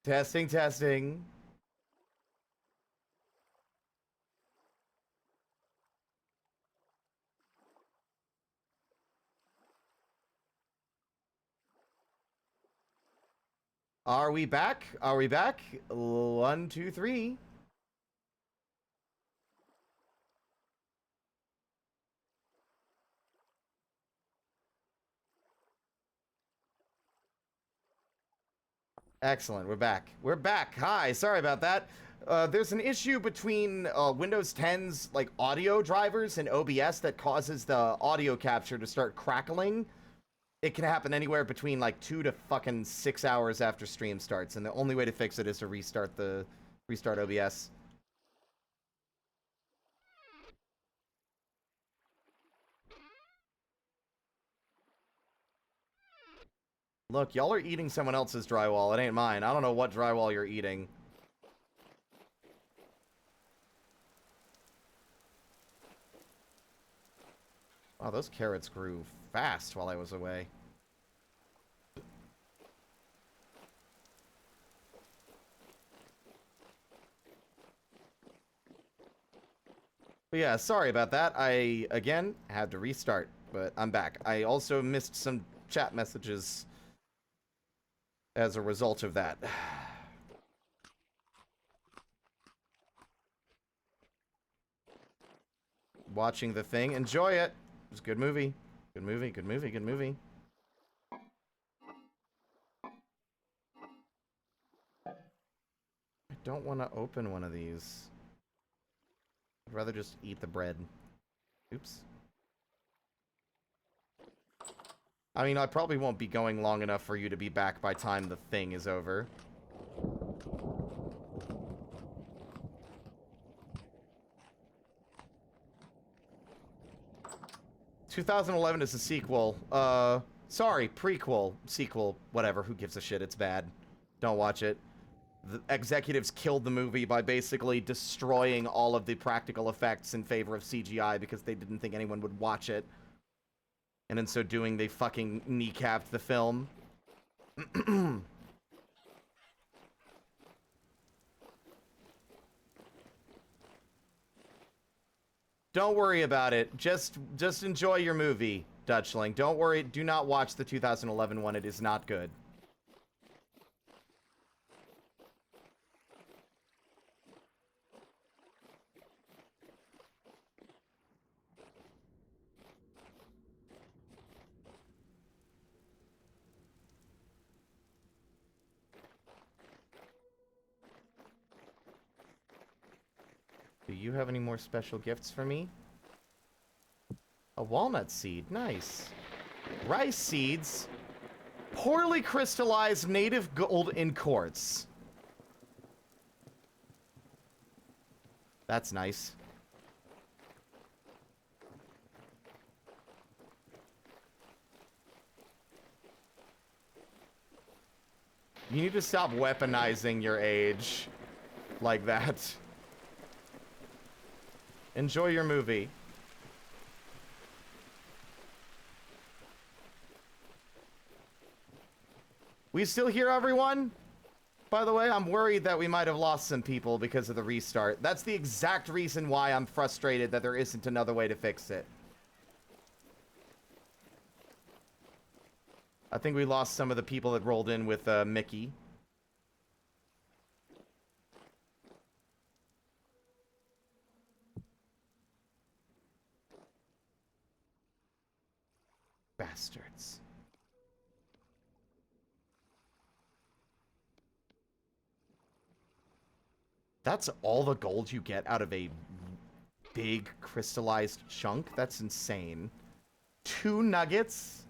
Testing, testing. Are we back? Are we back? 1, 2, 3. Excellent. We're back. We're back. Hi. Sorry about that. There's an issue between Windows 10's like audio drivers and OBS that causes the audio capture to start crackling. It can happen anywhere between like 2 to fucking 6 hours after stream starts, and the only way to fix it is to restart OBS. Look, y'all are eating someone else's drywall. It ain't mine. I don't know what drywall you're eating. Wow, those carrots grew fast while I was away. But yeah, sorry about that. I, again, had to restart, but I'm back. I also missed some chat messages as a result of that. Watching The Thing. Enjoy it. It was a good movie. Good movie, good movie, good movie. I don't want to open one of these. I'd rather just eat the bread. Oops. I mean, I probably won't be going long enough for you to be back by time The Thing is over. "2011 is a sequel. Sorry, prequel, sequel, whatever. Who gives a shit? It's bad. Don't watch it. The executives killed the movie by basically destroying all of the practical effects in favor of CGI because they didn't think anyone would watch it. And in so doing, they fucking kneecapped the film. Don't worry about it. Just enjoy your movie, Dutchling. Don't worry. Do not watch the 2011 one. It is not good. Do you have any more special gifts for me? A walnut seed. Nice. Rice seeds. Poorly crystallized native gold in quartz. That's nice. You need to stop weaponizing your age like that. Enjoy your movie. We still here, everyone? By the way, I'm worried that we might have lost some people because of the restart. That's the exact reason why I'm frustrated that there isn't another way to fix it. I think we lost some of the people that rolled in with Mickey. Bastards. That's all the gold you get out of a big crystallized chunk? That's insane. 2 nuggets?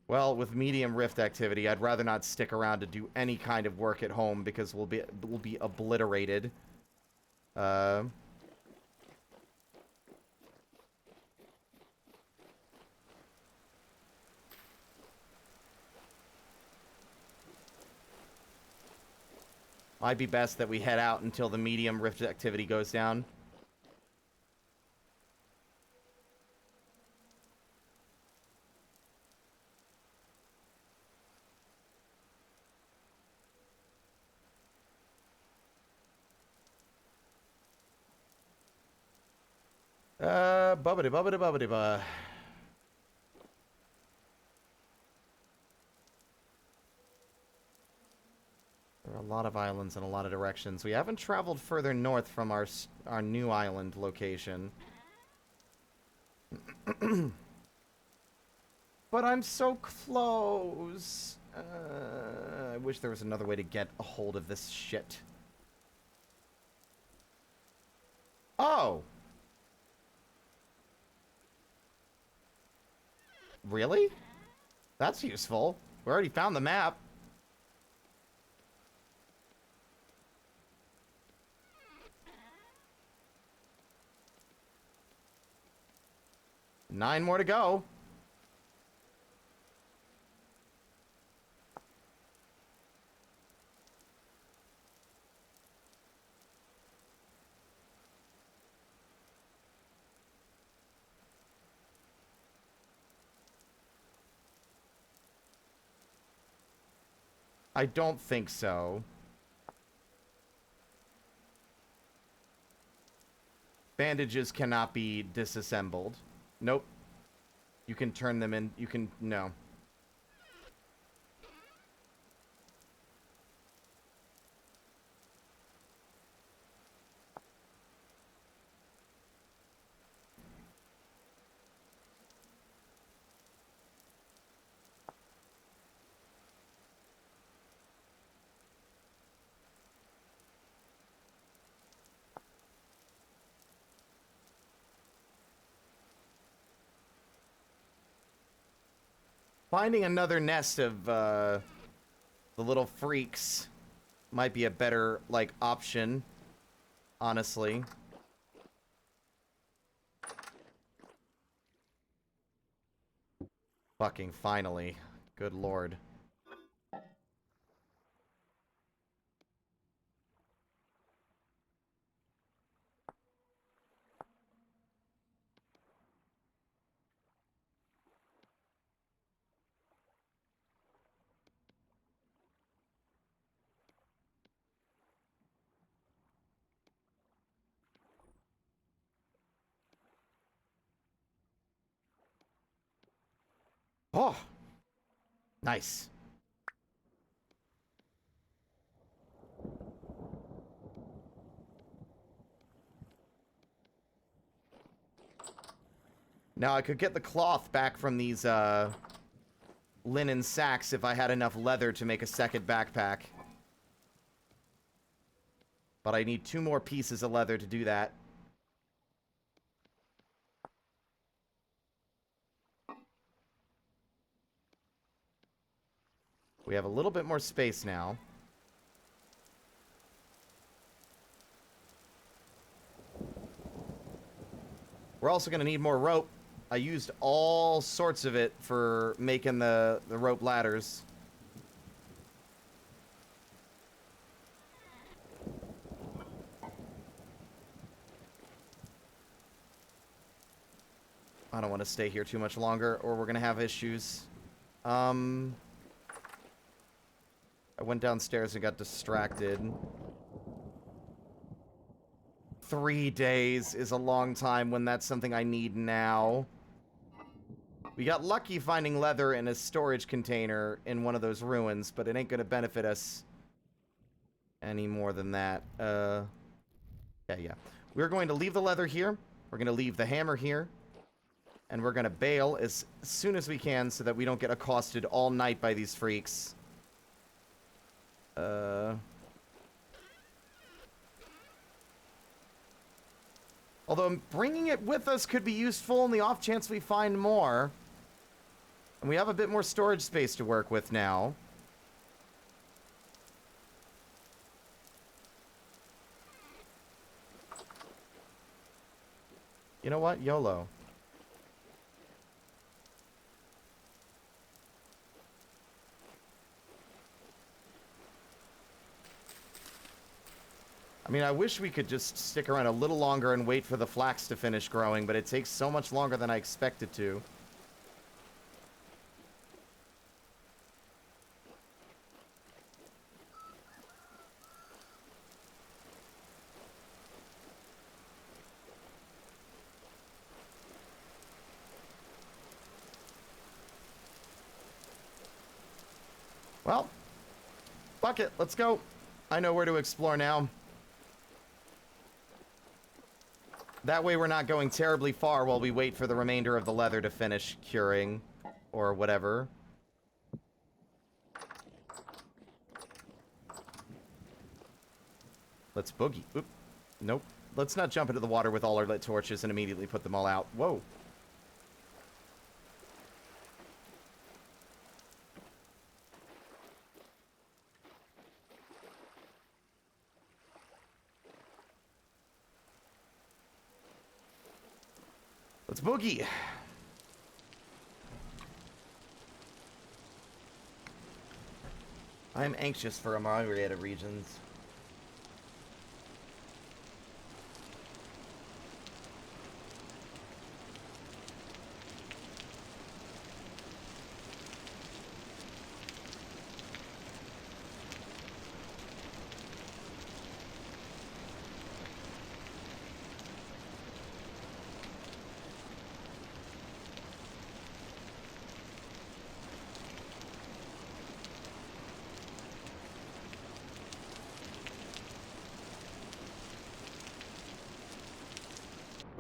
Well, with medium rift activity, I'd rather not stick around to do any kind of work at home because we'll be obliterated. Might be best that we head out until the medium rift activity goes down. Bubbity bubbity bubbity ba. There are a lot of islands in a lot of directions. We haven't traveled further north from our new island location. But I'm so close. I wish there was another way to get a hold of this shit. Oh! Really? That's useful. We already found the map. Nine more to go. I don't think so. Bandages cannot be disassembled. Nope. You can turn them in. You can... No. Finding another nest of the little freaks might be a better, like, option, honestly. Fucking finally. Good lord. Oh! Nice. Now, I could get the cloth back from these, linen sacks if I had enough leather to make a second backpack. But I need 2 more pieces of leather to do that. We have a little bit more space now. We're also going to need more rope. I used all sorts of it for making the rope ladders. I don't want to stay here too much longer, or we're going to have issues. I went downstairs and got distracted. 3 days is a long time when that's something I need now. We got lucky finding leather in a storage container in one of those ruins, but it ain't gonna benefit us any more than that. Yeah. We're going to leave the leather here. We're gonna leave the hammer here. And we're gonna bail as soon as we can so that we don't get accosted all night by these freaks. Although bringing it with us could be useful in the off chance we find more. And we have a bit more storage space to work with now. You know what? YOLO. I mean, I wish we could just stick around a little longer and wait for the flax to finish growing, but it takes so much longer than I expected to. Well, fuck it, let's go. I know where to explore now. That way we're not going terribly far while we wait for the remainder of the leather to finish curing, or whatever. Let's boogie. Oop. Nope. Let's not jump into the water with all our lit torches and immediately put them all out. Whoa. Let's boogie. I am anxious for a myriad of regions.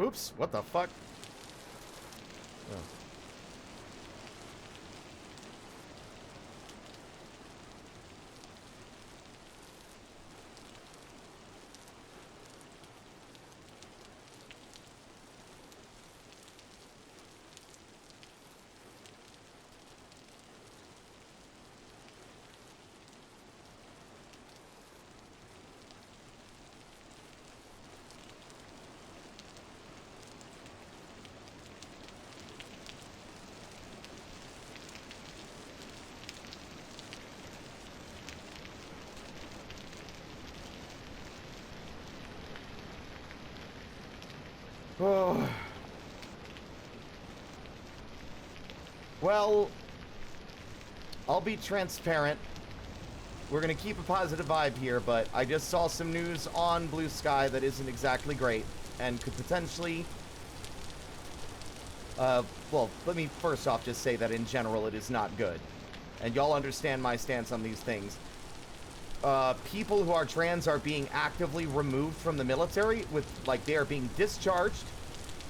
Oops, what the fuck? Oh. Oh. Well, I'll be transparent. We're going to keep a positive vibe here, but I just saw some news on Blue Sky that isn't exactly great and could potentially... well, let me first off just say that in general it is not good. And y'all understand my stance on these things. People who are trans are being actively removed from the military with, like, they are being discharged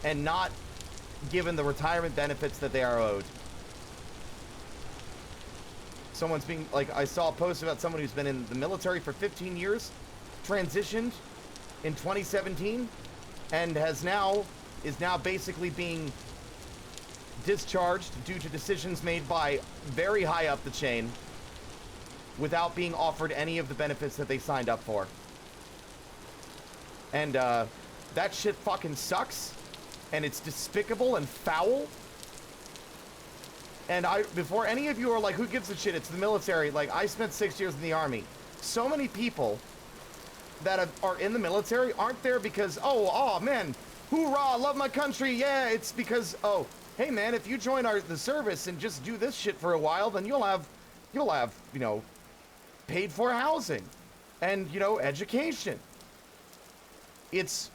and not given the retirement benefits that they are owed. Someone's being, like, I saw a post about someone who's been in the military for 15 years, transitioned in 2017, and is now basically being discharged due to decisions made by very high up the chain without being offered any of the benefits that they signed up for. And, that shit fucking sucks, and it's despicable and foul. And before any of you are like, who gives a shit, it's the military, like, I spent 6 years in the Army. So many people that are in the military aren't there because, oh man, hoorah, love my country, yeah, it's because, oh, hey man, if you join the service and just do this shit for a while, then you'll have, you know, paid for housing and, you know, education. It's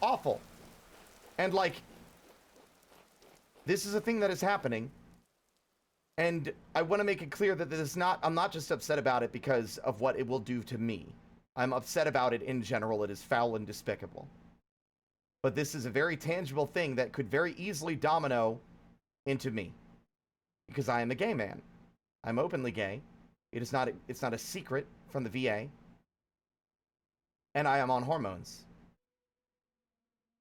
awful. And, like, this is a thing that is happening, and I want to make it clear that this is not, I'm not just upset about it because of what it will do to me. I'm upset about it in general. It is foul and despicable. But this is a very tangible thing that could very easily domino into me, because I am a gay man. I'm openly gay. It's not a secret from the VA. And I am on hormones.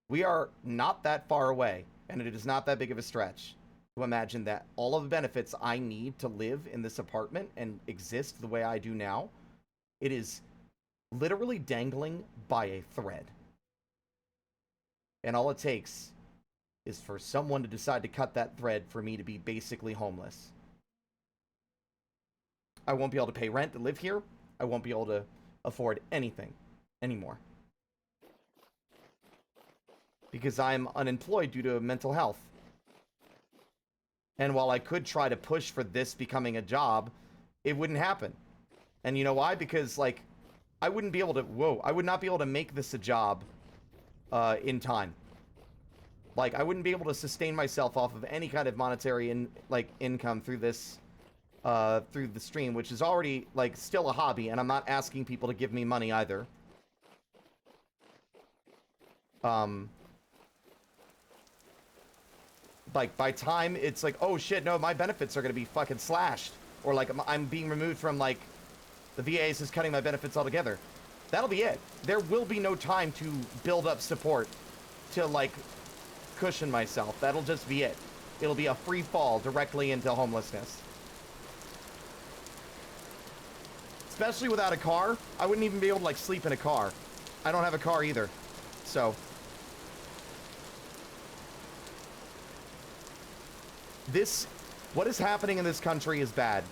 We are not that far away, and it is not that big of a stretch to imagine that all of the benefits I need to live in this apartment and exist the way I do now, it is literally dangling by a thread. And all it takes is for someone to decide to cut that thread for me to be basically homeless. I won't be able to pay rent to live here. I won't be able to afford anything anymore. Because I'm unemployed due to mental health. And while I could try to push for this becoming a job, it wouldn't happen. And you know why? Because, like, I wouldn't be able to... Whoa. I would not be able to make this a job in time. Like, I wouldn't be able to sustain myself off of any kind of monetary income through this... through the stream, which is already, like, still a hobby, and I'm not asking people to give me money either. Like, by time it's like, oh shit, no, my benefits are gonna be fucking slashed. Or, like, I'm being removed from, like, the VA is just cutting my benefits altogether. That'll be it. There will be no time to build up support to, like, cushion myself. That'll just be it. It'll be a free fall directly into homelessness. Especially without a car. I wouldn't even be able to, like, sleep in a car. I don't have a car either. So... what is happening in this country is bad.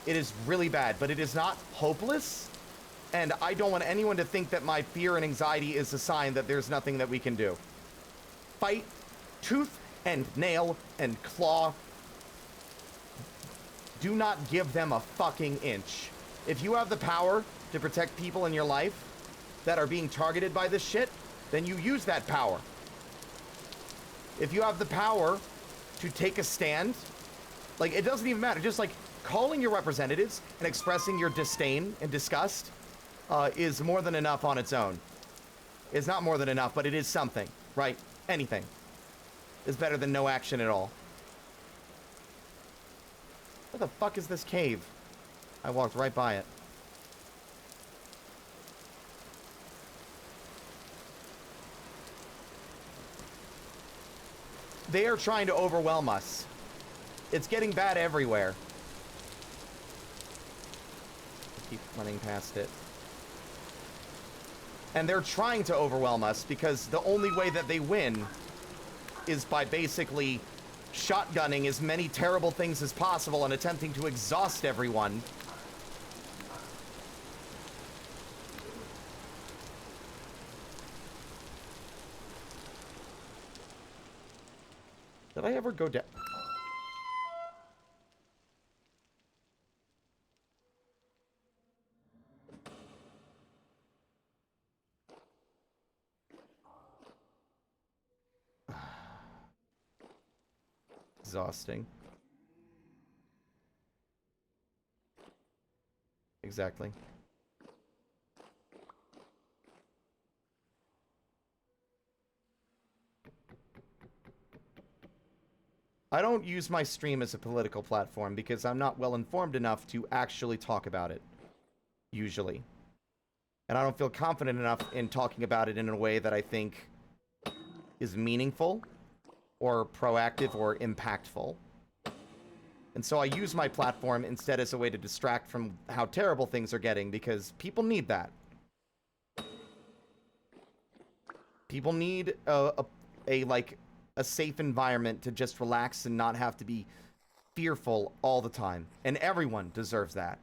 It is really bad, but it is not hopeless. And I don't want anyone to think that my fear and anxiety is a sign that there's nothing that we can do. Fight tooth and nail and claw. Do not give them a fucking inch. If you have the power to protect people in your life that are being targeted by this shit, then you use that power. If you have the power to take a stand, like, it doesn't even matter. Just, like, calling your representatives and expressing your disdain and disgust is more than enough on its own. It's not more than enough, but it is something, right? Anything is better than no action at all. What the fuck is this cave? I walked right by it. They are trying to overwhelm us. It's getting bad everywhere. Keep running past it. And they're trying to overwhelm us because the only way that they win is by basically shotgunning as many terrible things as possible and attempting to exhaust everyone. Did I ever go down? Exhausting. Exactly. I don't use my stream as a political platform because I'm not well informed enough to actually talk about it, usually. And I don't feel confident enough in talking about it in a way that I think is meaningful or proactive or impactful. And so I use my platform instead as a way to distract from how terrible things are getting, because people need that. People need a safe environment to just relax and not have to be fearful all the time. And everyone deserves that.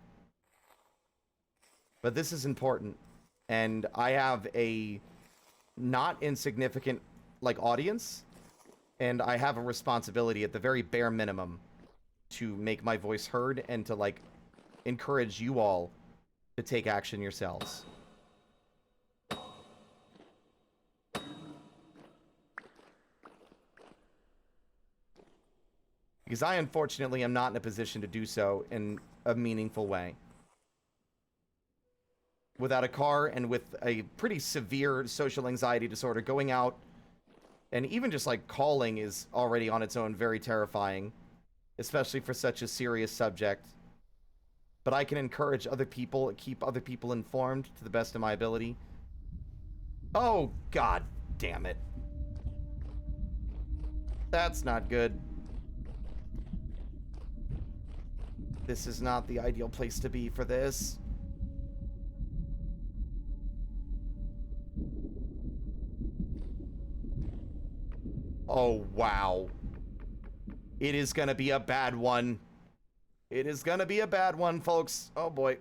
But this is important. And I have a not insignificant, like, audience. And I have a responsibility at the very bare minimum to make my voice heard and to, like, encourage you all to take action yourselves. Because I, unfortunately, am not in a position to do so in a meaningful way. Without a car and with a pretty severe social anxiety disorder, going out and even just, like, calling is already on its own very terrifying, especially for such a serious subject. But I can encourage other people, keep other people informed to the best of my ability. Oh, god damn it. That's not good. This is not the ideal place to be for this. Oh, wow. It is gonna be a bad one. It is gonna be a bad one, folks. Oh, boy.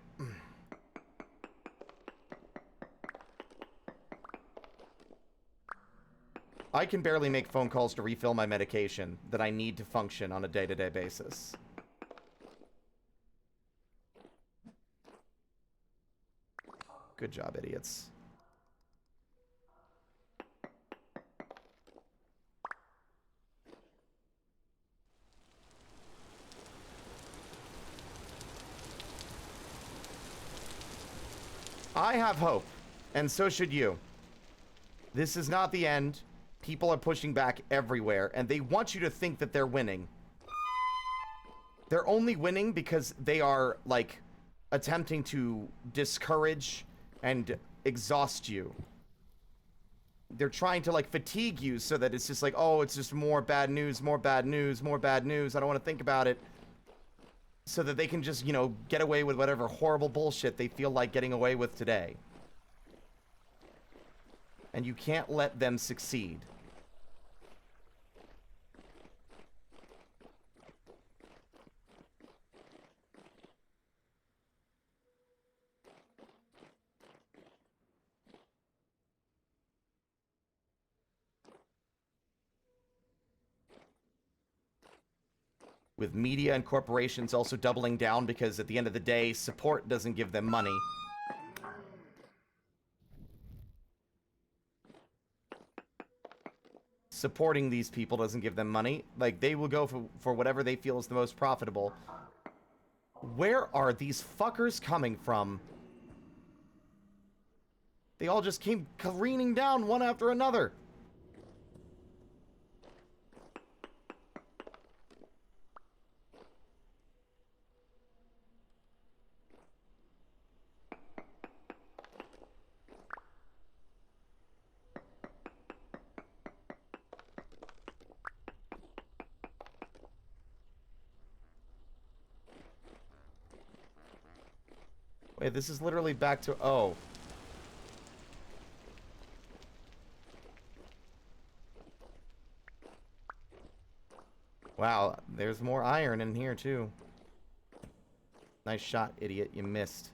I can barely make phone calls to refill my medication that I need to function on a day-to-day basis. Good job, idiots. I have hope, and so should you. This is not the end. People are pushing back everywhere, and they want you to think that they're winning. They're only winning because they are, like, attempting to discourage and exhaust you. They're trying to, like, fatigue you so that it's just like, oh, it's just more bad news, more bad news, more bad news. I don't want to think about it. So that they can just, you know, get away with whatever horrible bullshit they feel like getting away with today. And you can't let them succeed. With media and corporations also doubling down because at the end of the day, support doesn't give them money. Supporting these people doesn't give them money. Like, they will go for whatever they feel is the most profitable. Where are these fuckers coming from? They all just came careening down one after another. Wait, this is literally back to... Oh. Wow, there's more iron in here, too. Nice shot, idiot. You missed.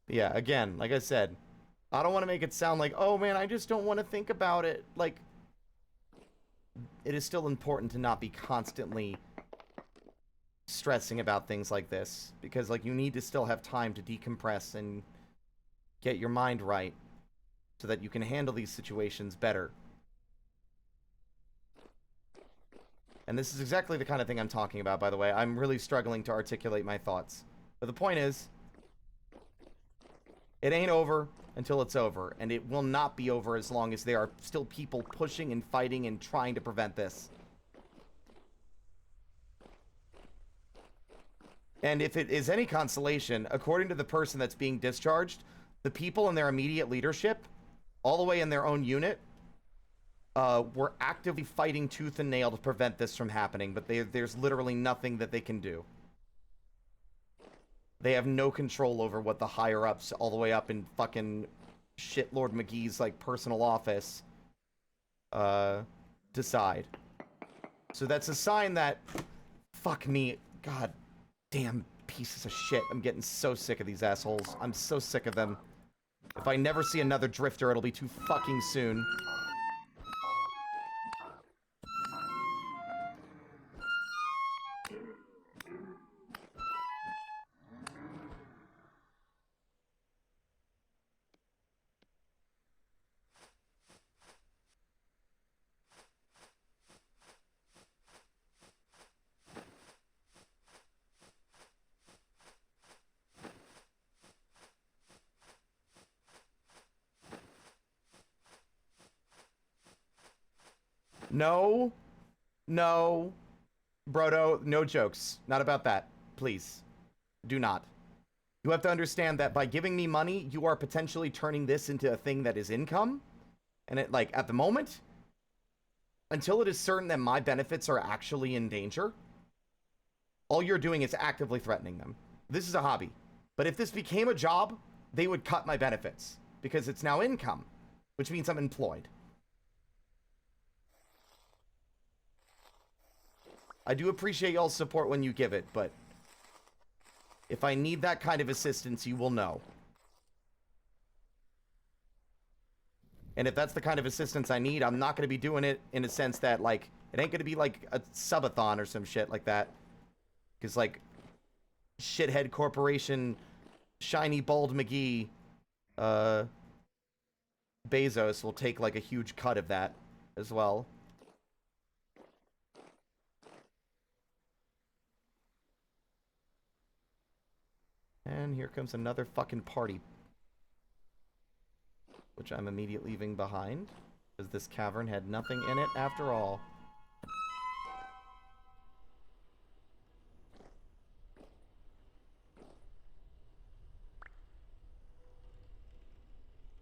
Yeah, again, like I said, I don't want to make it sound like, oh man, I just don't want to think about it. Like, it is still important to not be constantly stressing about things like this. Because, like, you need to still have time to decompress and get your mind right so that you can handle these situations better. And this is exactly the kind of thing I'm talking about, by the way. I'm really struggling to articulate my thoughts. But the point is, it ain't over until it's over, and it will not be over as long as there are still people pushing and fighting and trying to prevent this. And if it is any consolation, according to the person that's being discharged, the people in their immediate leadership, all the way in their own unit, were actively fighting tooth and nail to prevent this from happening, but there's literally nothing that they can do. They have no control over what the higher-ups all the way up in fucking Shitlord McGee's, like, personal office, decide. So that's a sign that, fuck me, god damn pieces of shit. I'm getting so sick of these assholes. I'm so sick of them. If I never see another drifter, it'll be too fucking soon. No. No. Brodo, no jokes. Not about that. Please. Do not. You have to understand that by giving me money, you are potentially turning this into a thing that is income. And it, like, at the moment, until it is certain that my benefits are actually in danger, all you're doing is actively threatening them. This is a hobby. But if this became a job, they would cut my benefits because it's now income, which means I'm employed. I do appreciate y'all's support when you give it, but if I need that kind of assistance, you will know. And if that's the kind of assistance I need, I'm not going to be doing it in a sense that, like, it ain't going to be like a subathon or some shit like that. Because, like, shithead corporation, shiny bald McGee, Bezos will take, like, a huge cut of that as well. And here comes another fucking party. Which I'm immediately leaving behind. Because this cavern had nothing in it after all.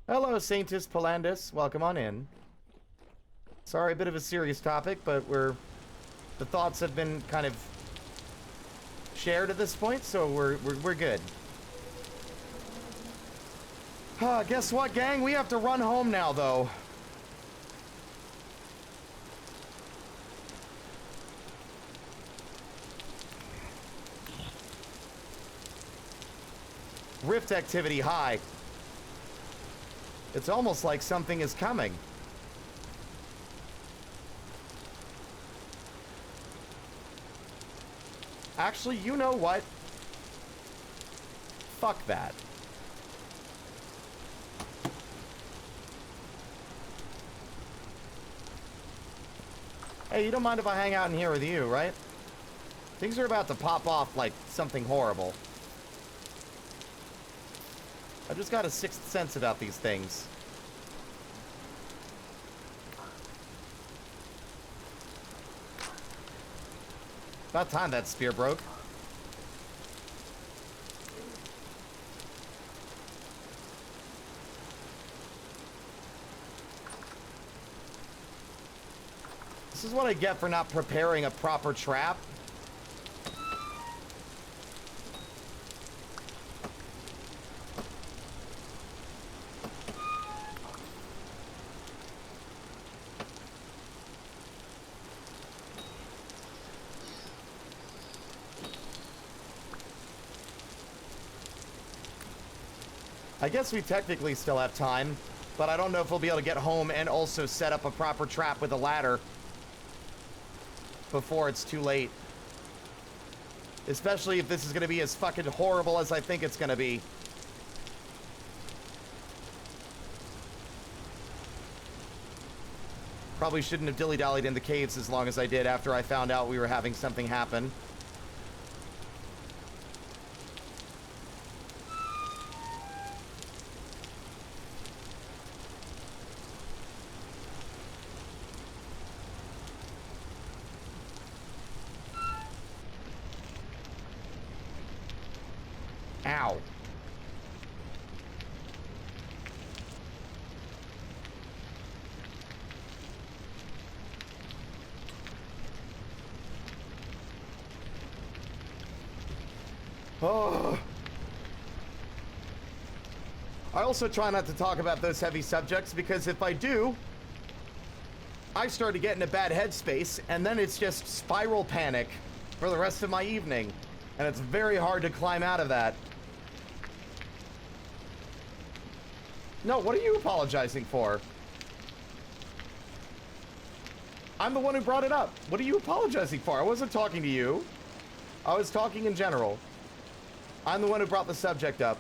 Hello, Saintus Palandus. Welcome on in. Sorry, a bit of a serious topic, but the thoughts have been kind of shared at this point, so we're good. Guess what, gang? We have to run home now, though. Rift activity high. It's almost like something is coming. Actually, you know what? Fuck that. Hey, you don't mind if I hang out in here with you, right? Things are about to pop off like something horrible. I just got a sixth sense about these things. About time that spear broke. This is what I get for not preparing a proper trap. I guess we technically still have time, but I don't know if we'll be able to get home and also set up a proper trap with a ladder before it's too late. Especially if this is going to be as fucking horrible as I think it's going to be. Probably shouldn't have dilly-dallied in the caves as long as I did after I found out we were having something happen. Ow. Oh. I also try not to talk about those heavy subjects because if I do, I start to get in a bad headspace and then it's just spiral panic for the rest of my evening. And it's very hard to climb out of that. No, what are you apologizing for? I'm the one who brought it up. What are you apologizing for? I wasn't talking to you. I was talking in general. I'm the one who brought the subject up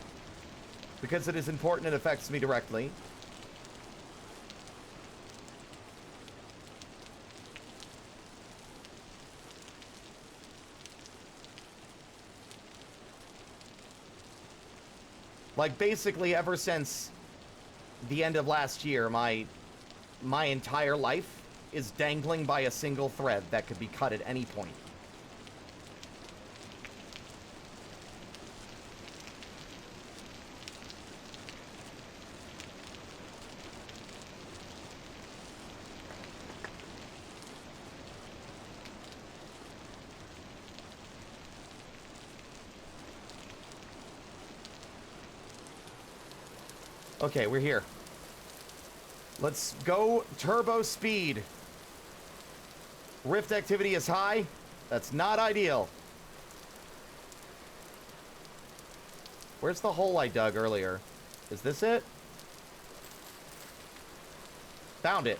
because it is important and affects me directly. Like, basically, ever since the end of last year, my entire life is dangling by a single thread that could be cut at any point. Okay, we're here. Let's go turbo speed. Rift activity is high. That's not ideal. Where's the hole I dug earlier? Is this it? Found it.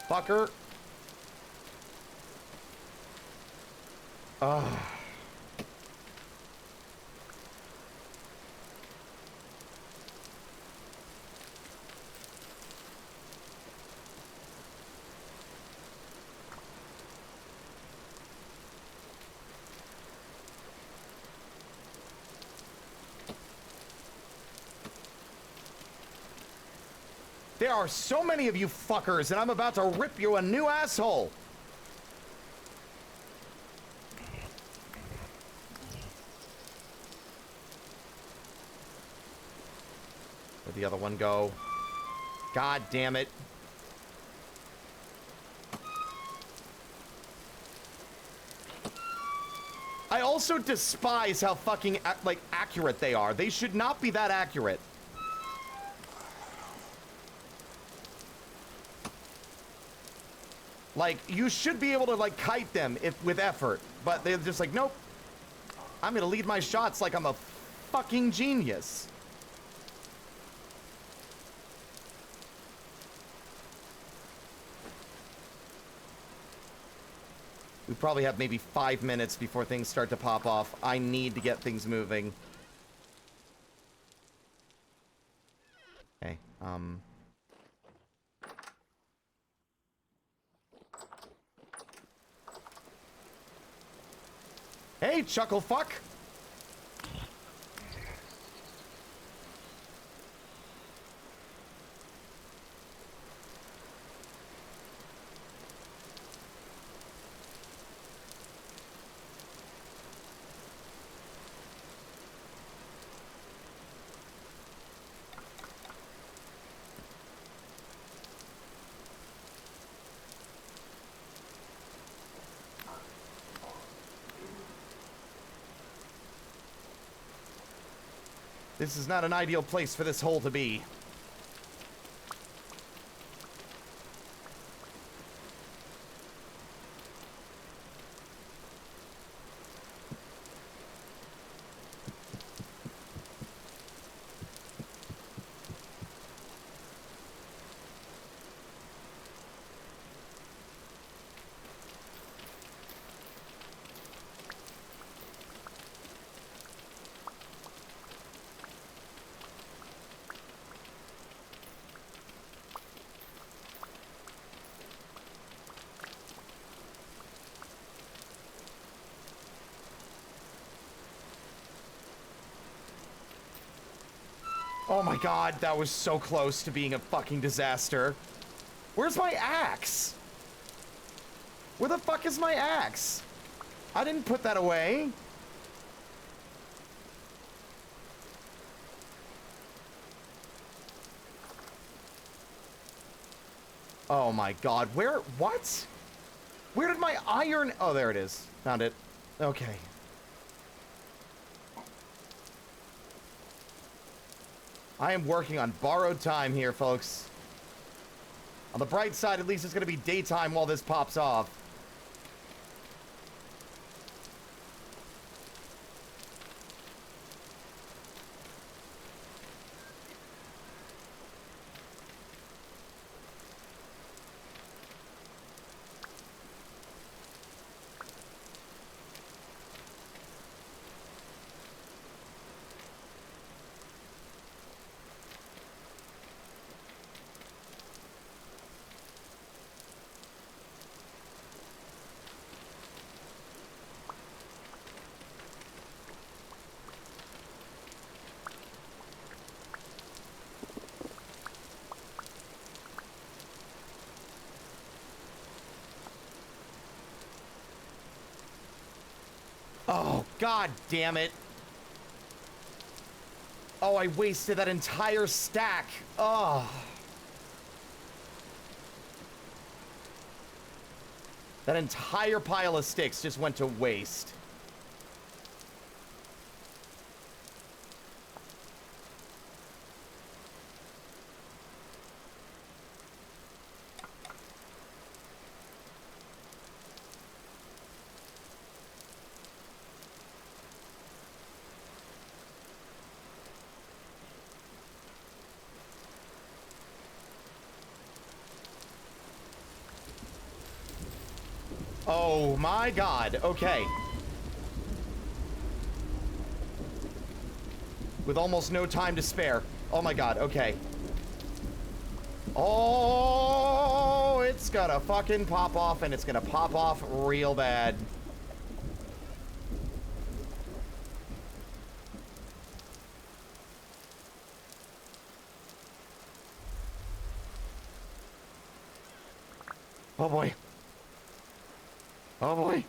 Fucker. Ugh. There are so many of you fuckers, and I'm about to rip you a new asshole. Where'd the other one go? God damn it. I also despise how fucking, like, accurate they are. They should not be that accurate. Like, you should be able to, like, kite them with effort. But they're just like, nope. I'm gonna lead my shots like I'm a fucking genius. We probably have maybe 5 minutes before things start to pop off. I need to get things moving. Okay, Hey, chuckle fuck! This is not an ideal place for this hole to be. Oh my god, that was so close to being a fucking disaster. Where's my axe? Where the fuck is my axe? I didn't put that away. Oh my god, what? Where did my iron, oh there it is, found it. Okay. I am working on borrowed time here, folks. On the bright side, at least it's gonna be daytime while this pops off. Oh, god damn it. Oh, I wasted that entire stack. Oh. That entire pile of sticks just went to waste. Oh my god, okay. With almost no time to spare. Oh my god, okay. Oh, it's gonna fucking pop off, and it's gonna pop off real bad. Oh boy. Oh boy.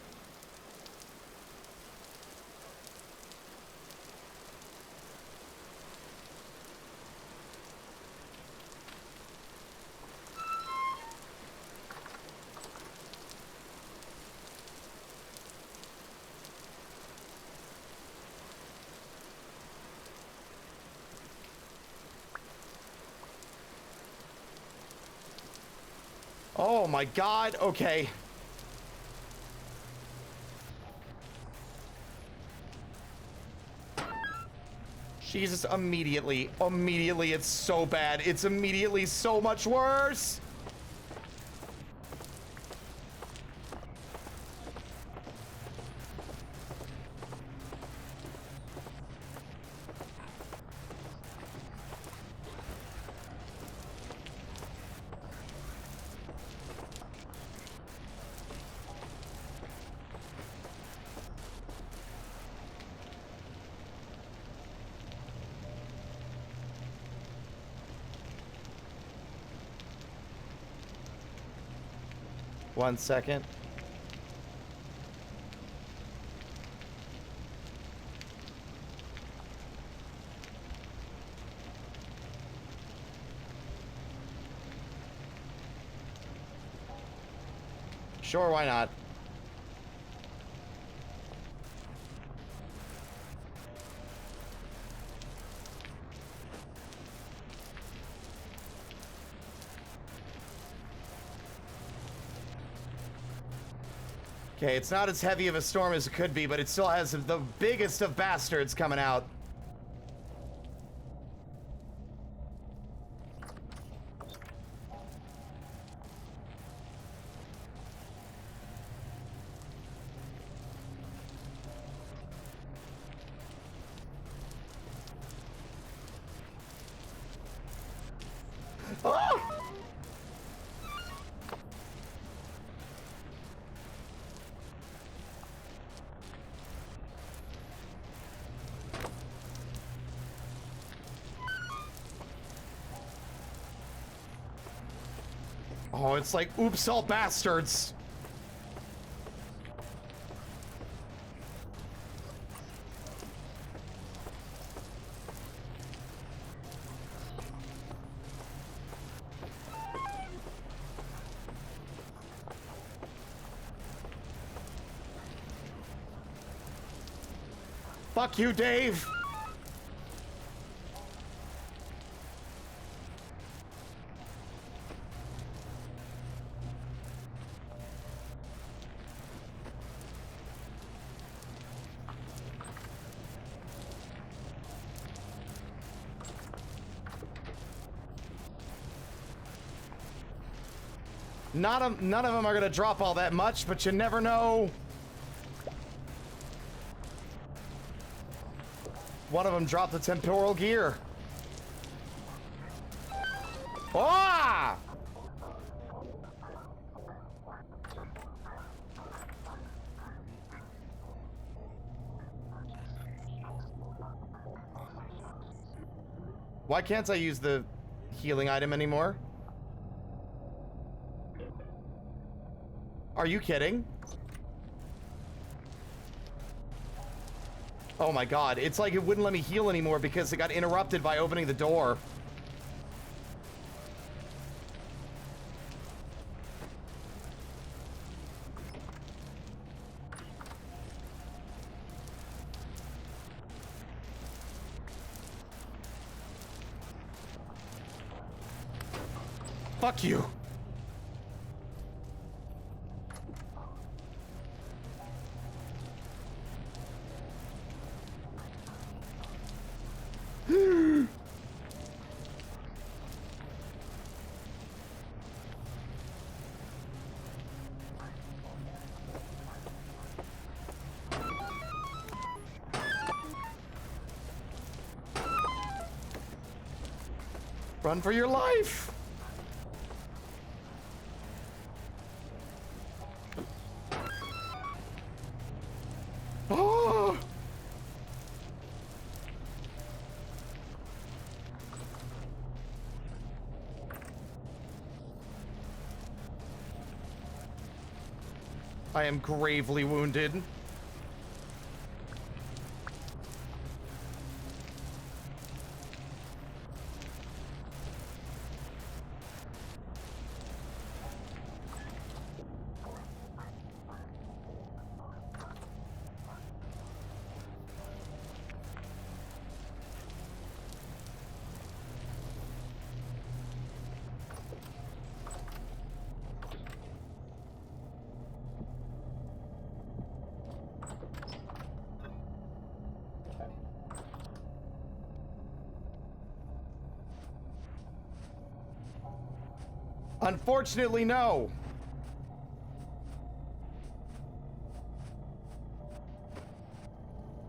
Oh my god, okay. Jesus, immediately, it's so bad. It's immediately so much worse. One second. Sure, why not? Okay, it's not as heavy of a storm as it could be, but it still has the biggest of bastards coming out. Ah! Oh, it's like, oops, all bastards. Fuck you, Dave. None of them are gonna drop all that much, but you never know. One of them dropped the temporal gear. Ah! Why can't I use the healing item anymore? Are you kidding? Oh my god, it's like it wouldn't let me heal anymore because it got interrupted by opening the door. Fuck you. Run for your life! Oh! I am gravely wounded. Unfortunately, no.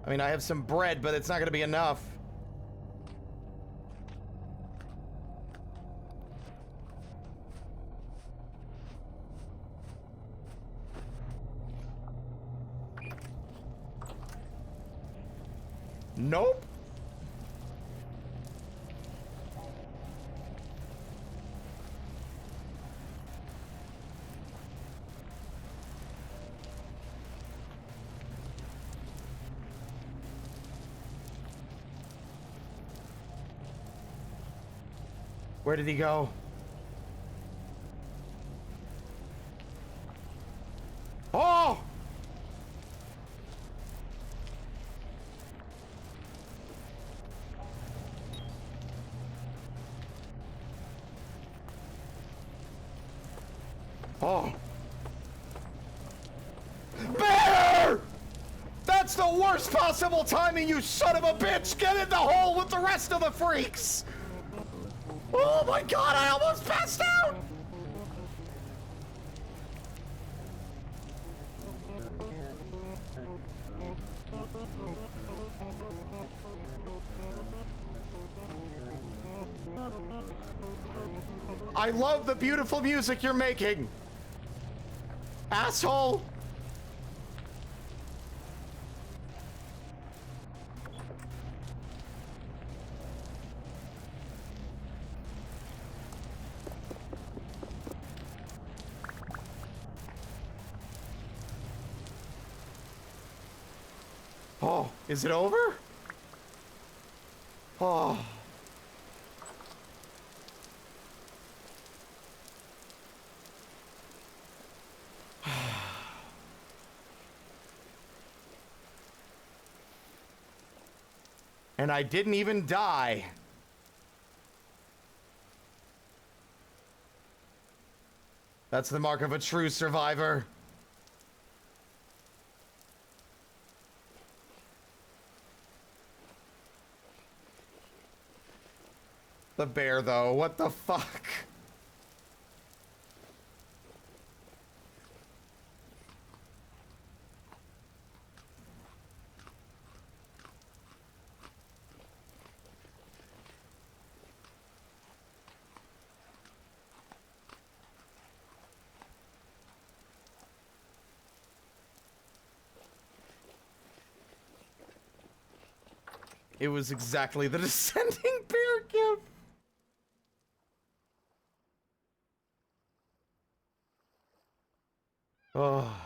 I mean, I have some bread, but it's not going to be enough. Nope. Where did he go? Oh! Oh. Bear! That's the worst possible timing, you son of a bitch! Get in the hole with the rest of the freaks! Oh my god, I almost passed out! I love the beautiful music you're making. Asshole! Oh, is it over? Oh. And I didn't even die. That's the mark of a true survivor. The bear, though, what the fuck? It was exactly the descending bear gif. Oh.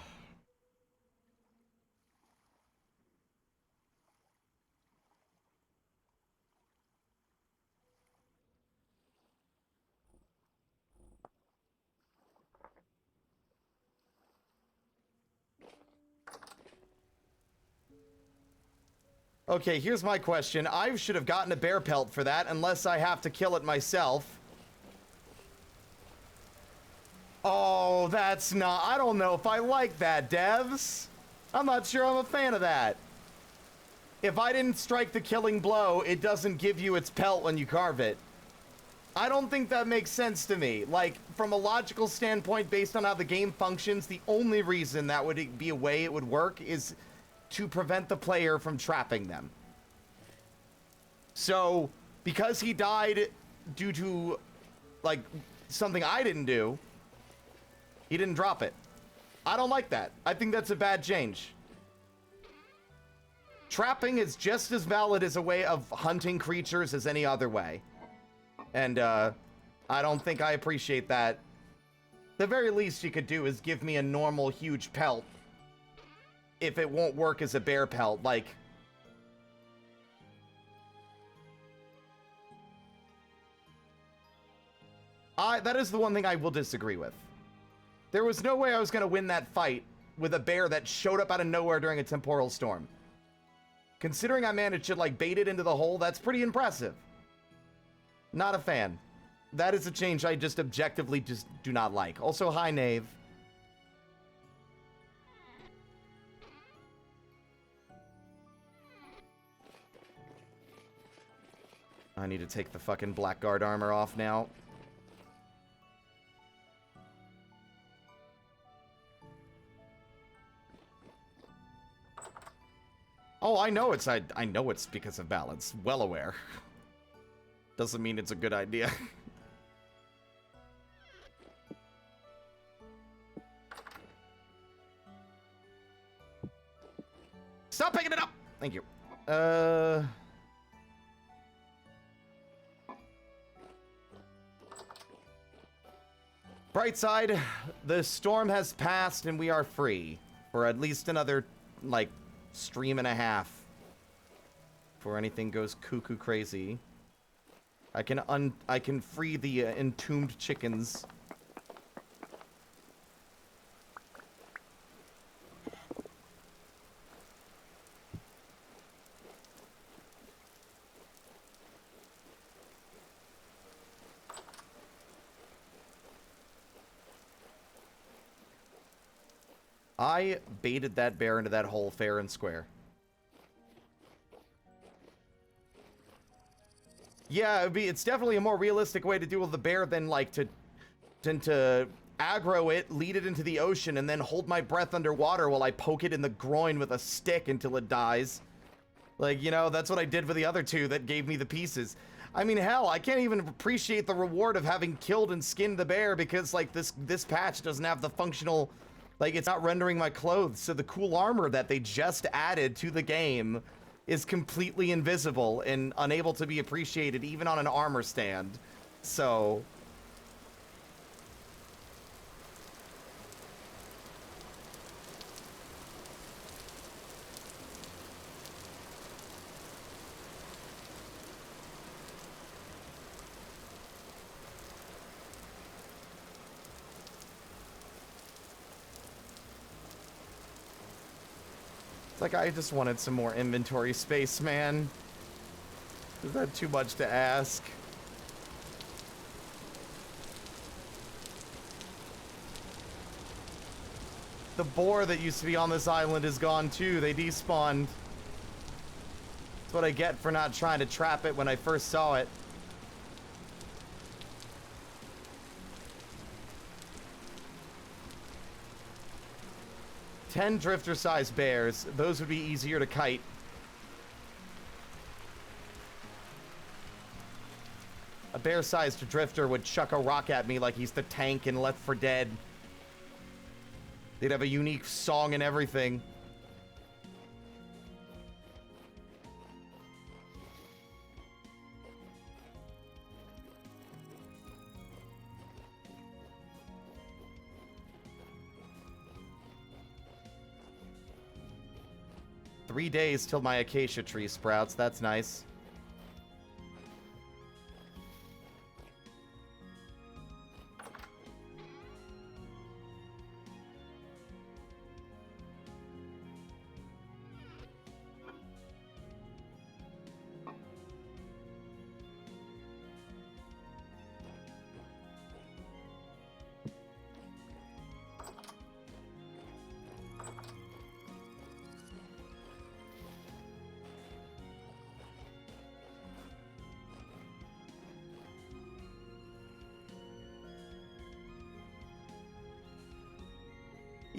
Okay, here's my question. I should have gotten a bear pelt for that, unless I have to kill it myself. Oh, that's not... I don't know if I like that, devs. I'm not sure I'm a fan of that. If I didn't strike the killing blow, it doesn't give you its pelt when you carve it. I don't think that makes sense to me. Like, from a logical standpoint, based on how the game functions, the only reason that would be a way it would work is to prevent the player from trapping them. So, because he died due to, like, something I didn't do, he didn't drop it. I don't like that. I think that's a bad change. Trapping is just as valid as a way of hunting creatures as any other way. And, I don't think I appreciate that. The very least you could do is give me a normal huge pelt. If it won't work as a bear pelt, like... that is the one thing I will disagree with. There was no way I was going to win that fight with a bear that showed up out of nowhere during a temporal storm. Considering I managed to, like, bait it into the hole, that's pretty impressive. Not a fan. That is a change I just objectively just do not like. Also, hi, Knave. I need to take the fucking Blackguard armor off now. Oh, I know it's I know it's because of balance. Well aware. Doesn't mean it's a good idea. Stop picking it up! Thank you. Bright side, the storm has passed and we are free. For at least another, like, stream and a half. Before anything goes cuckoo crazy. I can free the entombed chickens. I baited that bear into that hole fair and square. Yeah, it's definitely a more realistic way to deal with the bear than, like, to aggro it, lead it into the ocean, and then hold my breath underwater while I poke it in the groin with a stick until it dies. Like, you know, that's what I did with the other two that gave me the pieces. I mean, hell, I can't even appreciate the reward of having killed and skinned the bear because, like, this patch doesn't have the functional... Like, it's not rendering my clothes, so the cool armor that they just added to the game is completely invisible and unable to be appreciated even on an armor stand. So... Like, I just wanted some more inventory space, man. Is that too much to ask? The boar that used to be on this island is gone too. They despawned. That's what I get for not trying to trap it when I first saw it. Ten drifter-sized bears. Those would be easier to kite. A bear-sized drifter would chuck a rock at me like he's the tank in Left 4 Dead. They'd have a unique song and everything. Three days till my acacia tree sprouts. That's nice.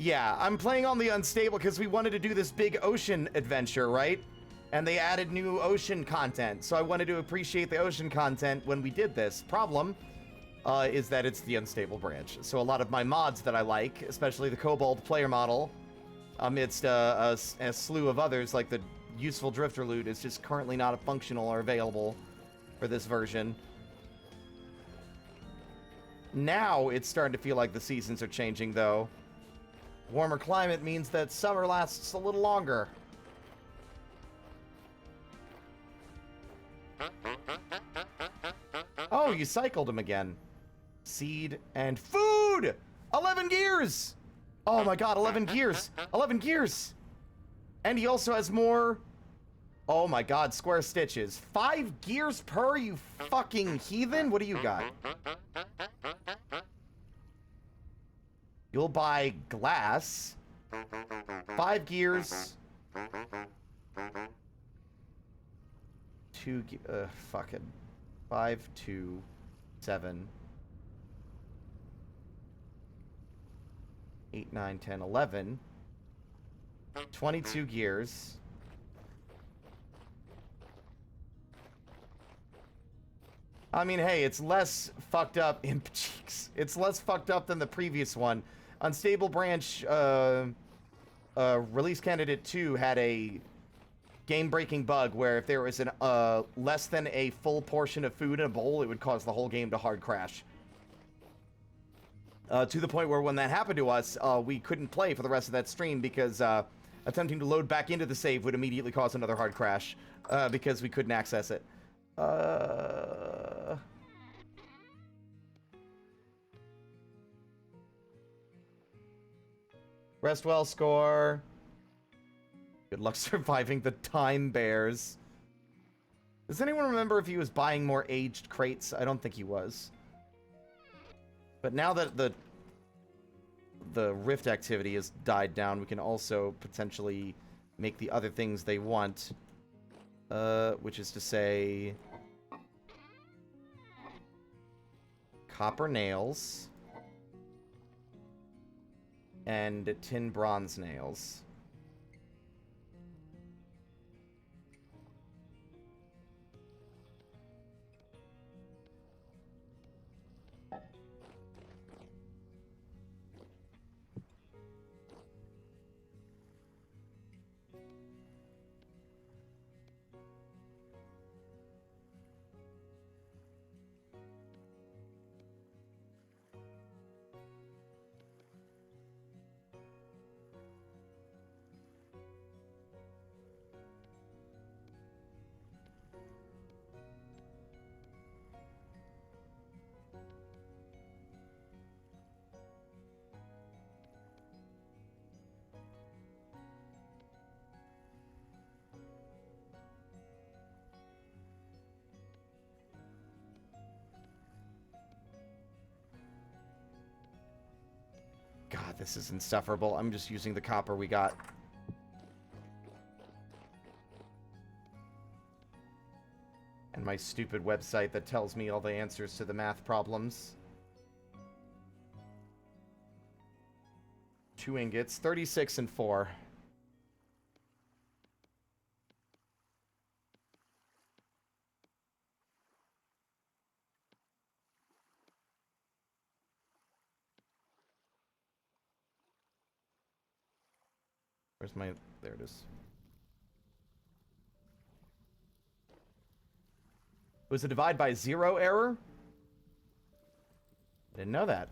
Yeah, I'm playing on the unstable because we wanted to do this big ocean adventure, right? And they added new ocean content, so I wanted to appreciate the ocean content when we did this. Problem is that it's the unstable branch. So a lot of my mods that I like, especially the Kobold player model, amidst a slew of others like the useful drifter loot, is just currently not functional or available for this version. Now it's starting to feel like the seasons are changing, though. Warmer climate means that summer lasts a little longer. Oh, you cycled him again. Seed and food! 11 gears! Oh my god, 11 gears! 11 gears! And he also has more... Oh my god, square stitches. 5 gears per, you fucking heathen? What do you got? You'll buy glass. 5 gears. 2 fucking 5, 2, 7, 8, 9, 10, 11. 22 gears. I mean, hey, it's less fucked up in cheeks. It's less fucked up than the previous one. Unstable Branch Release Candidate 2 had a game-breaking bug where if there was an less than a full portion of food in a bowl, it would cause the whole game to hard crash. To the point where when that happened to us, we couldn't play for the rest of that stream because attempting to load back into the save would immediately cause another hard crash because we couldn't access it. Rest well score. Good luck surviving the time bears. Does anyone remember if he was buying more aged crates? I don't think he was. But now that the rift activity has died down, we can also potentially make the other things they want. Which is to say... copper nails. And tin bronze nails. God, this is insufferable. I'm just using the copper we got. And my stupid website that tells me all the answers to the math problems. 2 ingots, 36 and 4. Where's my... There it is. Was a divide by 0 error? Didn't know that.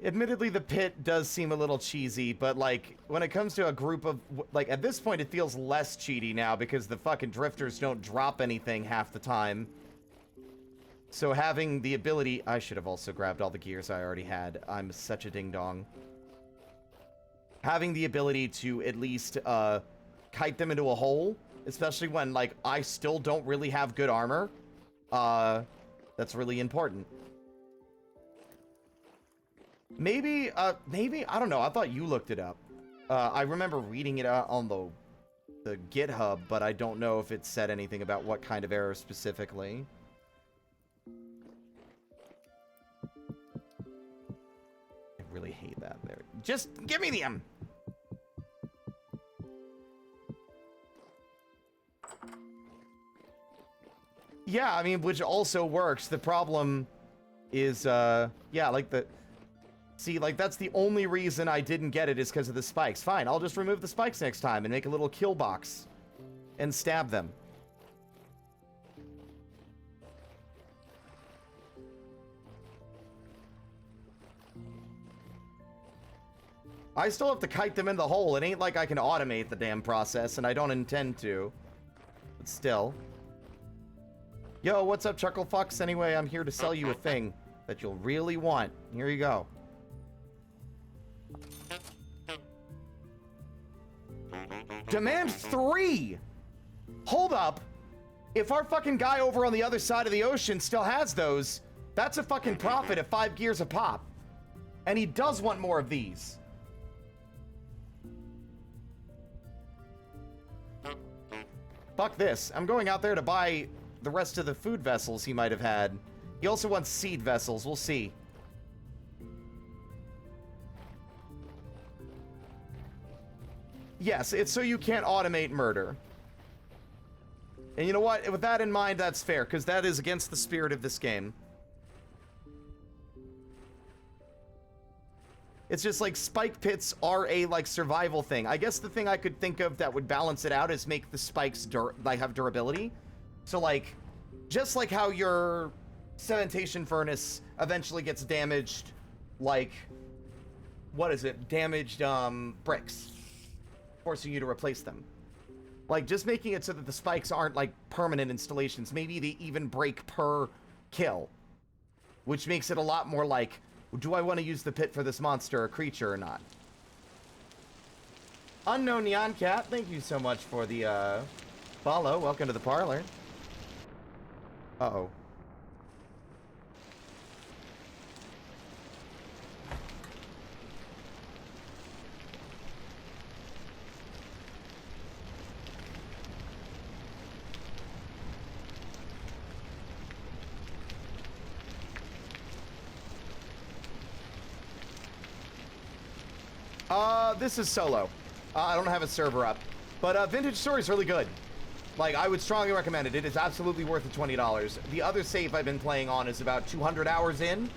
Admittedly, the pit does seem a little cheesy, but, like, when it comes to a group of... Like, at this point, it feels less cheaty now because the fucking drifters don't drop anything half the time. So having the ability... I should have also grabbed all the gears I already had. I'm such a ding-dong. Having the ability to at least kite them into a hole, especially when, like, I still don't really have good armor, that's really important. Maybe, I don't know, I thought you looked it up. I remember reading it on the GitHub, but I don't know if it said anything about what kind of error specifically. that there. Just give me them. Yeah, I mean, which also works. The problem is, yeah, like the... See, like, that's the only reason I didn't get it is because of the spikes. Fine, I'll just remove the spikes next time and make a little kill box. And stab them. I still have to kite them in the hole. It ain't like I can automate the damn process, and I don't intend to. But still. Yo, what's up, Chuckle Fucks? Anyway, I'm here to sell you a thing that you'll really want. Here you go. Demand 3! Hold up. If our fucking guy over on the other side of the ocean still has those, that's a fucking profit at 5 gears a pop. And he does want more of these. Fuck this. I'm going out there to buy the rest of the food vessels he might have had. He also wants seed vessels. We'll see. Yes, it's so you can't automate murder. And you know what? With that in mind, that's fair, because that is against the spirit of this game. It's just like spike pits are a like survival thing. I guess the thing I could think of that would balance it out is make the spikes like have durability. So like, just like how your cementation furnace eventually gets damaged, like, what is it? Damaged bricks, forcing you to replace them. Like, just making it so that the spikes aren't like permanent installations. Maybe they even break per kill, which makes it a lot more like, do I want to use the pit for this monster or creature or not? Unknown Neon Cat, thank you so much for the follow. Welcome to the parlor. Uh-oh. This is solo. I don't have a server up. But Vintage Story is really good. Like, I would strongly recommend it. It is absolutely worth the $20. The other save I've been playing on is about 200 hours in.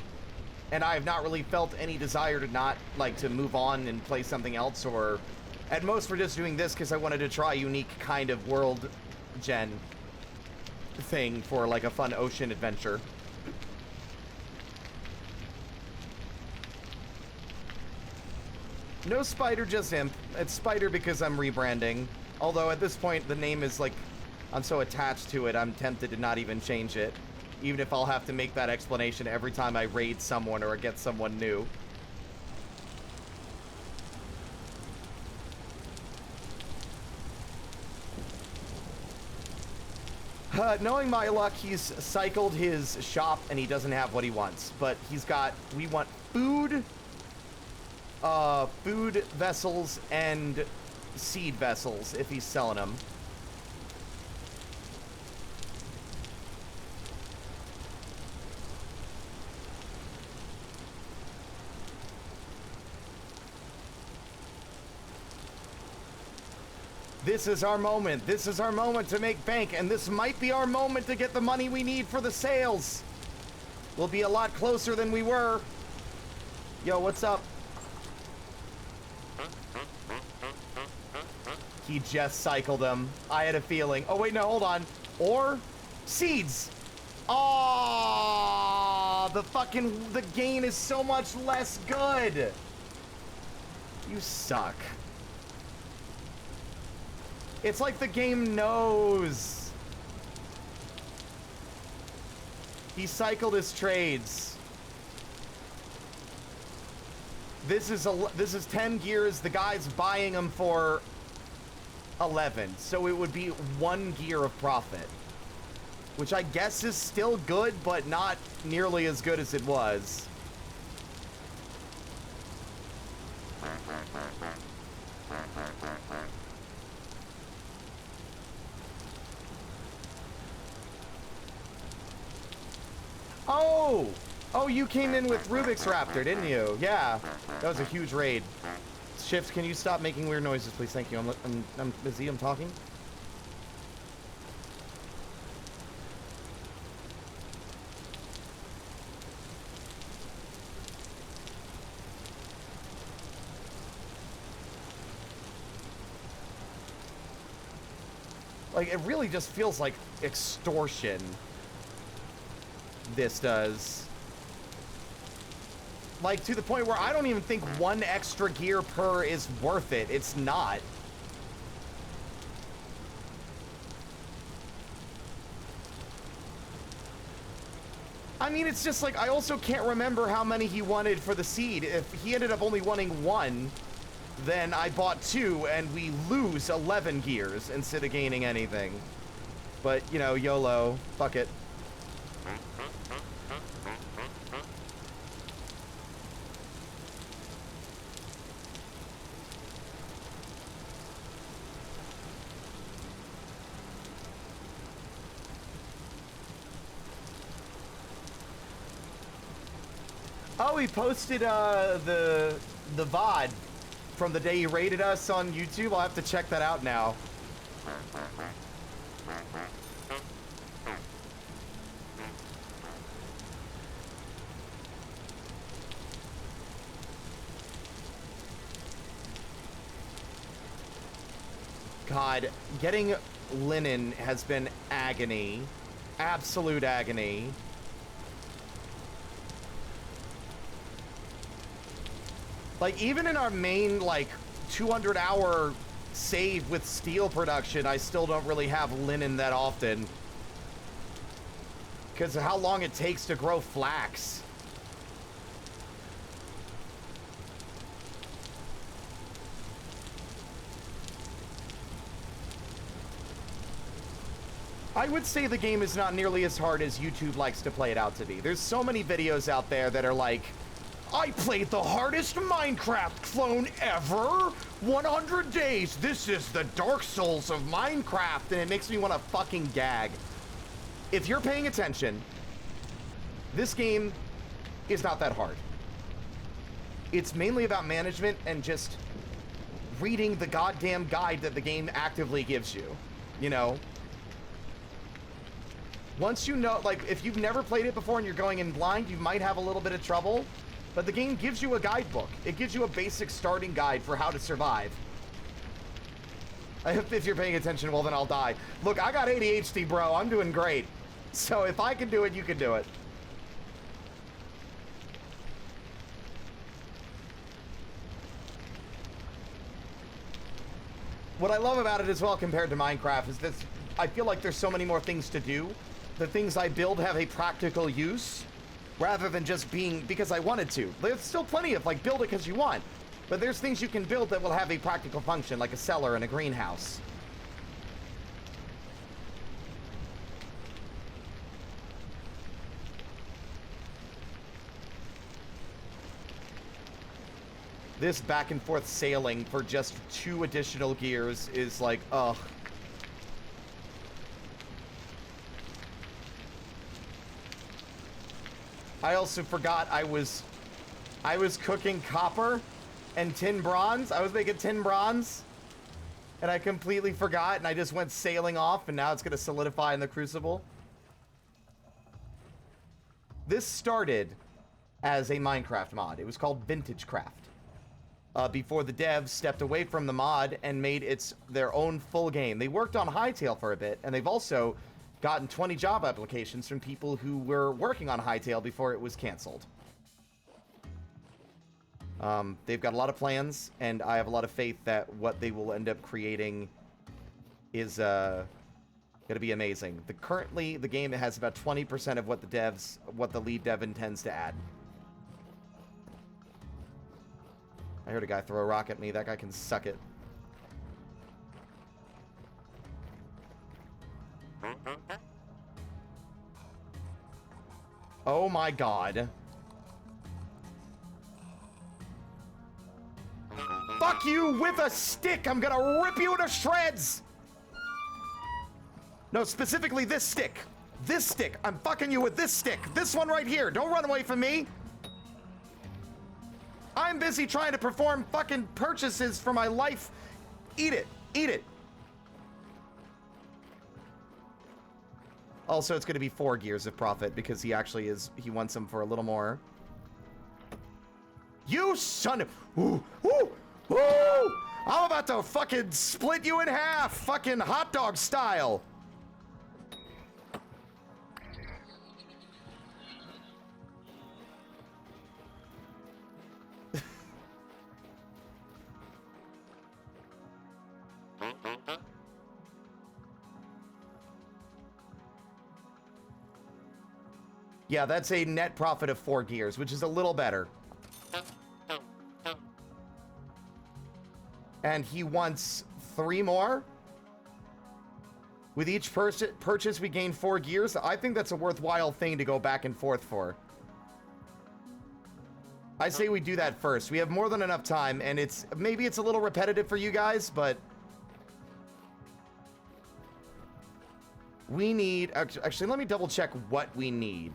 And I have not really felt any desire to not, like, to move on and play something else. Or, at most, we're just doing this because I wanted to try a unique kind of world gen thing for, like, a fun ocean adventure. No Spider, just Imp. It's Spider because I'm rebranding. Although at this point, the name is like, I'm so attached to it, I'm tempted to not even change it. Even if I'll have to make that explanation every time I raid someone or get someone new. Knowing my luck, he's cycled his shop and he doesn't have what he wants. But he's got, we want food, food vessels and seed vessels if he's selling them. This is our moment. This is our moment to make bank, and this might be our moment to get the money we need for the sales. We'll be a lot closer than we were. Yo, what's up? He just cycled them. I had a feeling. Oh, wait, no, hold on. Or seeds. Oh, the gain is so much less good. You suck. It's like the game knows. He cycled his trades. This is 10 gears. The guy's buying them for 11, so it would be 1 gear of profit, which I guess is still good, but not nearly as good as it was. Oh, you came in with Rubik's Raptor, didn't you? Yeah, that was a huge raid. Shift, can you stop making weird noises, please? Thank you. I'm busy. I'm talking. Like, it really just feels like extortion. This does. Like, to the point where I don't even think one extra gear per is worth it. It's not. I mean, it's just like, I also can't remember how many he wanted for the seed. If he ended up only wanting one, then I bought two, and we lose 11 gears instead of gaining anything. But, you know, YOLO. Fuck it. Oh, he posted the VOD from the day he raided us on YouTube. I'll have to check that out now. God, getting linen has been agony. Absolute agony. Like, even in our main, like, 200-hour save with steel production, I still don't really have linen that often. Because of how long it takes to grow flax. I would say the game is not nearly as hard as YouTube likes to play it out to be. There's so many videos out there that are like, I played the hardest Minecraft clone ever! 100 days! This is the Dark Souls of Minecraft! And it makes me want to fucking gag. If you're paying attention, this game is not that hard. It's mainly about management and just reading the goddamn guide that the game actively gives you. You know? Once you know, like, if you've never played it before and you're going in blind, you might have a little bit of trouble. But the game gives you a guidebook. It gives you a basic starting guide for how to survive. If you're paying attention, well, then I'll die. Look, I got ADHD, bro. I'm doing great. So if I can do it, you can do it. What I love about it as well compared to Minecraft is that I feel like there's so many more things to do. The things I build have a practical use. Rather than just being because I wanted to. There's still plenty of, like, build it because you want. But there's things you can build that will have a practical function, like a cellar and a greenhouse. This back and forth sailing for just 2 additional gears is like, ugh. I also forgot I was cooking copper and tin bronze. I was making tin bronze and I completely forgot and I just went sailing off and now it's gonna solidify in the crucible. This started as a Minecraft mod. It was called Vintage Craft. Before the devs stepped away from the mod and made their own full game. They worked on Hytale for a bit and they've also gotten 20 job applications from people who were working on Hytale before it was canceled. They've got a lot of plans, and I have a lot of faith that what they will end up creating is going to be amazing. Currently, the game has about 20% of what the lead dev intends to add. I heard a guy throw a rock at me. That guy can suck it. Oh my god. Fuck you with a stick! I'm gonna rip you to shreds! No, specifically this stick. This stick. I'm fucking you with this stick. This one right here. Don't run away from me. I'm busy trying to perform fucking purchases for my life. Eat it. Eat it. Also, it's going to be 4 gears of profit because he actually is... He wants them for a little more. You son of... Ooh, ooh, ooh! I'm about to fucking split you in half. Fucking hot dog style. Yeah, that's a net profit of 4 gears, which is a little better. And he wants 3 more. With each purchase, we gain 4 gears. I think that's a worthwhile thing to go back and forth for. I say we do that first. We have more than enough time, and maybe it's a little repetitive for you guys, but... We need... Actually, let me double check what we need.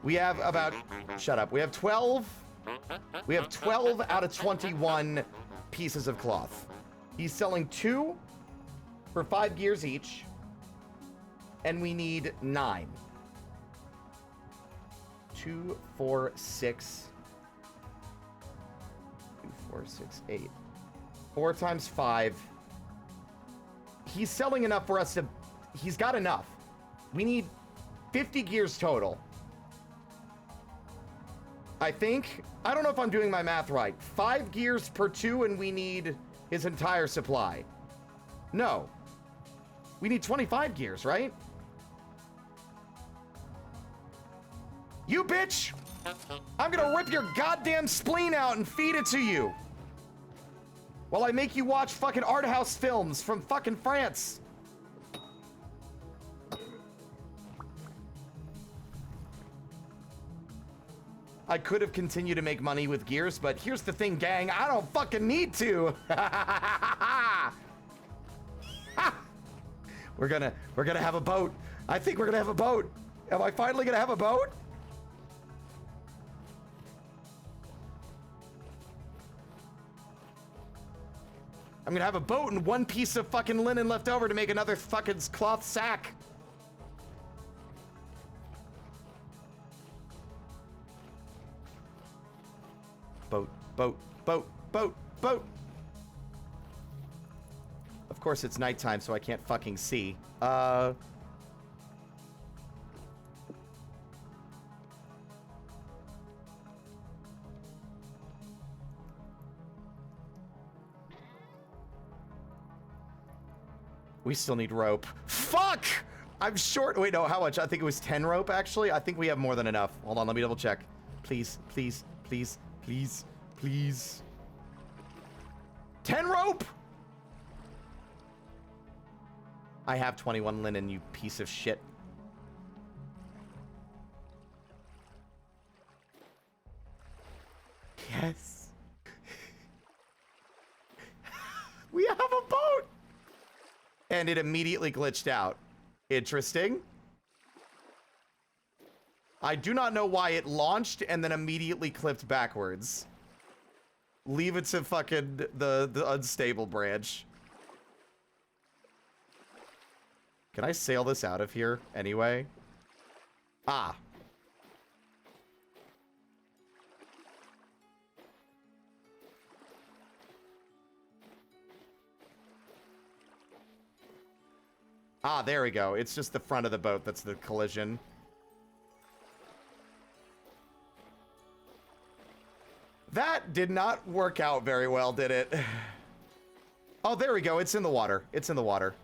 We have about... Shut up. We have 12... We have 12 out of 21 pieces of cloth. He's selling 2 for 5 gears each. And we need 9. 2, 4, 6... 2, 4, 6, 8. 4 times 5. He's selling enough for us to... He's got enough. We need 50 gears total. I think... I don't know if I'm doing my math right. 5 gears per 2 and we need his entire supply. No. We need 25 gears, right? You bitch! I'm gonna rip your goddamn spleen out and feed it to you. While I make you watch fucking art house films from fucking France. I could have continued to make money with gears, but here's the thing, gang. I don't fucking need to. We're gonna have a boat. I think we're gonna have a boat. Am I finally gonna have a boat? I'm gonna have a boat and 1 piece of fucking linen left over to make another fucking cloth sack. Boat, boat, boat, boat, boat. Of course it's nighttime, so I can't fucking see. We still need rope. Fuck! I'm short. Wait, no, how much? I think it was 10 rope, actually. I think we have more than enough. Hold on, let me double check. Please, please, please, please, please. 10 rope! I have 21 linen, you piece of shit. Yes. We have a boat! And it immediately glitched out. Interesting. I do not know why it launched and then immediately clipped backwards. Leave it to fucking the unstable branch. Can I sail this out of here anyway? Ah. Ah, there we go. It's just the front of the boat that's the collision. That did not work out very well, did it? Oh, there we go. It's in the water. It's in the water.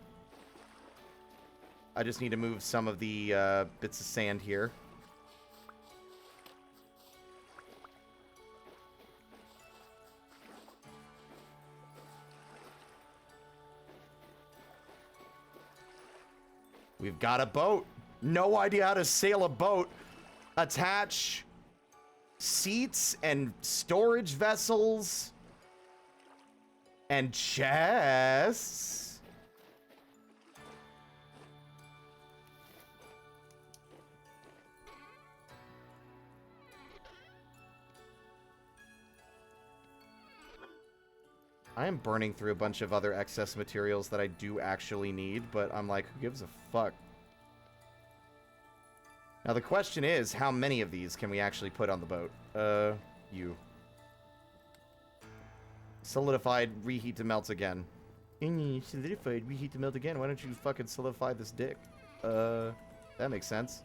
I just need to move some of the bits of sand here. We've got a boat. No idea how to sail a boat. Attach seats and storage vessels and chests. I am burning through a bunch of other excess materials that I do actually need, but I'm like, who gives a fuck? Now the question is, how many of these can we actually put on the boat? You. Solidified, reheat to melt again. Solidified, reheat to melt again. Why don't you fucking solidify this dick? That makes sense.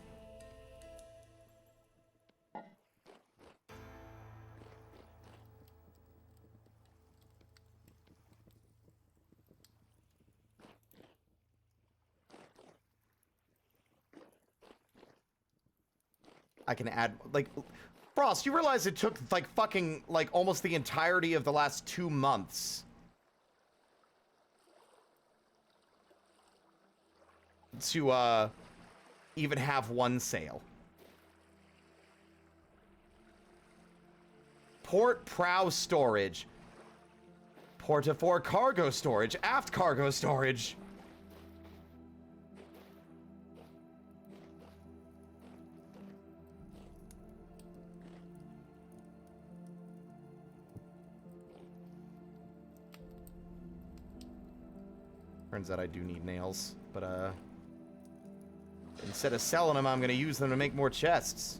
I can add, like, Frost, you realize it took, like, fucking, like, almost the entirety of the last 2 months to, even have one sail. Port prow storage. Port to fore cargo storage. Aft cargo storage. Turns out I do need nails, but, instead of selling them, I'm gonna use them to make more chests.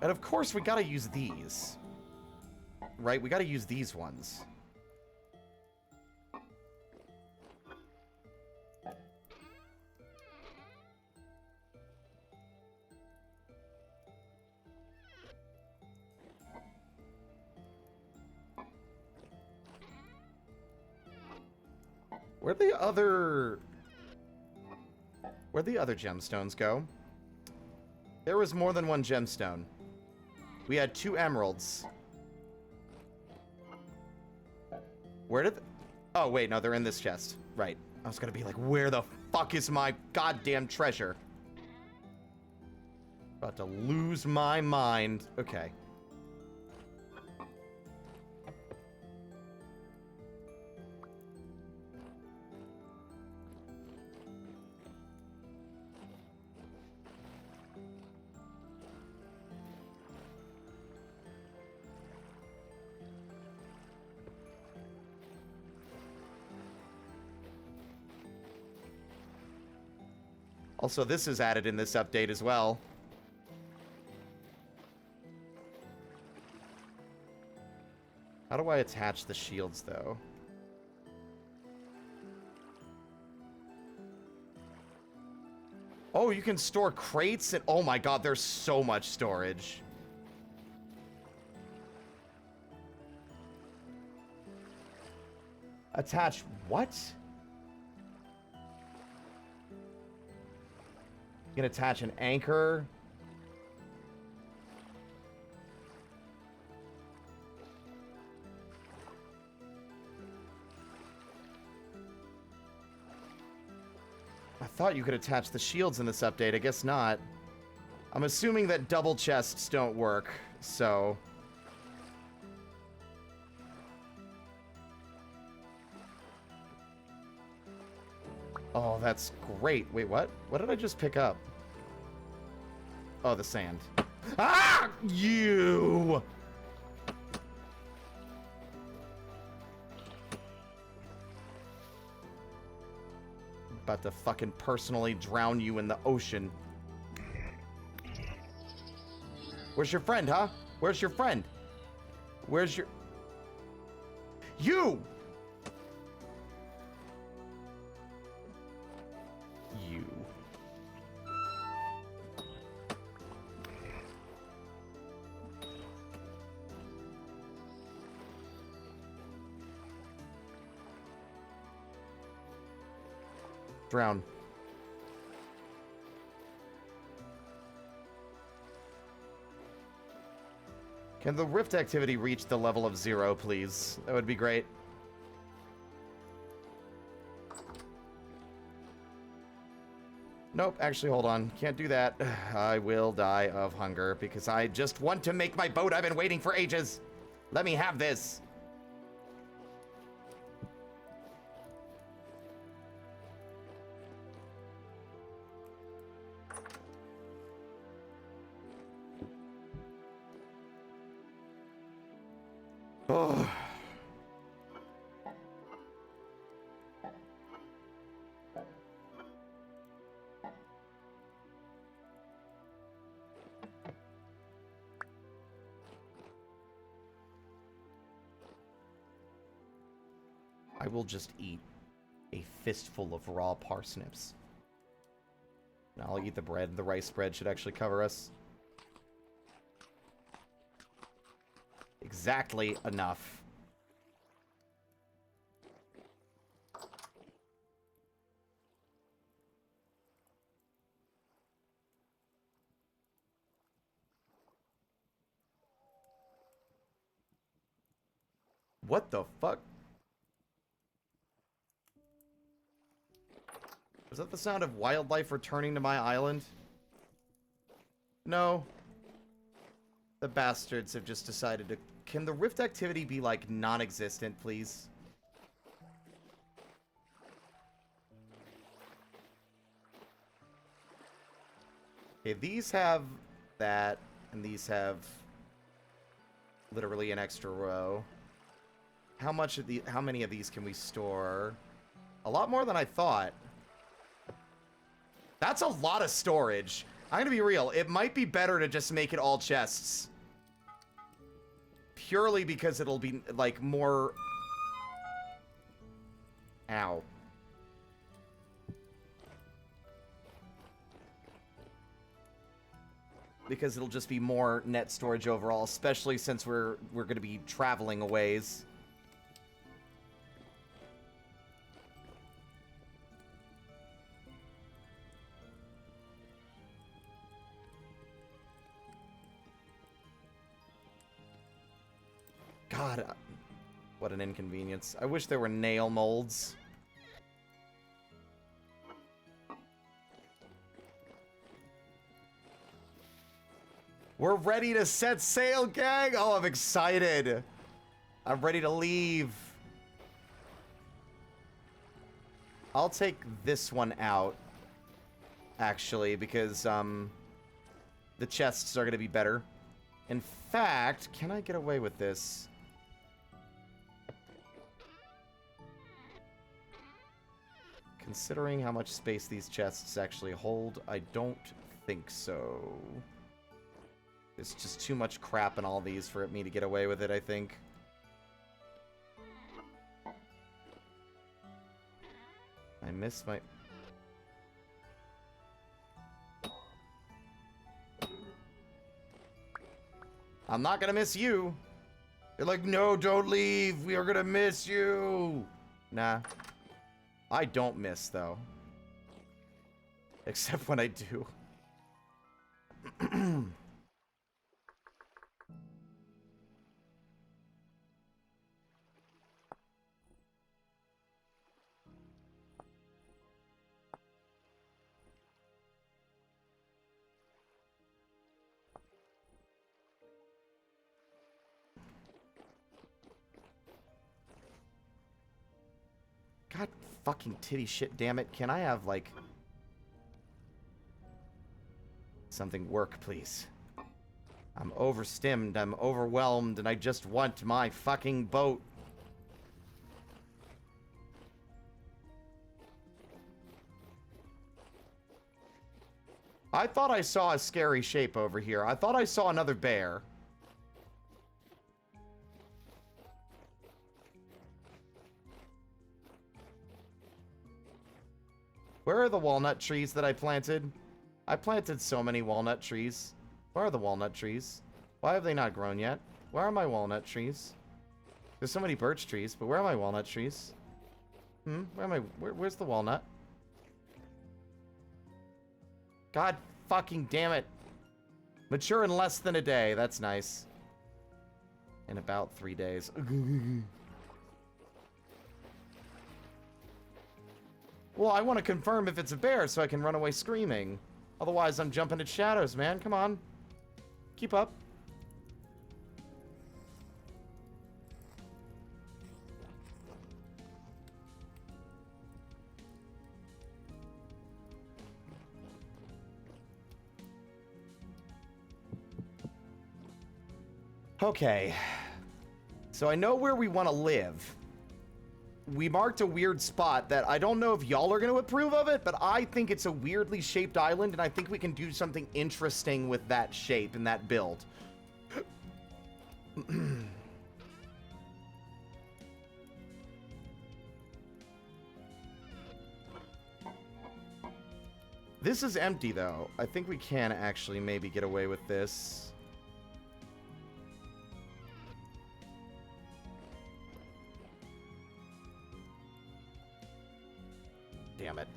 And of course, we gotta use these. Right? We gotta use these ones. Where'd the other gemstones go? There was more than one gemstone. We had 2 emeralds. Where did... Oh, wait, no, they're in this chest. Right. I was gonna be like, where the fuck is my goddamn treasure? About to lose my mind. Okay. Also, this is added in this update as well. How do I attach the shields, though? Oh, you can store crates and... Oh my god, there's so much storage. Attach what? You can attach an anchor. I thought you could attach the shields in this update. I guess not. I'm assuming that double chests don't work, so... Oh, that's great. Wait, what? What did I just pick up? Oh, the sand. Ah! You! About to fucking personally drown you in the ocean. Where's your friend, huh? Where's your friend? Where's your... You! You. Drown. Can the rift activity reach the level of 0, please? That would be great. Nope, actually, hold on. Can't do that. I will die of hunger because I just want to make my boat. I've been waiting for ages. Let me have this. Oh. I will just eat a fistful of raw parsnips. And I'll eat the bread. The rice bread should actually cover us. Exactly enough. What the fuck? Was that the sound of wildlife returning to my island? No. The bastards have just decided to... Can the rift activity be, like, non-existent, please? Okay, these have that, and these have literally an extra row. How many of these can we store? A lot more than I thought. That's a lot of storage. I'm gonna be real. It might be better to just make it all chests. Purely because it'll be, like, more... Ow. Because it'll just be more net storage overall, especially since we're gonna be traveling a ways. God, what an inconvenience. I wish there were nail molds. We're ready to set sail, gang! Oh, I'm excited. I'm ready to leave. I'll take this one out, actually, because, the chests are going to be better. In fact, can I get away with this? Considering how much space these chests actually hold, I don't think so. There's just too much crap in all these for me to get away with it, I think. I missed my... I'm not gonna miss you. They're like, no, don't leave. We are gonna miss you. Nah. I don't miss, though. Except when I do. God fucking titty shit, damn it. Can I have, like... something work, please? I'm overstimmed, I'm overwhelmed, and I just want my fucking boat. I thought I saw a scary shape over here. I thought I saw another bear. Where are the walnut trees that I planted? I planted so many walnut trees. Where are the walnut trees? Why have they not grown yet? Where are my walnut trees? There's so many birch trees, but where are my walnut trees? Where am I? Where's the walnut? God fucking damn it. Mature in less than a day. That's nice. In about 3 days. Well, I want to confirm if it's a bear so I can run away screaming. Otherwise, I'm jumping at shadows, man. Come on. Keep up. Okay. So I know where we want to live. We marked a weird spot that I don't know if y'all are going to approve of it, but I think it's a weirdly shaped island, and I think we can do something interesting with that shape and that build. This is empty, though. I think we can actually maybe get away with this. Damn it.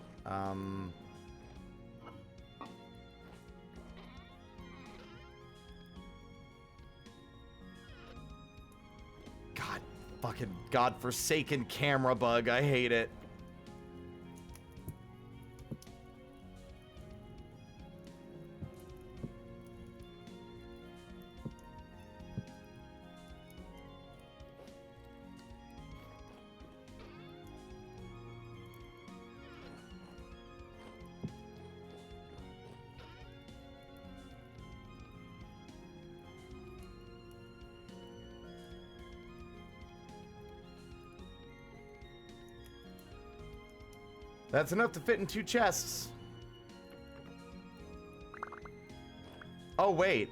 God, fucking godforsaken camera bug. I hate it. That's enough to fit in 2 chests. Oh, wait.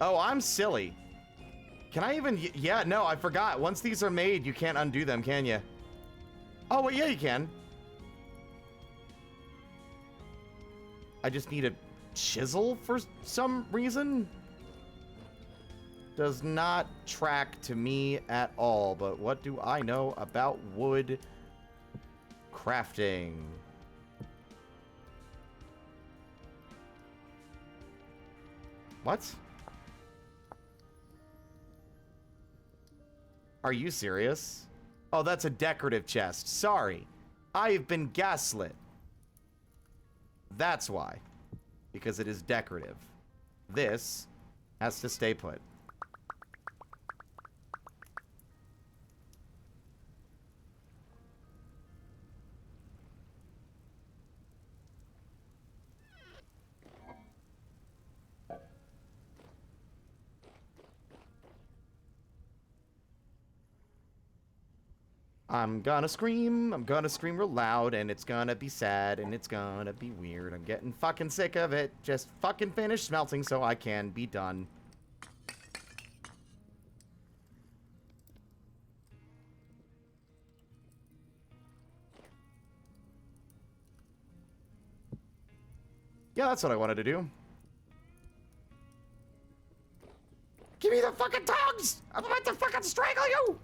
Oh, I'm silly. Can I even... Yeah, no, I forgot. Once these are made, you can't undo them, can you? Oh, well, yeah, you can. I just need a chisel for some reason. Does not track to me at all, but what do I know about wood crafting? What? Are you serious? Oh, that's a decorative chest. Sorry. I've been gaslit. That's why. Because it is decorative. This has to stay put. I'm gonna scream real loud, and it's gonna be sad, and it's gonna be weird. I'm getting fucking sick of it. Just fucking finish smelting so I can be done. Yeah, that's what I wanted to do. Give me the fucking tongs! I'm about to fucking strangle you!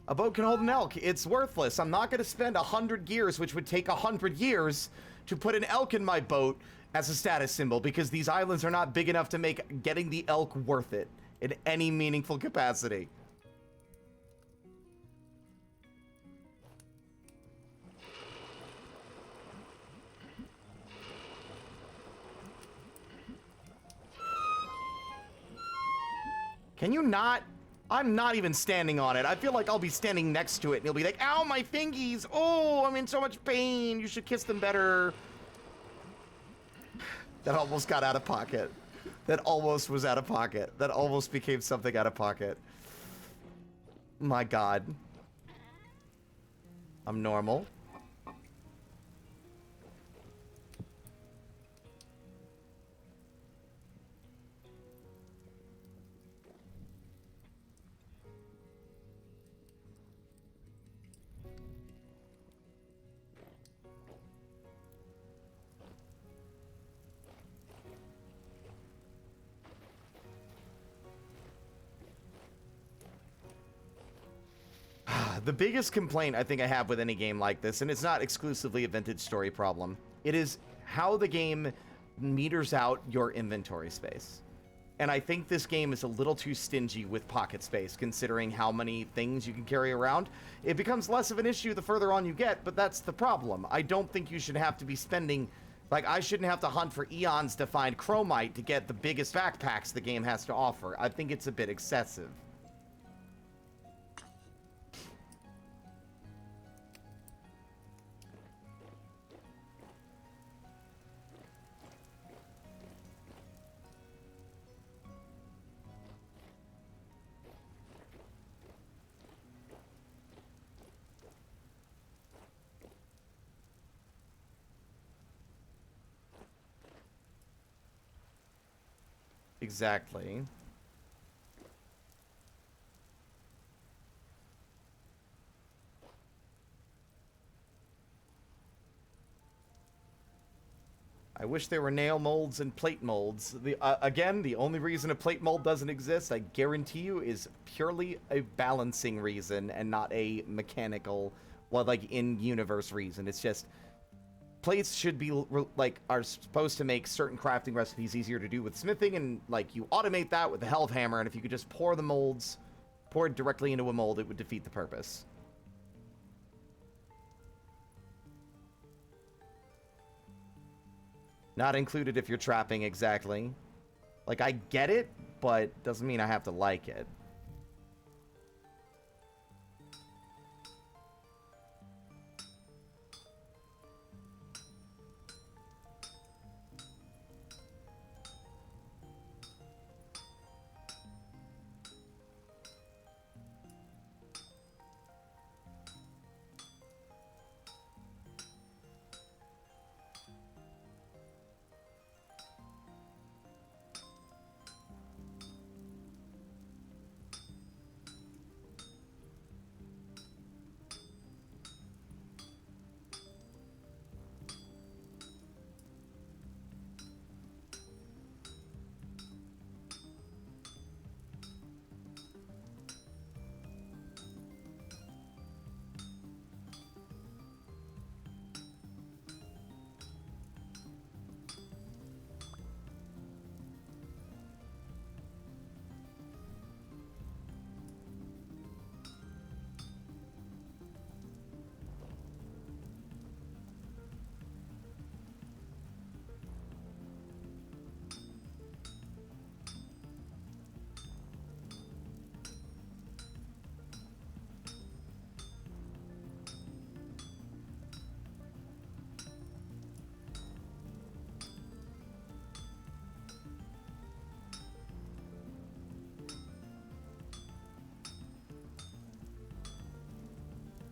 A boat can hold an elk. It's worthless. I'm not going to spend 100 gears, which would take 100 years, to put an elk in my boat as a status symbol, because these islands are not big enough to make getting the elk worth it in any meaningful capacity. Can you not? I'm not even standing on it. I feel like I'll be standing next to it and you'll be like, ow, my fingies. Oh, I'm in so much pain. You should kiss them better. That almost got out of pocket. That almost was out of pocket. That almost became something out of pocket. My God. I'm normal. The biggest complaint I think I have with any game like this, and it's not exclusively a vintage story problem, it is how the game meters out your inventory space. And I think this game is a little too stingy with pocket space, considering how many things you can carry around. It becomes less of an issue the further on you get, but that's the problem. I don't think you should have to be spending... Like, I shouldn't have to hunt for eons to find chromite to get the biggest backpacks the game has to offer. I think it's a bit excessive. Exactly. I wish there were nail molds and plate molds. Again, the only reason a plate mold doesn't exist, I guarantee you, is purely a balancing reason and not a mechanical, well, like, in-universe reason. It's just, plates should be, like, are supposed to make certain crafting recipes easier to do with smithing, and, like, you automate that with the Halfhammer, and if you could just pour the molds, pour it directly into a mold, it would defeat the purpose. Not included if you're trapping, exactly. Like, I get it, but doesn't mean I have to like it.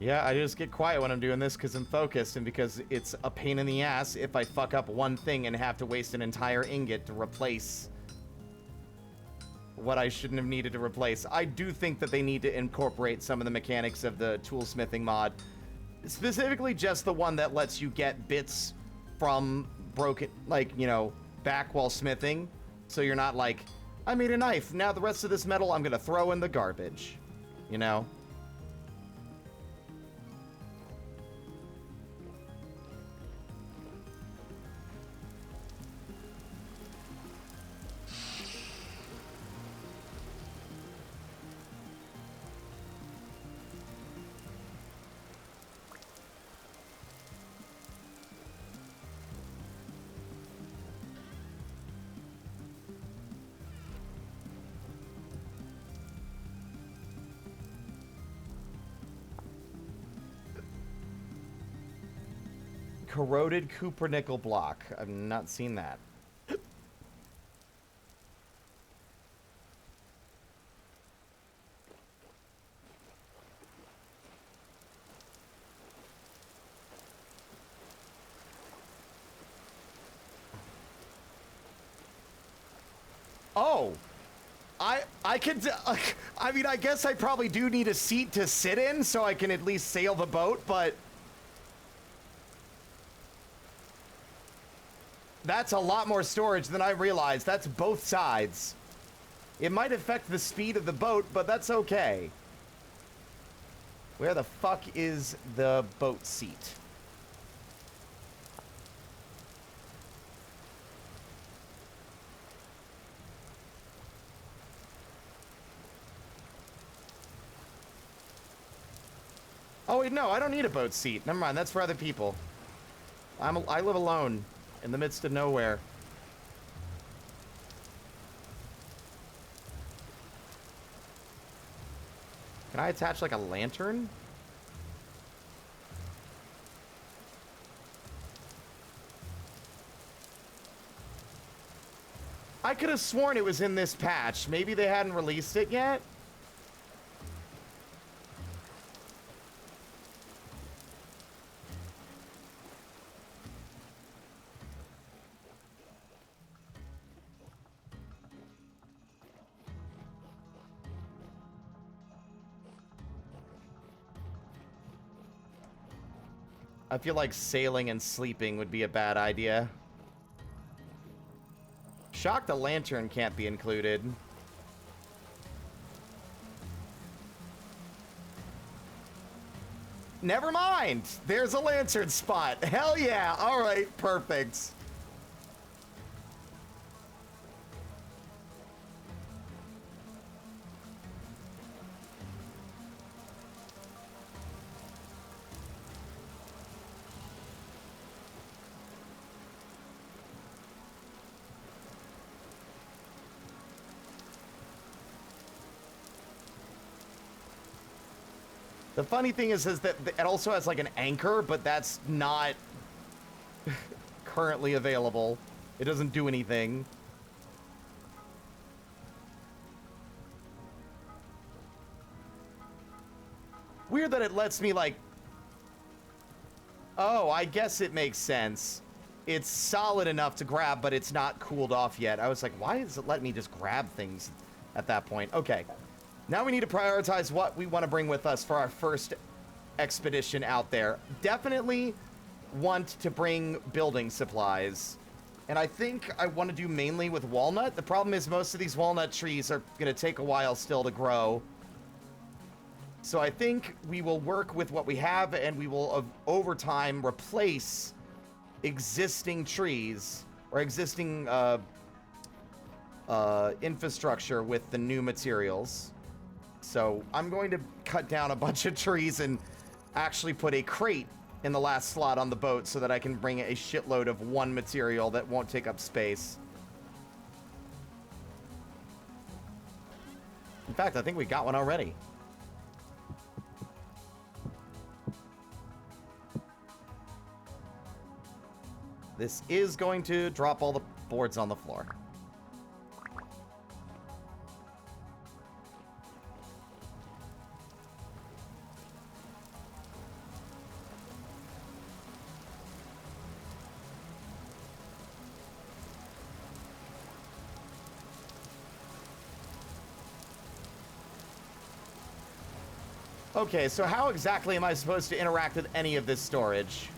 Yeah, I just get quiet when I'm doing this because I'm focused and because it's a pain in the ass if I fuck up one thing and have to waste an entire ingot to replace what I shouldn't have needed to replace. I do think that they need to incorporate some of the mechanics of the toolsmithing mod. Specifically just the one that lets you get bits from broken, like, you know, back while smithing. So you're not like, I made a knife, now the rest of this metal I'm gonna throw in the garbage. You know? Corroded cupronickel block. I've not seen that. Oh! I could... I mean, I guess I probably do need a seat to sit in so I can at least sail the boat, but... That's a lot more storage than I realized. That's both sides. It might affect the speed of the boat, but that's okay. Where the fuck is the boat seat? Oh, wait, no, I don't need a boat seat. Never mind, that's for other people. I live alone. In the midst of nowhere. Can I attach like a lantern? I could have sworn it was in this patch. Maybe they hadn't released it yet? I feel like sailing and sleeping would be a bad idea. Shock the lantern can't be included. Never mind. There's a lantern spot. Hell yeah. All right, perfect. The funny thing is that it also has like an anchor, but that's not currently available. It doesn't do anything. Weird that it lets me like... Oh, I guess it makes sense. It's solid enough to grab, but it's not cooled off yet. I was like, why does it let me just grab things at that point? Okay. Now we need to prioritize what we want to bring with us for our first expedition out there. Definitely want to bring building supplies. And I think I want to do mainly with walnut. The problem is most of these walnut trees are going to take a while still to grow. So I think we will work with what we have, and we will, over time, replace existing trees or existing infrastructure with the new materials. So I'm going to cut down a bunch of trees and actually put a crate in the last slot on the boat so that I can bring a shitload of one material that won't take up space. In fact, I think we got one already. This is going to drop all the boards on the floor. Okay, so how exactly am I supposed to interact with any of this storage?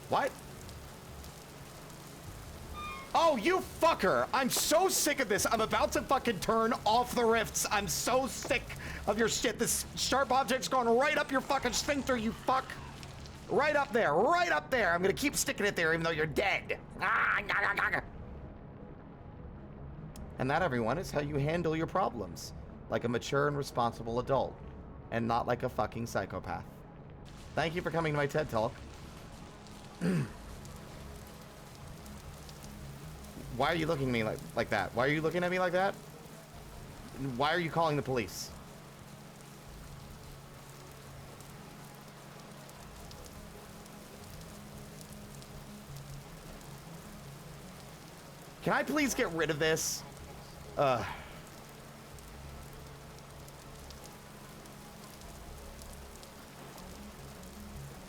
What? Oh, you fucker! I'm so sick of this. I'm about to fucking turn off the rifts. I'm so sick of your shit. This sharp object's going right up your fucking sphincter, you fuck. Right up there, right up there. I'm gonna keep sticking it there even though you're dead. And that, everyone, is how you handle your problems. Like a mature and responsible adult. And not like a fucking psychopath. Thank you for coming to my TED Talk. Why are you looking at me like that? Why are you looking at me like that? Why are you calling the police? Can I please get rid of this? I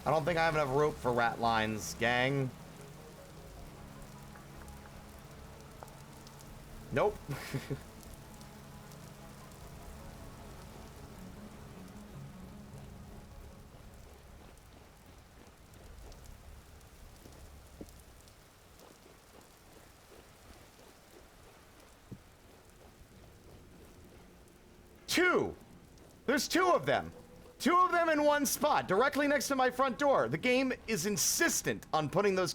don't think I have enough rope for rat lines, gang. Nope. Two. There's two of them. Two of them in one spot, directly next to my front door. The game is insistent on putting those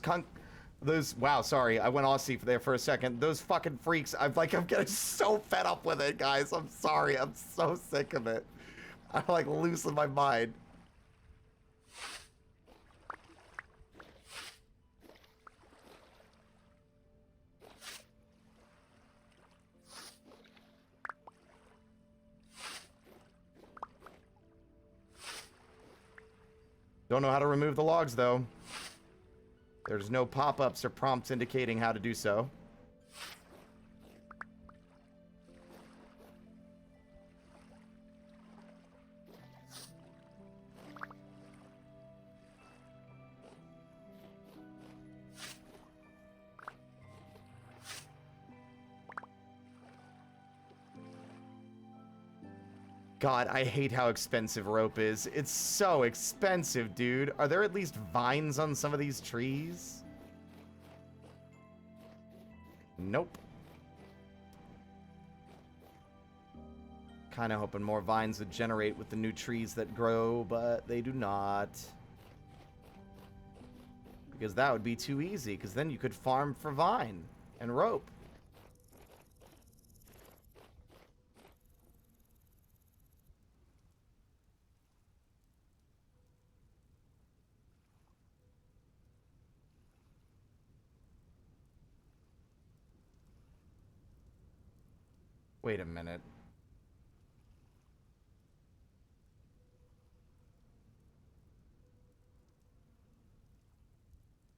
wow, sorry, I went Aussie there for a second. Those fucking freaks, I'm getting so fed up with it, guys. I'm sorry, I'm so sick of it. I'm like losing my mind. Don't know how to remove the logs, though. There's no pop-ups or prompts indicating how to do so. God, I hate how expensive rope is. It's so expensive, dude. Are there at least vines on some of these trees? Nope. Kind of hoping more vines would generate with the new trees that grow, but they do not. Because that would be too easy, because then you could farm for vine and rope. Wait a minute.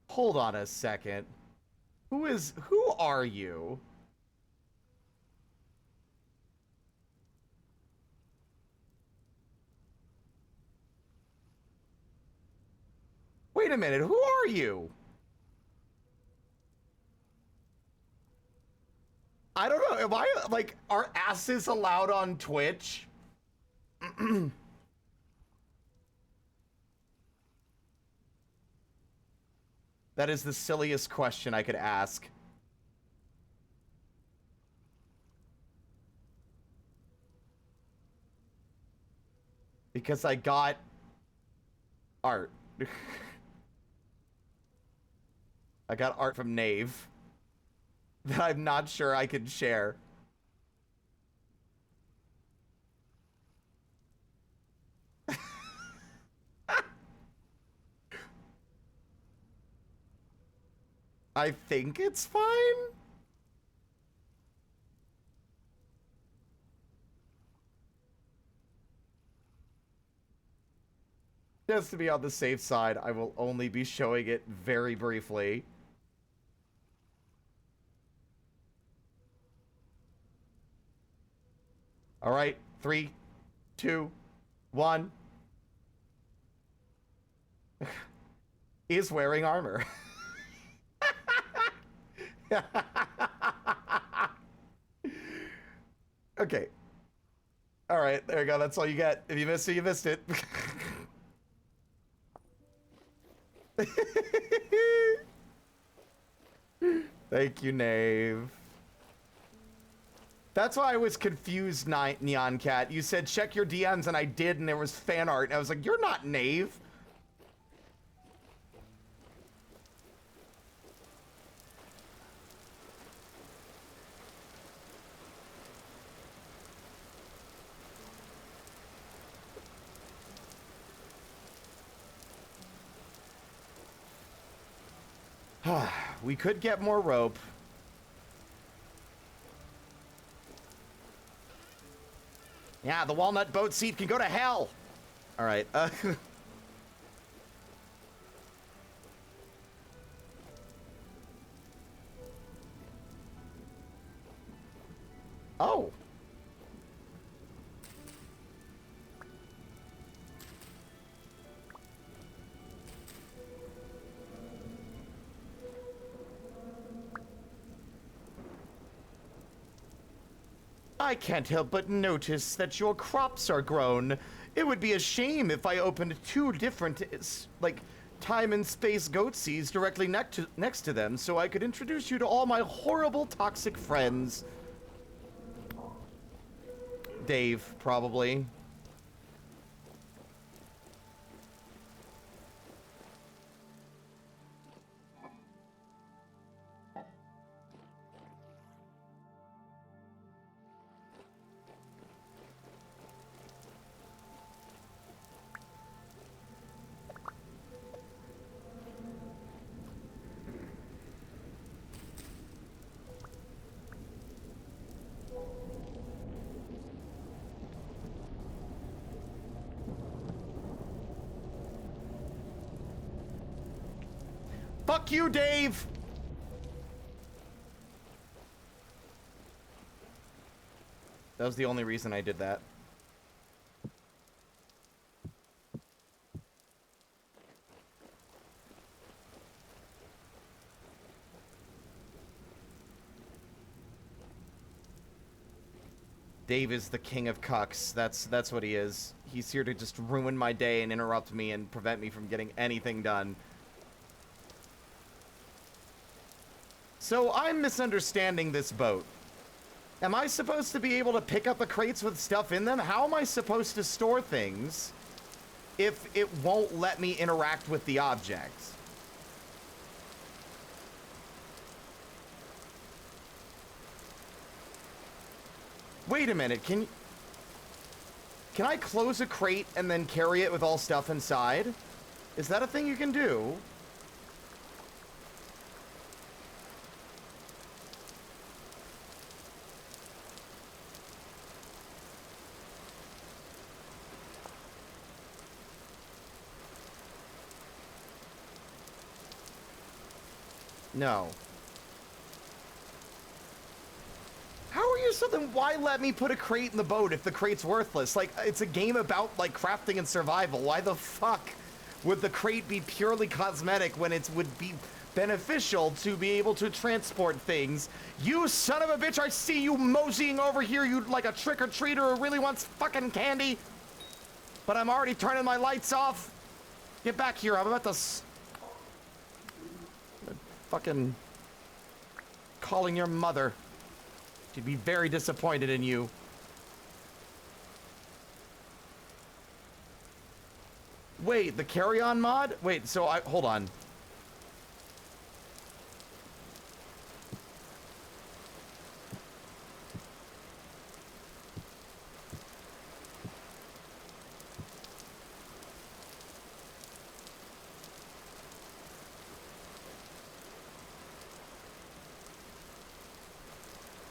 Hold on a second. Who are you? Wait a minute, who are you? I don't know, am I, like, are asses allowed on Twitch? That is the silliest question I could ask. Because I got art. I got art from Nave that I'm not sure I can share. I think it's fine. Just to be on the safe side, I will only be showing it very briefly. All right, 3, 2, 1. Is wearing armor. Okay. All right, there you go. That's all you get. If you missed it, you missed it. Thank you, Nave. That's why I was confused, Neon Cat. You said check your DMs, and I did, and there was fan art, and I was like, you're not Nave. We could get more rope. Yeah, the walnut boat seat can go to hell. All right. Oh. I can't help but notice that your crops are grown. It would be a shame if I opened 2 different, like, time and space goatsies directly next to them so I could introduce you to all my horrible toxic friends. Dave, probably. Fuck you, Dave! That was the only reason I did that. Dave is the king of cucks. That's what he is. He's here to just ruin my day and interrupt me and prevent me from getting anything done. So I'm misunderstanding this boat. Am I supposed to be able to pick up the crates with stuff in them? How am I supposed to store things if it won't let me interact with the objects? Wait a minute, can I close a crate and then carry it with all stuff inside? Is that a thing you can do? No. How are you so then why let me put a crate in the boat if the crate's worthless? Like, it's a game about, like, crafting and survival. Why the fuck would the crate be purely cosmetic when it would be beneficial to be able to transport things? You son of a bitch, I see you moseying over here, you like a trick-or-treater who really wants fucking candy. But I'm already turning my lights off. Get back here, I'm about to fucking calling your mother. She'd be very disappointed in you. Wait, the carry-on mod? Wait, so hold on.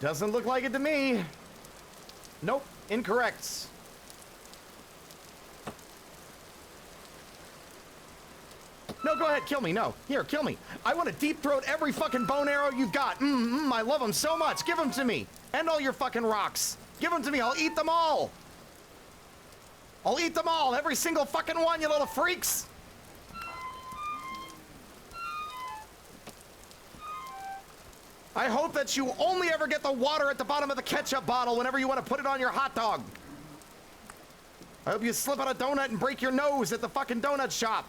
Doesn't look like it to me. Nope, incorrect. No, go ahead, kill me. No, here, kill me. I want to deep throat every fucking bone arrow you've got. I love them so much. Give them to me. And all your fucking rocks. Give them to me. I'll eat them all. I'll eat them all. Every single fucking one, you little freaks. I hope that you only ever get the water at the bottom of the ketchup bottle whenever you want to put it on your hot dog. I hope you slip on a donut and break your nose at the fucking donut shop.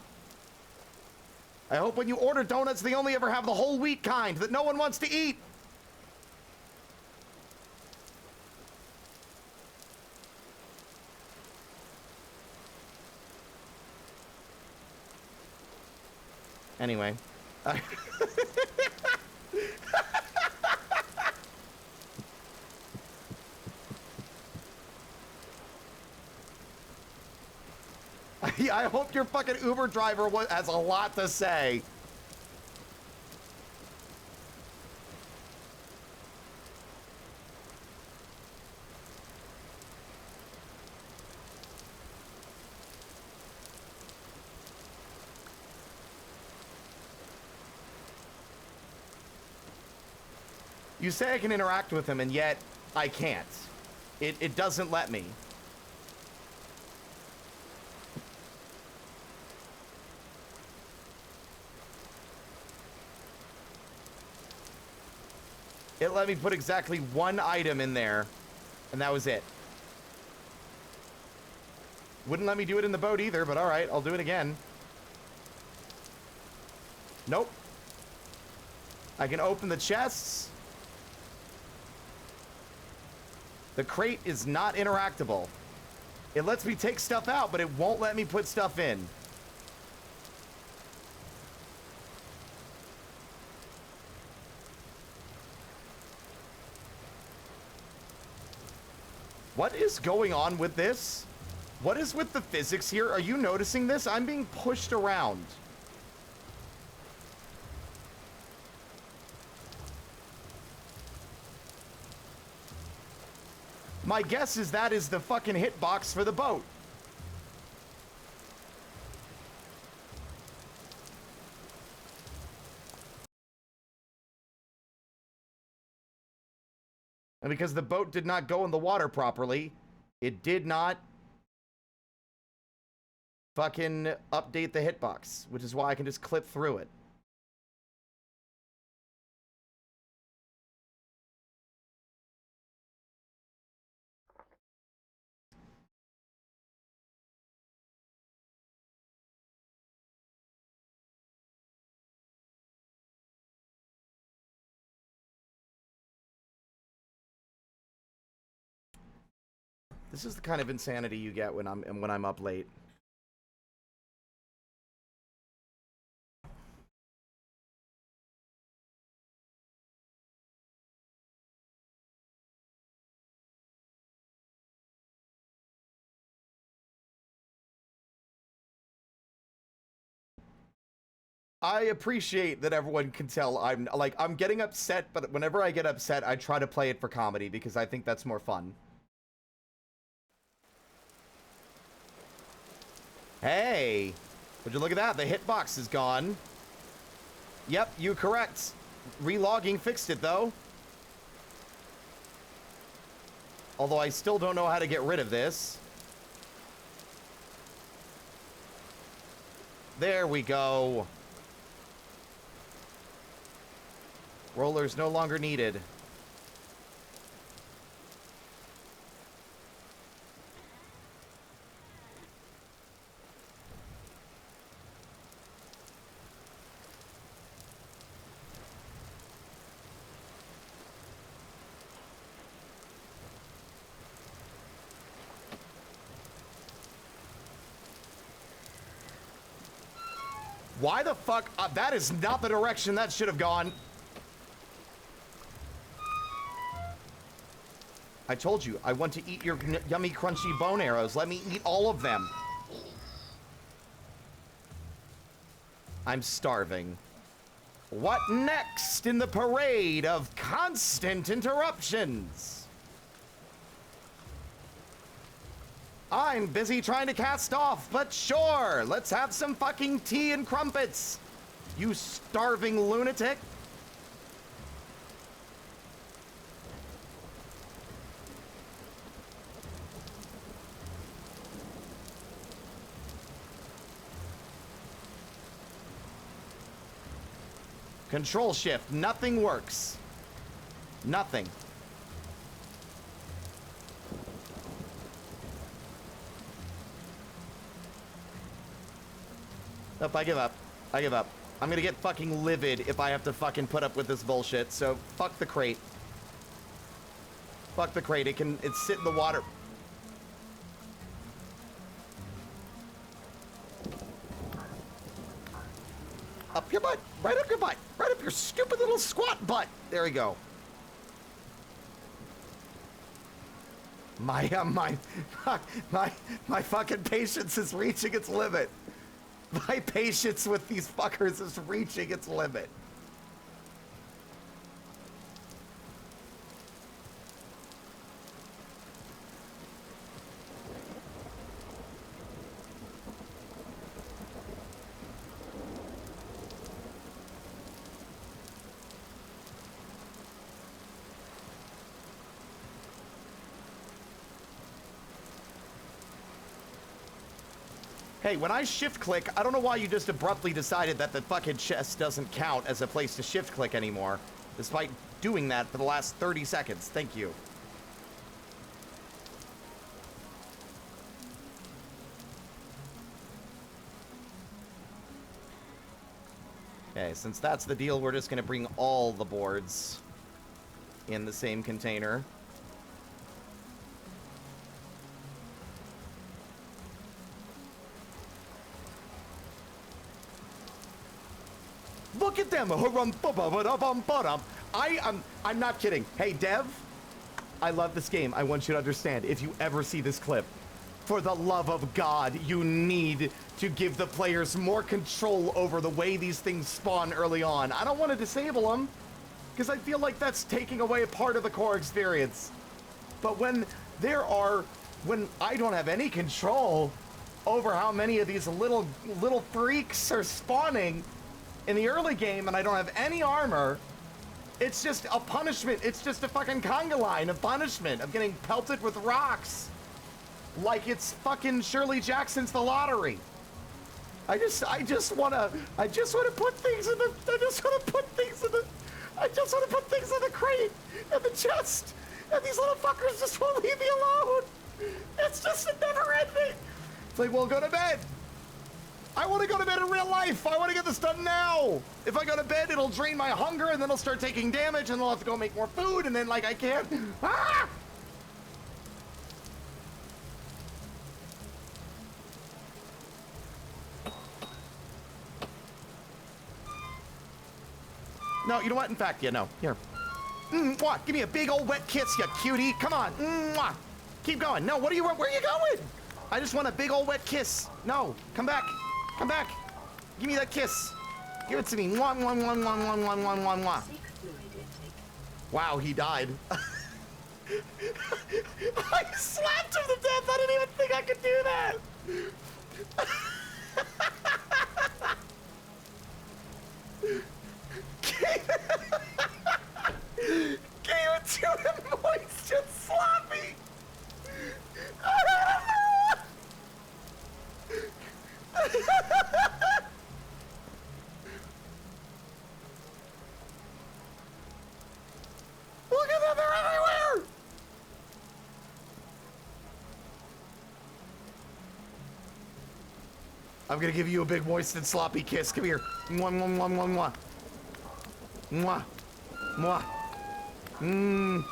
I hope when you order donuts, they only ever have the whole wheat kind that no one wants to eat. Anyway. I hope your fucking Uber driver has a lot to say. You say I can interact with him, and yet I can't. It doesn't let me. It let me put exactly one item in there, and that was it. Wouldn't let me do it in the boat either, but alright, I'll do it again. Nope. I can open the chests. The crate is not interactable. It lets me take stuff out, but it won't let me put stuff in. What is going on with this? What is with the physics here? Are you noticing this? I'm being pushed around. My guess is that is the fucking hitbox for the boat. And because the boat did not go in the water properly, it did not fucking update the hitbox, which is why I can just clip through it. This is the kind of insanity you get when I'm up late. I appreciate that everyone can tell I'm getting upset, but whenever I get upset, I try to play it for comedy because I think that's more fun. Hey, would you look at that? The hitbox is gone. Yep, you correct. Relogging fixed it though. Although I still don't know how to get rid of this. There we go. Rollers no longer needed. Why the fuck? That is not the direction that should have gone. I told you, I want to eat your yummy, crunchy bone arrows. Let me eat all of them. I'm starving. What next in the parade of constant interruptions? I'm busy trying to cast off, but sure, let's have some fucking tea and crumpets. You starving lunatic. Control shift, nothing works. Nothing. Nope, I give up. I give up. I'm gonna get fucking livid if I have to fucking put up with this bullshit, so fuck the crate. Fuck the crate, it's sit in the water. Up your butt, right up your butt, right up your stupid little squat butt. There we go. My fucking patience is reaching its limit. My patience with these fuckers is reaching its limit. Hey, when I shift click, I don't know why you just abruptly decided that the fucking chest doesn't count as a place to shift click anymore, despite doing that for the last 30 seconds. Thank you. Okay, since that's the deal, we're just gonna bring all the boards in the same container. Look at them! I'm not kidding. Hey, Dev, I love this game. I want you to understand, if you ever see this clip, for the love of God, you need to give the players more control over the way these things spawn early on. I don't want to disable them, because I feel like that's taking away a part of the core experience. But when I don't have any control over how many of these little freaks are spawning in the early game, and I don't have any armor, it's just a punishment. It's just a fucking conga line of punishment of getting pelted with rocks like it's fucking Shirley Jackson's The Lottery. I just want to put things in the I just want to put things in the crate and the chest, and these little fuckers just won't leave me alone. It's just never ending. It's like, well, go to bed. I want to go to bed in real life. I want to get this done now. If I go to bed, it'll drain my hunger, and then I'll start taking damage, and I'll have to go make more food, and then, like, I can't. Ah! No, you know what? In fact, yeah, no. Here. Mwah. Give me a big old wet kiss, you cutie. Come on. Mwah. Keep going. No, what do you want? Where are you going? I just want a big old wet kiss. No, come back. Come back. Give me that kiss. Give it to me. Mwah, mwah, mwah, mwah, mwah, mwah, mwah, mwah, mwah. Wow, he died. I slapped him to death. I didn't even think I could do that. Gave it to him moist and sloppy. Look at them, they're everywhere! I'm gonna give you a big moist and sloppy kiss. Come here. Mwah, mwah, mwah, mwah, mwah. Mwah. Mwah. Mmm.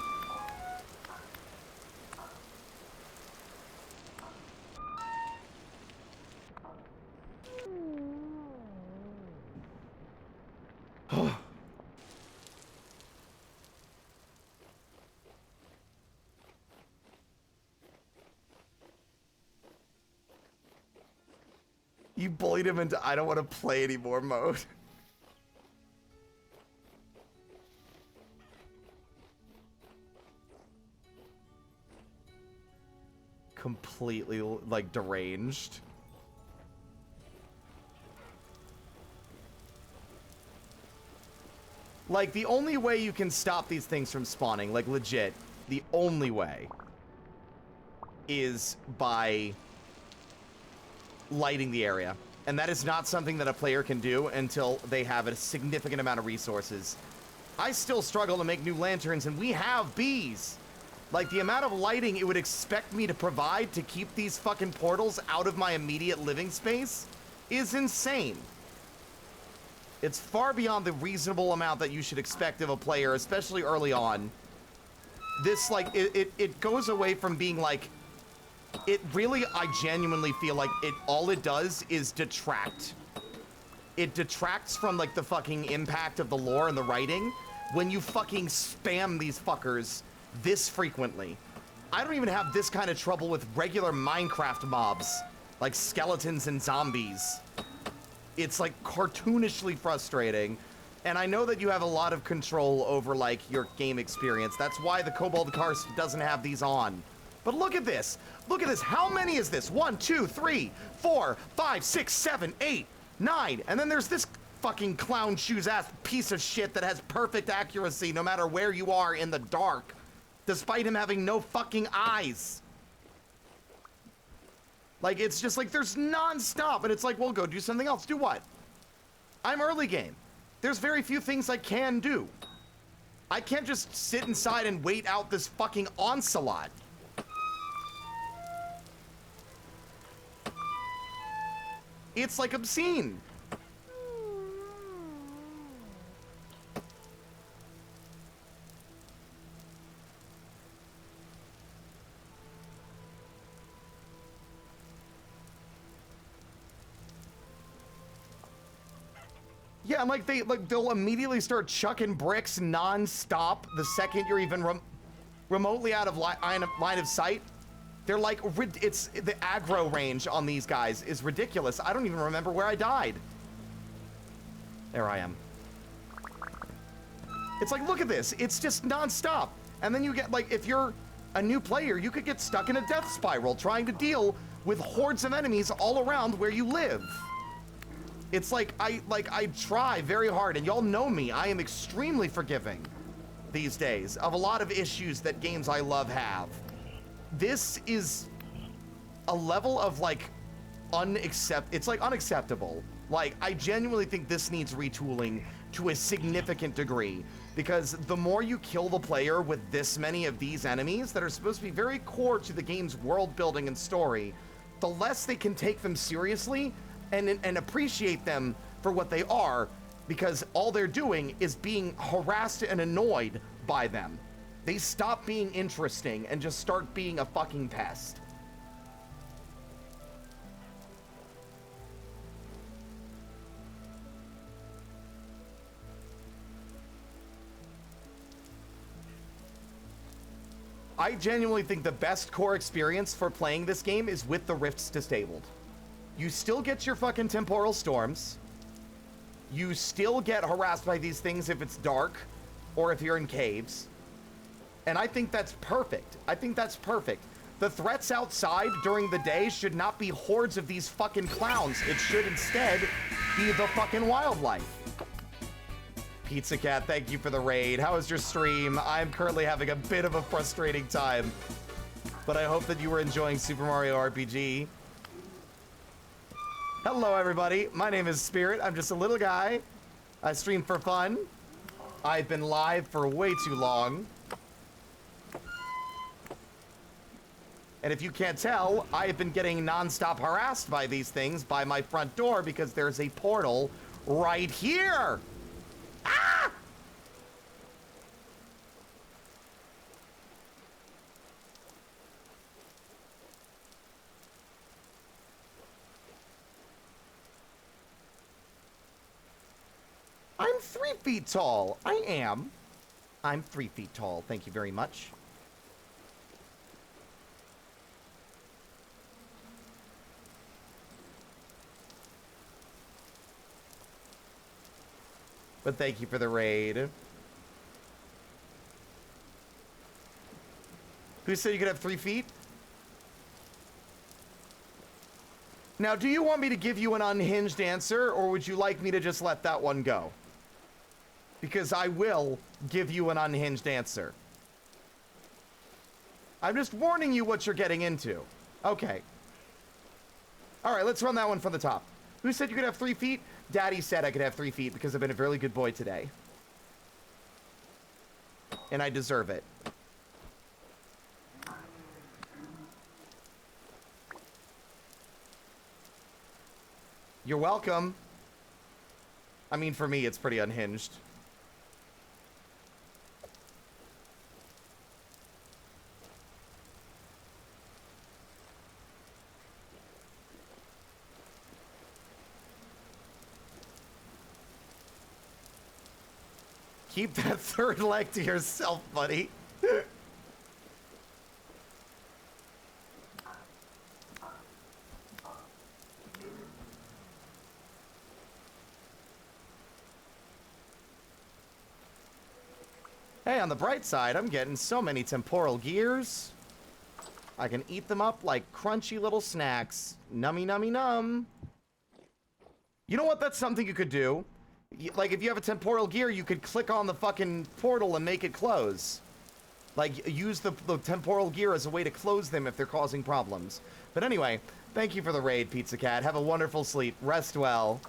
You bullied him into I don't want to play anymore mode. Completely, like, deranged. Like, the only way you can stop these things from spawning, like, legit, the only way is by lighting the area. And that is not something that a player can do until they have a significant amount of resources. I still struggle to make new lanterns, and we have bees. Like, the amount of lighting it would expect me to provide to keep these fucking portals out of my immediate living space is insane. It's far beyond the reasonable amount that you should expect of a player, especially early on. This, like, it goes away from being, like, it really, I genuinely feel like all it does is detract. It detracts from, like, the fucking impact of the lore and the writing when you fucking spam these fuckers this frequently. I don't even have this kind of trouble with regular Minecraft mobs, like skeletons and zombies. It's, like, cartoonishly frustrating, and I know that you have a lot of control over, like, your game experience. That's why the Kobold Karst doesn't have these on. But look at this. Look at this. How many is this? 1, 2, 3, 4, 5, 6, 7, 8, 9. And then there's this fucking clown shoes ass piece of shit that has perfect accuracy no matter where you are in the dark, despite him having no fucking eyes. Like, it's just like there's non-stop, and it's like, well, go do something else. Do what? I'm early game. There's very few things I can do. I can't just sit inside and wait out this fucking onslaught. It's, like, obscene. Yeah, and, like, they'll immediately start chucking bricks non-stop the second you're even remotely out of line of sight. They're like, it's the aggro range on these guys is ridiculous. I don't even remember where I died. There I am. It's like, look at this. It's just non-stop. And then you get, like, if you're a new player, you could get stuck in a death spiral trying to deal with hordes of enemies all around where you live. It's like, I try very hard, and y'all know me. I am extremely forgiving these days of a lot of issues that games I love have. This is a level of, like, it's, like, unacceptable. Like, I genuinely think this needs retooling to a significant degree, because the more you kill the player with this many of these enemies that are supposed to be very core to the game's world building and story, the less they can take them seriously and appreciate them for what they are, because all they're doing is being harassed and annoyed by them. They stop being interesting and just start being a fucking pest. I genuinely think the best core experience for playing this game is with the rifts disabled. You still get your fucking temporal storms. You still get harassed by these things if it's dark or if you're in caves. And I think that's perfect. I think that's perfect. The threats outside during the day should not be hordes of these fucking clowns. It should instead be the fucking wildlife. Pizza Cat, thank you for the raid. How was your stream? I'm currently having a bit of a frustrating time, but I hope that you were enjoying Super Mario RPG. Hello, everybody. My name is Spirit. I'm just a little guy. I stream for fun. I've been live for way too long. And if you can't tell, I've been getting nonstop harassed by these things by my front door because there's a portal right here. Ah! I'm 3 feet tall. I am. I'm 3 feet tall. Thank you very much. But thank you for the raid. Who said you could have 3 feet? Now, do you want me to give you an unhinged answer, or would you like me to just let that one go? Because I will give you an unhinged answer. I'm just warning you what you're getting into. Okay. All right, let's run that one from the top. Who said you could have 3 feet? Daddy said I could have 3 feet because I've been a really good boy today. And I deserve it. You're welcome. I mean, for me, it's pretty unhinged. Keep that third leg to yourself, buddy. Hey, on the bright side, I'm getting so many temporal gears. I can eat them up like crunchy little snacks. Nummy, nummy, num. You know what? That's something you could do. Like, if you have a temporal gear, you could click on the fucking portal and make it close. Like, use the temporal gear as a way to close them if they're causing problems. But anyway, thank you for the raid, Pizza Cat. Have a wonderful sleep. Rest well.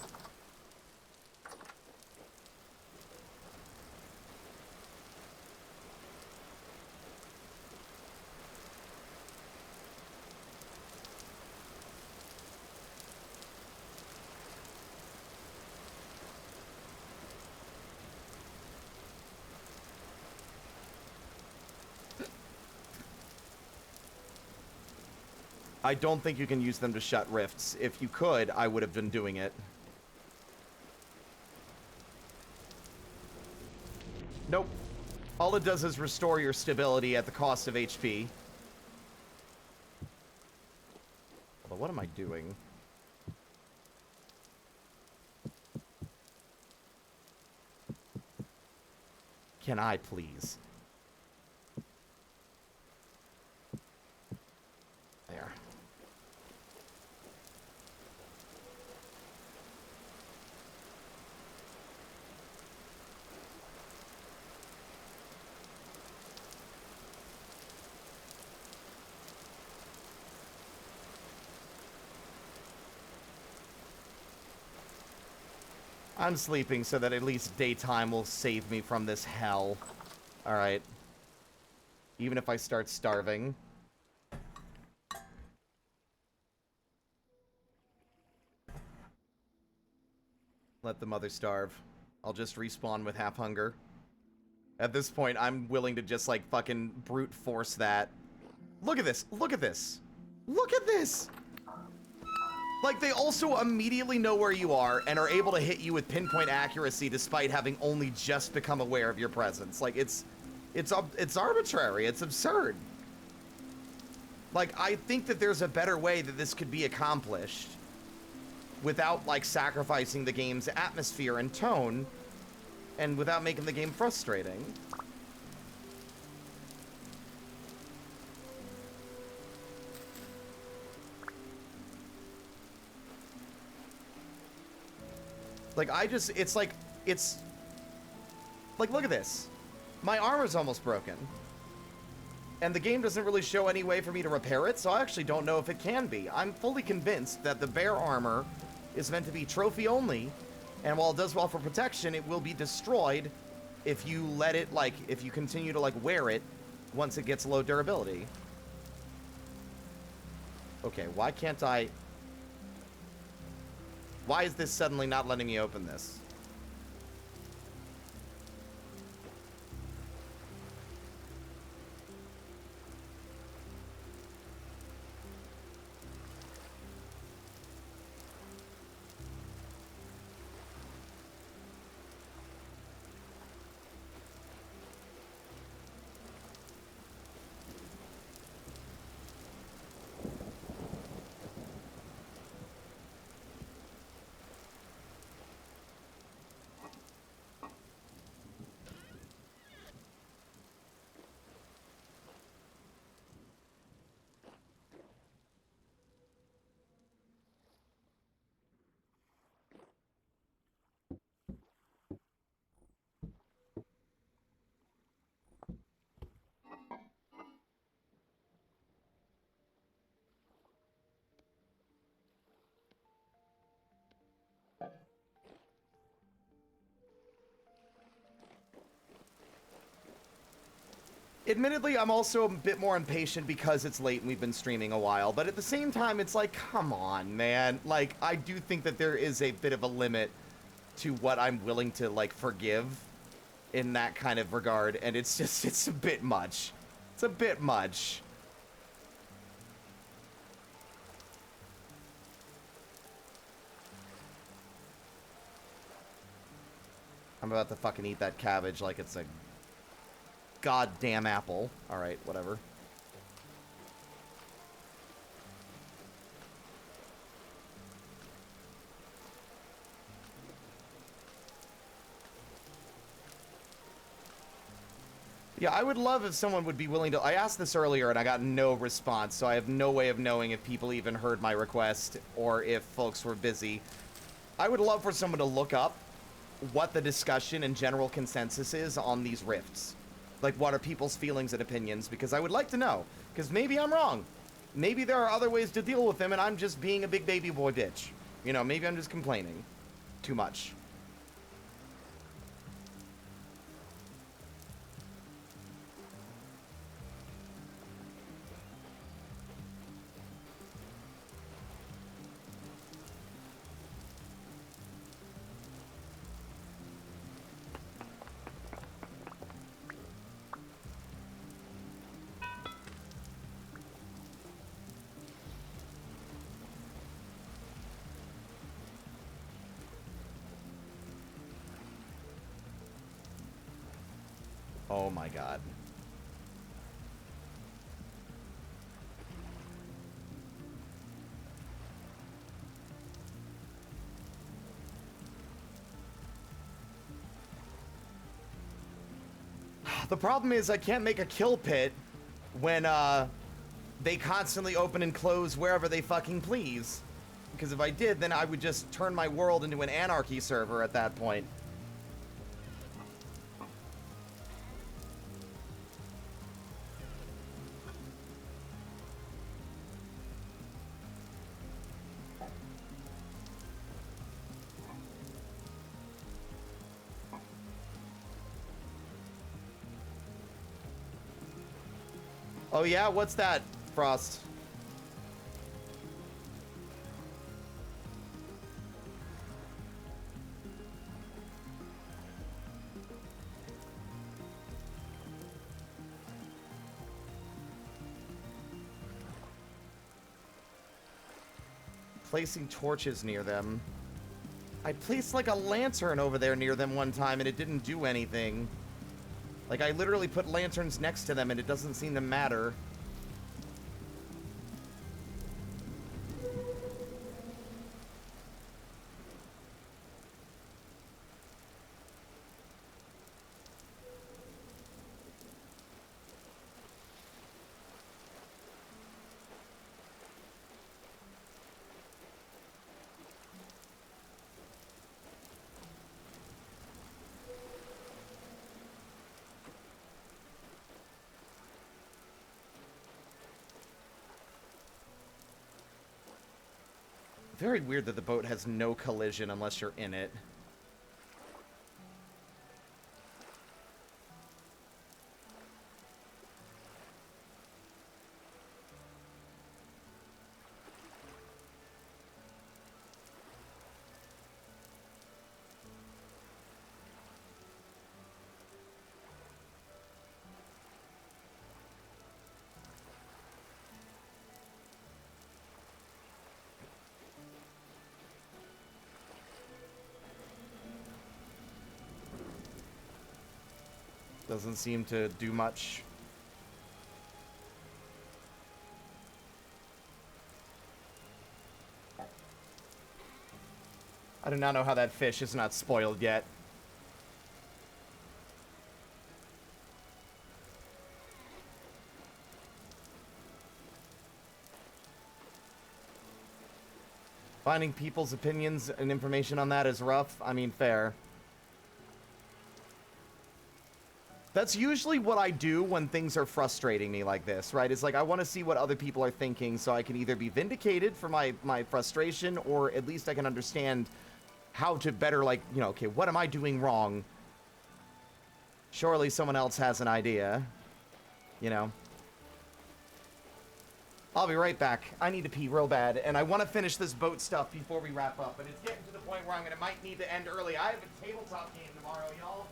I don't think you can use them to shut rifts. If you could, I would have been doing it. Nope. All it does is restore your stability at the cost of HP. Although, what am I doing? Can I please? There. I'm sleeping so that at least daytime will save me from this hell. Alright. Even if I start starving. Let the mother starve. I'll just respawn with half hunger. At this point, I'm willing to just, like, fucking brute force that. Look at this! Look at this! Look at this! Like, they also immediately know where you are and are able to hit you with pinpoint accuracy despite having only just become aware of your presence. Like, it's arbitrary. It's absurd. Like, I think that there's a better way that this could be accomplished without, like, sacrificing the game's atmosphere and tone, and without making the game frustrating. Like, it's like, look at this. My armor's almost broken. And the game doesn't really show any way for me to repair it, so I actually don't know if it can be. I'm fully convinced that the bear armor is meant to be trophy only, and while it does well for protection, it will be destroyed if you let it, like, if you continue to, like, wear it once it gets low durability. Okay, why can't I... Why is this suddenly not letting me open this? Admittedly, I'm also a bit more impatient because it's late and we've been streaming a while, but at the same time, it's like, come on, man. Like, I do think that there is a bit of a limit to what I'm willing to, like, forgive in that kind of regard, and it's just, it's a bit much. It's a bit much. I'm about to fucking eat that cabbage like it's a goddamn apple. Alright, whatever. Yeah, I would love if someone would be willing to... I asked this earlier and I got no response, so I have no way of knowing if people even heard my request or if folks were busy. I would love for someone to look up what the discussion and general consensus is on these rifts. Like, what are people's feelings and opinions? Because I would like to know. Because maybe I'm wrong. Maybe there are other ways to deal with them and I'm just being a big baby boy bitch. You know, maybe I'm just complaining too much. Oh my god. The problem is I can't make a kill pit when they constantly open and close wherever they fucking please. Because if I did, then I would just turn my world into an anarchy server at that point. Oh yeah? What's that, Frost? Placing torches near them. I placed like a lantern over there near them one time and it didn't do anything. Like, I literally put lanterns next to them and it doesn't seem to matter. Very weird that the boat has no collision unless you're in it. Doesn't seem to do much. I do not know how that fish is not spoiled yet. Finding people's opinions and information on that is rough. I mean, fair. That's usually what I do when things are frustrating me like this, right? It's like I want to see what other people are thinking so I can either be vindicated for my frustration, or at least I can understand how to better, like, you know, okay, what am I doing wrong? Surely someone else has an idea, you know? I'll be right back. I need to pee real bad, and I want to finish this boat stuff before we wrap up, but it's getting to the point where might need to end early. I have a tabletop game tomorrow, y'all.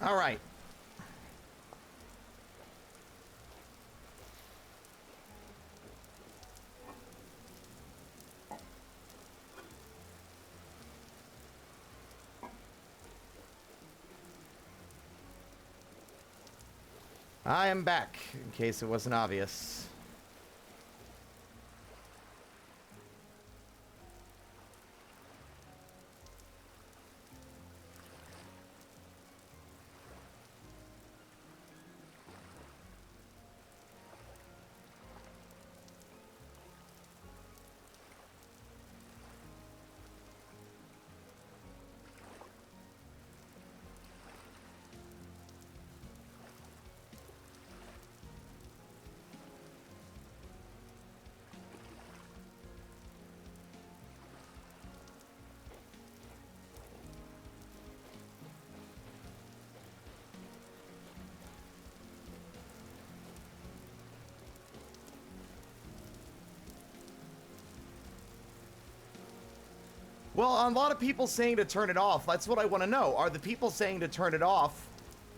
All right. I am back, in case it wasn't obvious. Well, a lot of people saying to turn it off. That's what I want to know. Are the people saying to turn it off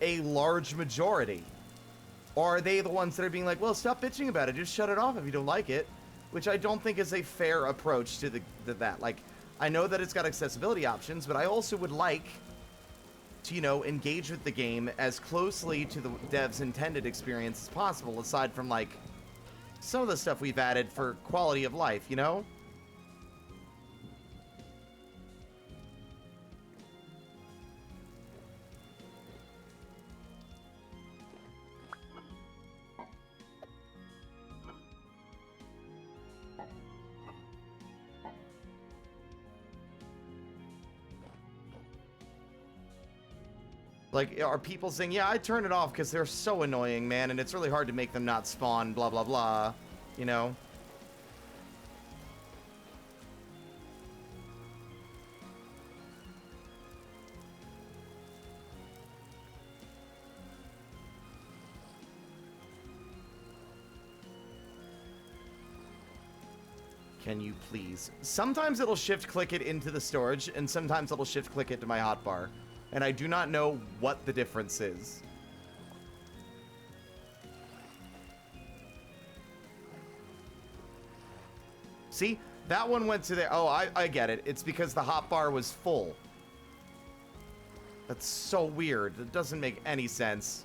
a large majority? Or are they the ones that are being like, well, stop bitching about it. Just shut it off if you don't like it. Which I don't think is a fair approach to that. Like, I know that it's got accessibility options, but I also would like to, you know, engage with the game as closely to the dev's intended experience as possible, aside from, like, some of the stuff we've added for quality of life, you know? Like, are people saying, yeah, I turn it off because they're so annoying, man, and it's really hard to make them not spawn, blah, blah, blah, you know? Can you please? Sometimes it'll shift-click it into the storage, and sometimes it'll shift-click it to my hotbar. And I do not know what the difference is. See? That one went to there. Oh, I get it. It's because the hotbar was full. That's so weird. It doesn't make any sense.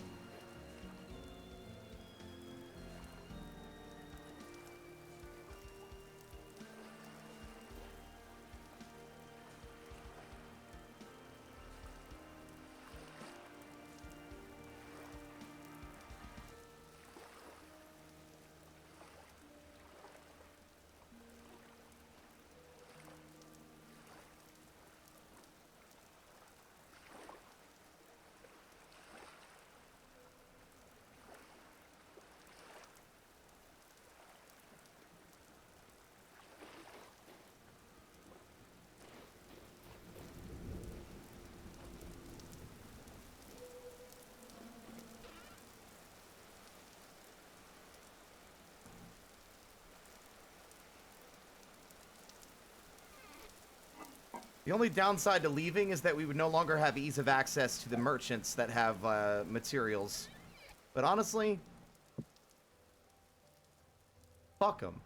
The only downside to leaving is that we would no longer have ease of access to the merchants that have materials. But honestly, fuck them.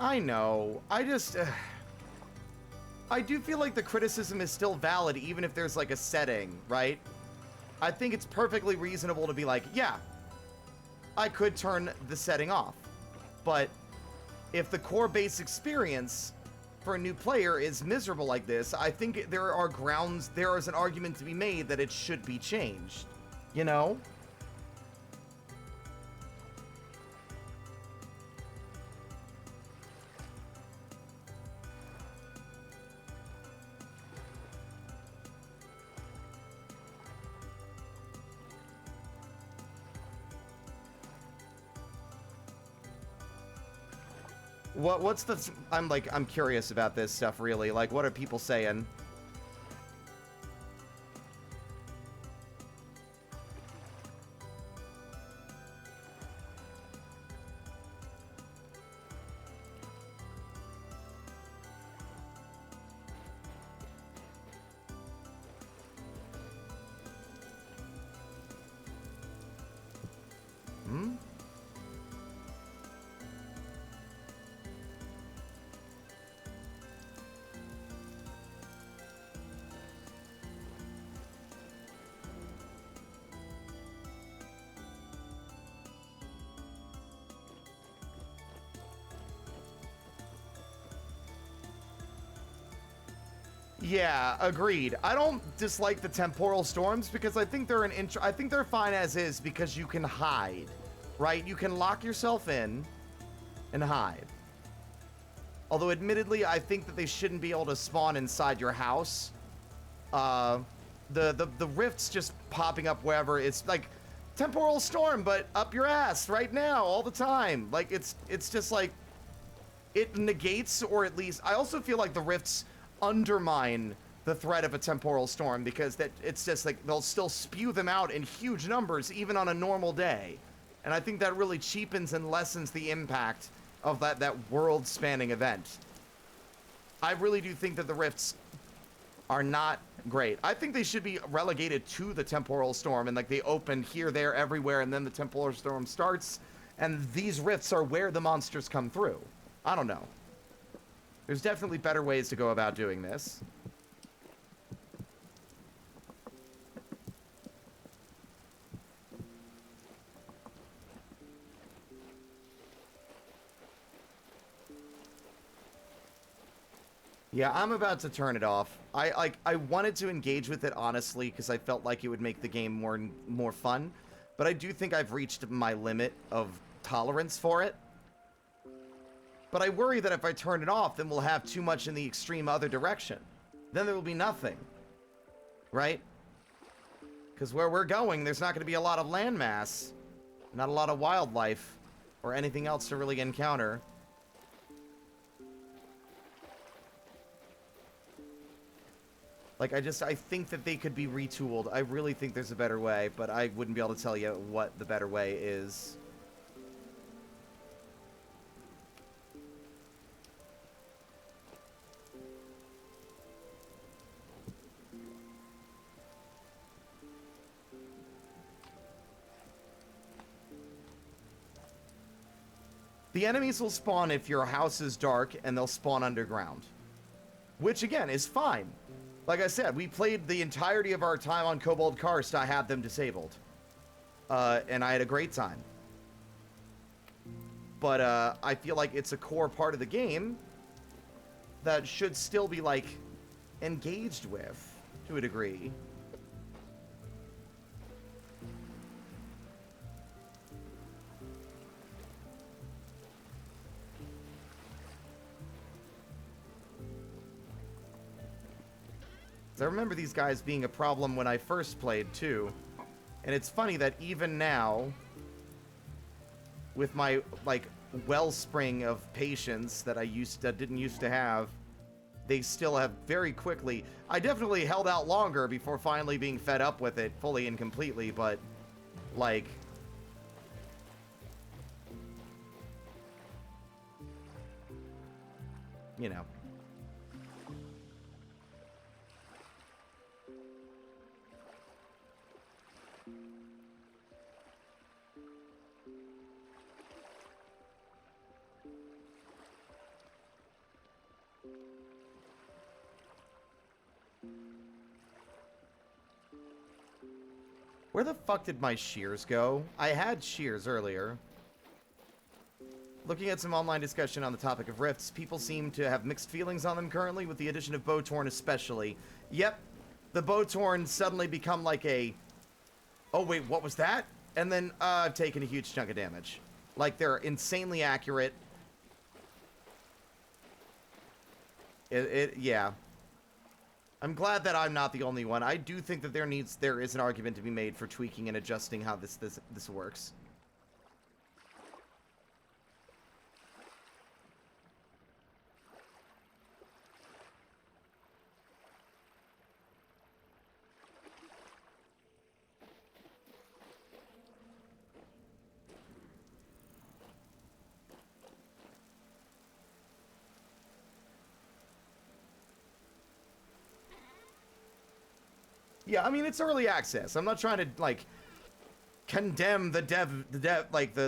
I know. I just... I do feel like the criticism is still valid even if there's like a setting, right? I think it's perfectly reasonable to be like, yeah, I could turn the setting off. But if the core base experience for a new player is miserable like this, I think there are grounds, there is an argument to be made that it should be changed. You know? What's the... I'm curious about this stuff, really. Like, what are people saying? Hmm? Yeah, agreed. I don't dislike the temporal storms because I think they're I think they're fine as is because you can hide, right? You can lock yourself in and hide. Although, admittedly, I think that they shouldn't be able to spawn inside your house. The rifts just popping up wherever. It's like temporal storm, but up your ass right now, all the time. Like it's just like it negates, or at least I also feel like the rifts undermine the threat of a temporal storm because that it's just like they'll still spew them out in huge numbers even on a normal day, and I think that really cheapens and lessens the impact of that world-spanning event. I really do think that the rifts are not great. I think they should be relegated to the temporal storm and like they open here, there, everywhere, and then the temporal storm starts, and these rifts are where the monsters come through. I don't know. There's definitely better ways to go about doing this. Yeah, I'm about to turn it off. I wanted to engage with it honestly because I felt like it would make the game more fun, but I do think I've reached my limit of tolerance for it. But I worry that if I turn it off, then we'll have too much in the extreme other direction. Then there will be nothing. Right? Because where we're going, there's not going to be a lot of landmass. Not a lot of wildlife. Or anything else to really encounter. Like, I think that they could be retooled. I really think there's a better way, but I wouldn't be able to tell you what the better way is. The enemies will spawn if your house is dark, and they'll spawn underground. Which, again, is fine. Like I said, we played the entirety of our time on Kobold Karst. I had them disabled. And I had a great time. But I feel like it's a core part of the game that should still be, like, engaged with, to a degree. I remember these guys being a problem when I first played, too. And it's funny that even now, with my, like, wellspring of patience that I didn't used to have, they still have very quickly... I definitely held out longer before finally being fed up with it fully and completely, but, like... You know. Where the fuck did my shears go? I had shears earlier. Looking at some online discussion on the topic of rifts, people seem to have mixed feelings on them currently, with the addition of Bowtorn especially. Yep, the Bowtorn suddenly become like a... Oh wait, what was that? And then, I've taken a huge chunk of damage. Like, they're insanely accurate. Yeah. I'm glad that I'm not the only one. I do think that there is an argument to be made for tweaking and adjusting how this works. Yeah, I mean, it's early access. I'm not trying to, like, condemn the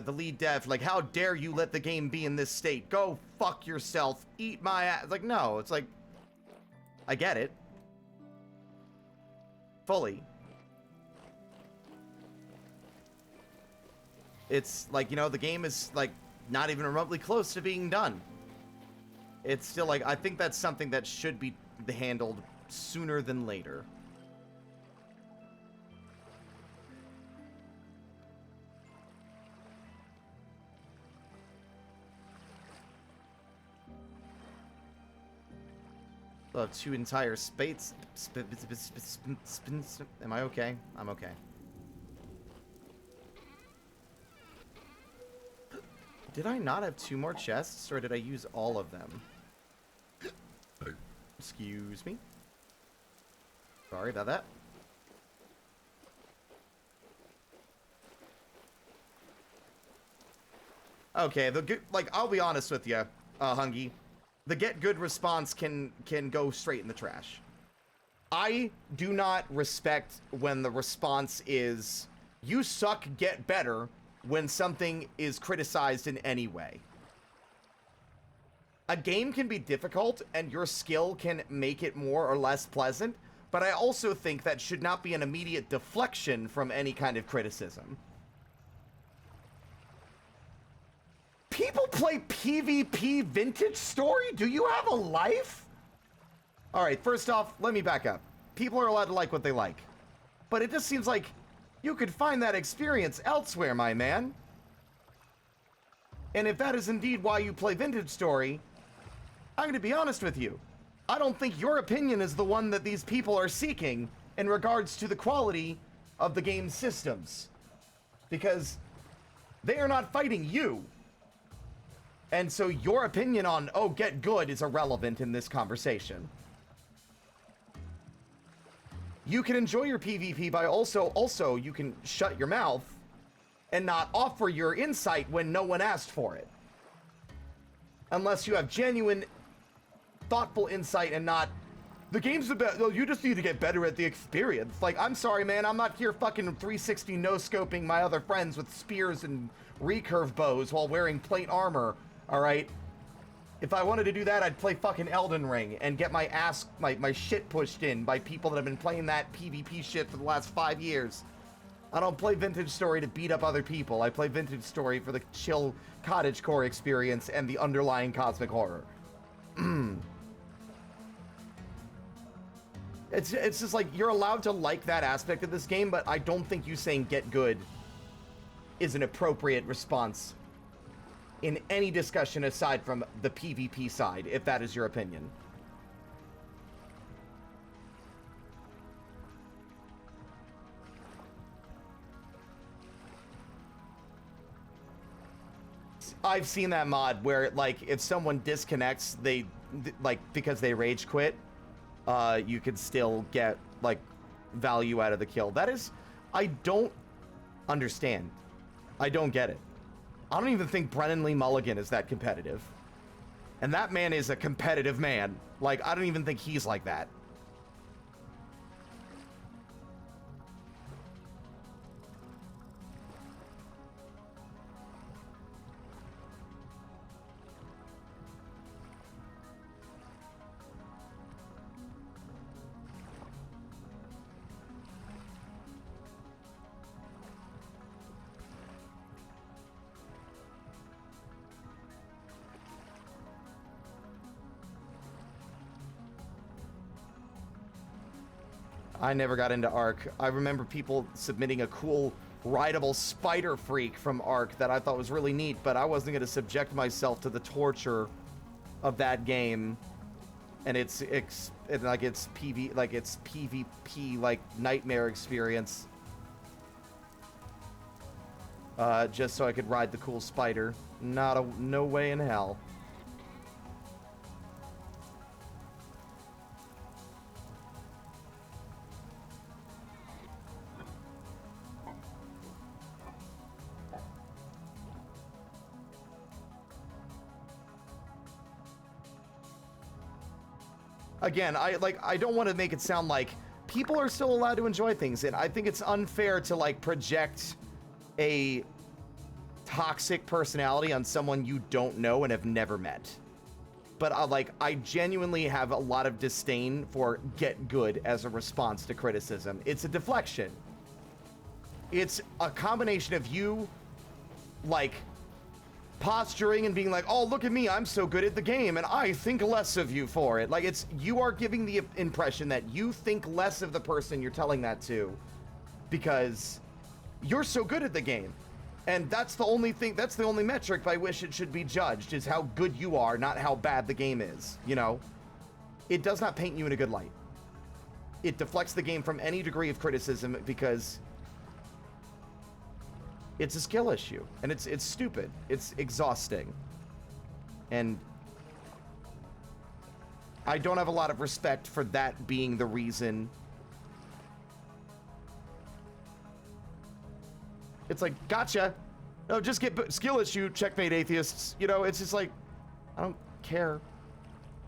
lead dev. Like, how dare you let the game be in this state? Go fuck yourself. Eat my ass. Like, no, it's like, I get it. Fully. It's like, you know, the game is, like, not even remotely close to being done. It's still, like, I think that's something that should be handled sooner than later. Well, 2 entire spades. Am I okay? I'm okay. Did I not have 2 more chests, or did I use all of them? Excuse me. Sorry about that. Okay, like, I'll be honest with you, Hungy. The get good response can go straight in the trash. I do not respect when the response is, you suck, get better, when something is criticized in any way. A game can be difficult, and your skill can make it more or less pleasant, but I also think that should not be an immediate deflection from any kind of criticism. People play PvP Vintage Story? Do you have a life? Alright, first off, let me back up. People are allowed to like what they like. But it just seems like you could find that experience elsewhere, my man. And if that is indeed why you play Vintage Story, I'm going to be honest with you. I don't think your opinion is the one that these people are seeking in regards to the quality of the game's systems. Because they are not fighting you. And so your opinion on, oh, get good is irrelevant in this conversation. You can enjoy your PvP by also you can shut your mouth and not offer your insight when no one asked for it. Unless you have genuine, thoughtful insight and not, the game's about, oh, you just need to get better at the experience. Like, I'm sorry, man, I'm not here fucking 360 no-scoping my other friends with spears and recurve bows while wearing plate armor, alright? If I wanted to do that, I'd play fucking Elden Ring and get my ass, my shit pushed in by people that have been playing that PvP shit for the last 5 years. I don't play Vintage Story to beat up other people. I play Vintage Story for the chill cottagecore experience and the underlying cosmic horror. It's just like, you're allowed to like that aspect of this game, but I don't think you saying get good is an appropriate response in any discussion aside from the PvP side, if that is your opinion. I've seen that mod where, like, if someone disconnects, they, like, because they rage quit, you can still get, like, value out of the kill. That is, I don't understand. I don't get it. I don't even think Brennan Lee Mulligan is that competitive. And that man is a competitive man. Like, I don't even think he's like that. I never got into Ark. I remember people submitting a cool rideable spider freak from Ark that I thought was really neat, but I wasn't going to subject myself to the torture of that game and its PvP like nightmare experience. Just so I could ride the cool spider. No way in hell. Again, I don't want to make it sound like people are still allowed to enjoy things, and I think it's unfair to, like, project a toxic personality on someone you don't know and have never met. But I genuinely have a lot of disdain for get good as a response to criticism. It's a deflection. It's a combination of you, like, posturing and being like, oh, look at me, I'm so good at the game and I think less of you for it. Like, it's, you are giving the impression that you think less of the person you're telling that to because you're so good at the game. And that's the only thing, that's the only metric by which it should be judged, is how good you are, not how bad the game is, you know? It does not paint you in a good light. It deflects the game from any degree of criticism because it's a skill issue, and it's stupid. It's exhausting. And I don't have a lot of respect for that being the reason. It's like, gotcha. No, just get skill issue, checkmate atheists. You know, it's just like, I don't care.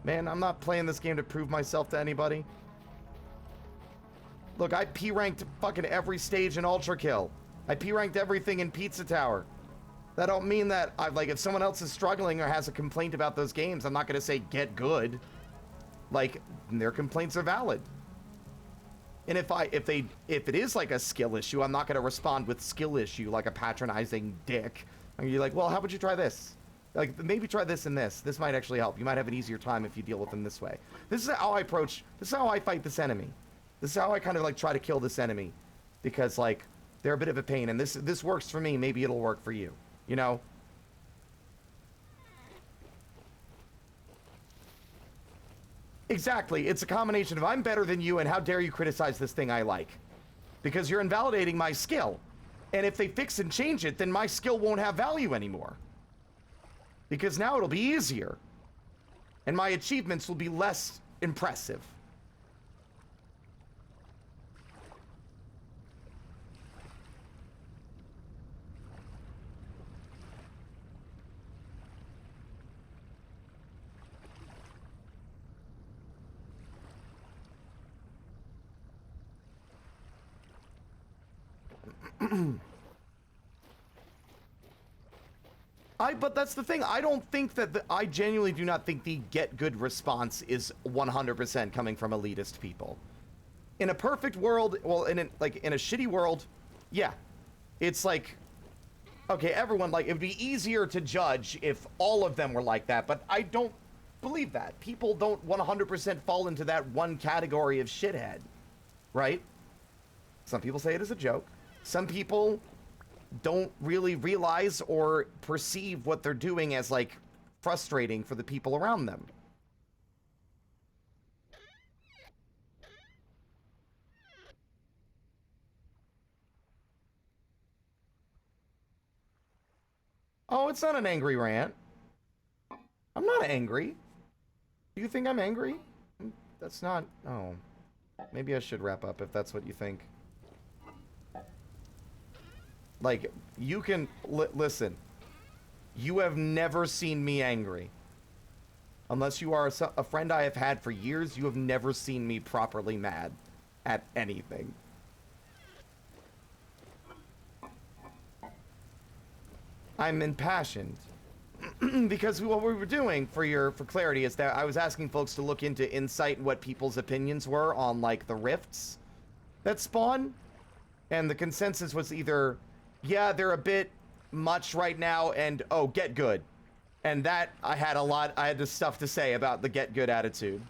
Man, I'm not playing this game to prove myself to anybody. Look, I P-ranked fucking every stage in Ultra Kill. I P-ranked everything in Pizza Tower. That don't mean that, if someone else is struggling or has a complaint about those games, I'm not gonna say get good. Like, their complaints are valid. And if it is like a skill issue, I'm not gonna respond with skill issue like a patronizing dick. And you're like, well, how about you try this? Like, maybe try this and this. This might actually help. You might have an easier time if you deal with them this way. This is how I approach, this is how I fight this enemy. This is how I kind of, try to kill this enemy. Because, they're a bit of a pain, and this works for me, maybe it'll work for you. You know? Exactly. It's a combination of I'm better than you, and how dare you criticize this thing I like. because you're invalidating my skill. And if they fix and change it, then my skill won't have value anymore. Because now it'll be easier. And my achievements will be less impressive. But that's the thing. I don't think that I genuinely do not think the get good response is 100% coming from elitist people. In a perfect world, well, in a shitty world, yeah, it's like, okay, everyone, like, it'd be easier to judge if all of them were like that, but I don't believe that. People don't 100% fall into that one category of shithead, right? Some people say it as a joke. Some people don't really realize or perceive what they're doing as, like, frustrating for the people around them. Oh, it's not an angry rant. I'm not angry. Do you think I'm angry? That's not... Oh. Maybe I should wrap up if that's what you think. Like, you can... listen. You have never seen me angry. Unless you are a friend I have had for years, you have never seen me properly mad at anything. I'm impassioned. Because what we were doing, for clarity, is that I was asking folks to look into Insight and what people's opinions were on, like, the rifts that spawn. And the consensus was either, yeah, they're a bit much right now, and, oh, get good. And that, I had this stuff to say about the get good attitude.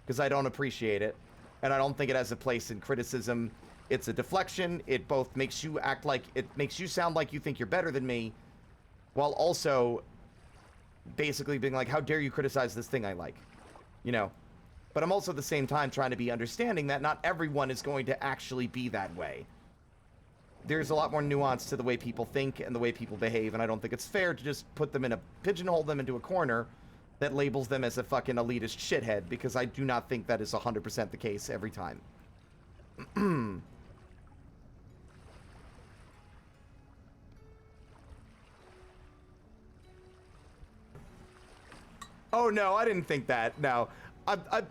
Because I don't appreciate it. And I don't think it has a place in criticism. It's a deflection. It both makes you act like, it makes you sound like you think you're better than me, while also basically being like, how dare you criticize this thing I like, you know? But I'm also at the same time trying to be understanding that not everyone is going to actually be that way. There's a lot more nuance to the way people think and the way people behave, and I don't think it's fair to just put them in a, pigeonhole them into a corner that labels them as a fucking elitist shithead, because I do not think that is 100% the case every time. Oh, no, I didn't think that. No.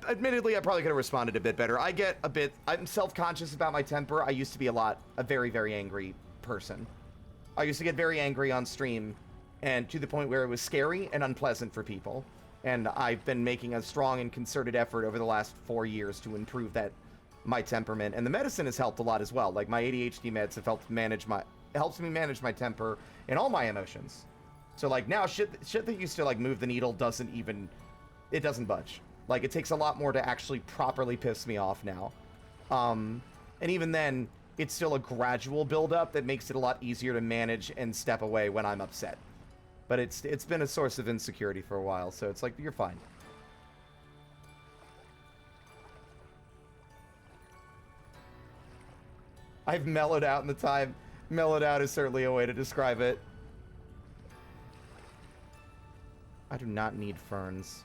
Admittedly, I probably could have responded a bit better. I'm self-conscious about my temper. I used to be a very, very angry person. I used to get very angry on stream, and to the point where it was scary and unpleasant for people. And I've been making a strong and concerted effort over the last 4 years to improve my temperament. And the medicine has helped a lot as well. Like, my ADHD meds have helped helps me manage my temper and all my emotions. So, like, now, shit that used to, like, move the needle it doesn't budge. Like, it takes a lot more to actually properly piss me off now. And even then, it's still a gradual buildup that makes it a lot easier to manage and step away when I'm upset. But it's been a source of insecurity for a while, so it's like, you're fine. I've mellowed out in the time. Mellowed out is certainly a way to describe it. I do not need ferns.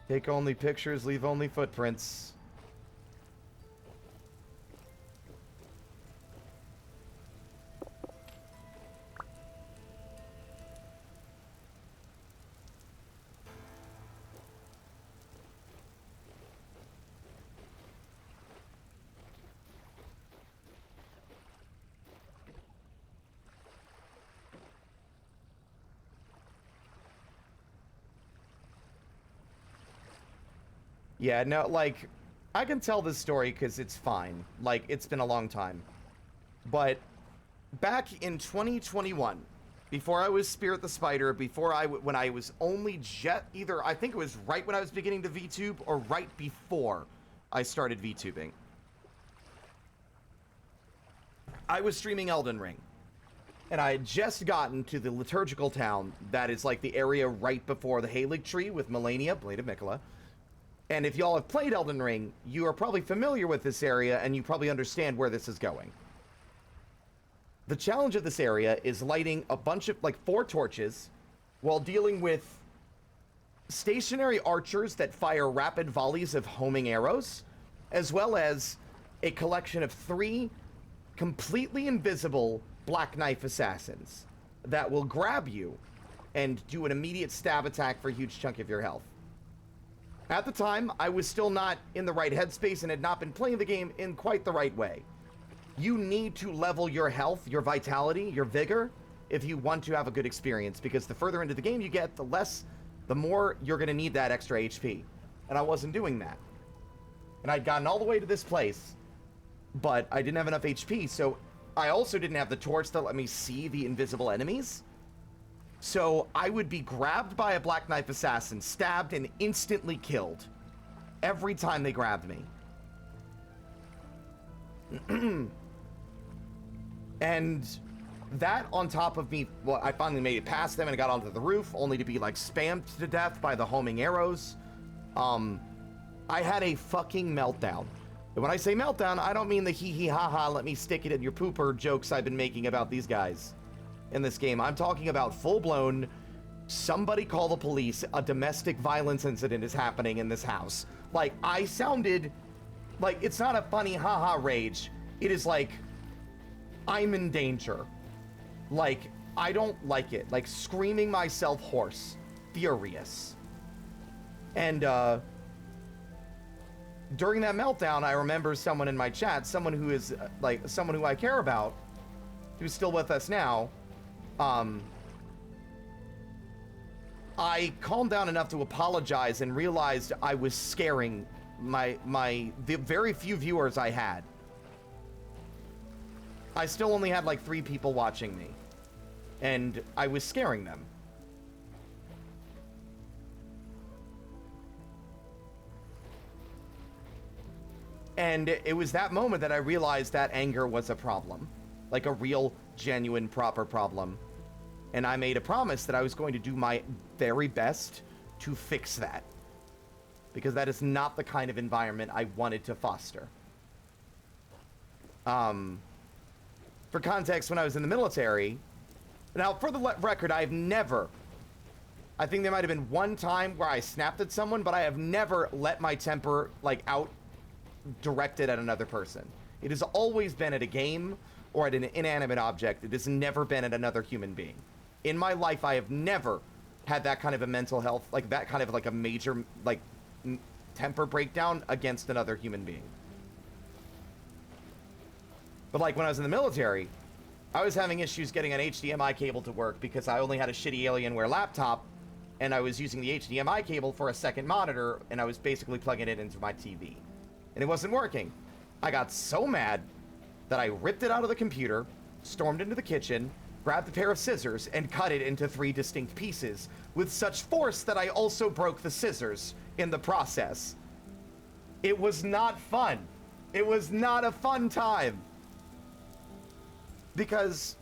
Take only pictures, leave only footprints. Yeah, no, like, I can tell this story because it's fine. Like, it's been a long time. But back in 2021, before I was Spirit the Spider, when I was only either, I think it was right when I was beginning to VTube or right before I started VTubing, I was streaming Elden Ring. And I had just gotten to the liturgical town that is like the area right before the Halig tree with Melania, Blade of Mikola. And if y'all have played Elden Ring, you are probably familiar with this area and you probably understand where this is going. The challenge of this area is lighting a bunch of, like, 4 torches while dealing with stationary archers that fire rapid volleys of homing arrows, as well as a collection of 3 completely invisible Black Knife assassins that will grab you and do an immediate stab attack for a huge chunk of your health. At the time, I was still not in the right headspace and had not been playing the game in quite the right way. You need to level your health, your vitality, your vigor, if you want to have a good experience, because the further into the game you get, the more you're going to need that extra HP. And I wasn't doing that. And I'd gotten all the way to this place, but I didn't have enough HP, so I also didn't have the torch that let me see the invisible enemies. So I would be grabbed by a Black Knife assassin, stabbed, and instantly killed every time they grabbed me. And that on top of me, well, I finally made it past them and got onto the roof, only to be, like, spammed to death by the homing arrows. I had a fucking meltdown. And when I say meltdown, I don't mean the hee hee ha ha let me stick it in your pooper jokes I've been making about these guys in this game. I'm talking about full-blown, somebody call the police, a domestic violence incident is happening in this house. Like, I sounded like, it's not a funny haha rage. It is like, I'm in danger. Like, I don't like it. Like, screaming myself hoarse. Furious. And, during that meltdown, I remember someone in my chat, someone who is, like, someone who I care about, who's still with us now, I calmed down enough to apologize and realized I was scaring the very few viewers I had. I still only had like 3 people watching me, and I was scaring them. And it was that moment that I realized that anger was a problem, like a real, genuine, proper problem. And I made a promise that I was going to do my very best to fix that, because that is not the kind of environment I wanted to foster. For context, when I was in the military, now for the record, I think there might have been one time where I snapped at someone, but I have never let my temper, like, out directed at another person. It has always been at a game or at an inanimate object. It has never been at another human being. In my life, I have never had that kind of a mental health, like that kind of like a major, like, temper breakdown against another human being. But like when I was in the military, I was having issues getting an HDMI cable to work because I only had a shitty Alienware laptop, and I was using the HDMI cable for a second monitor, and I was basically plugging it into my TV. And it wasn't working. I got so mad that I ripped it out of the computer, stormed into the kitchen, grabbed a pair of scissors, and cut it into 3 distinct pieces with such force that I also broke the scissors in the process. It was not fun. It was not a fun time. Because,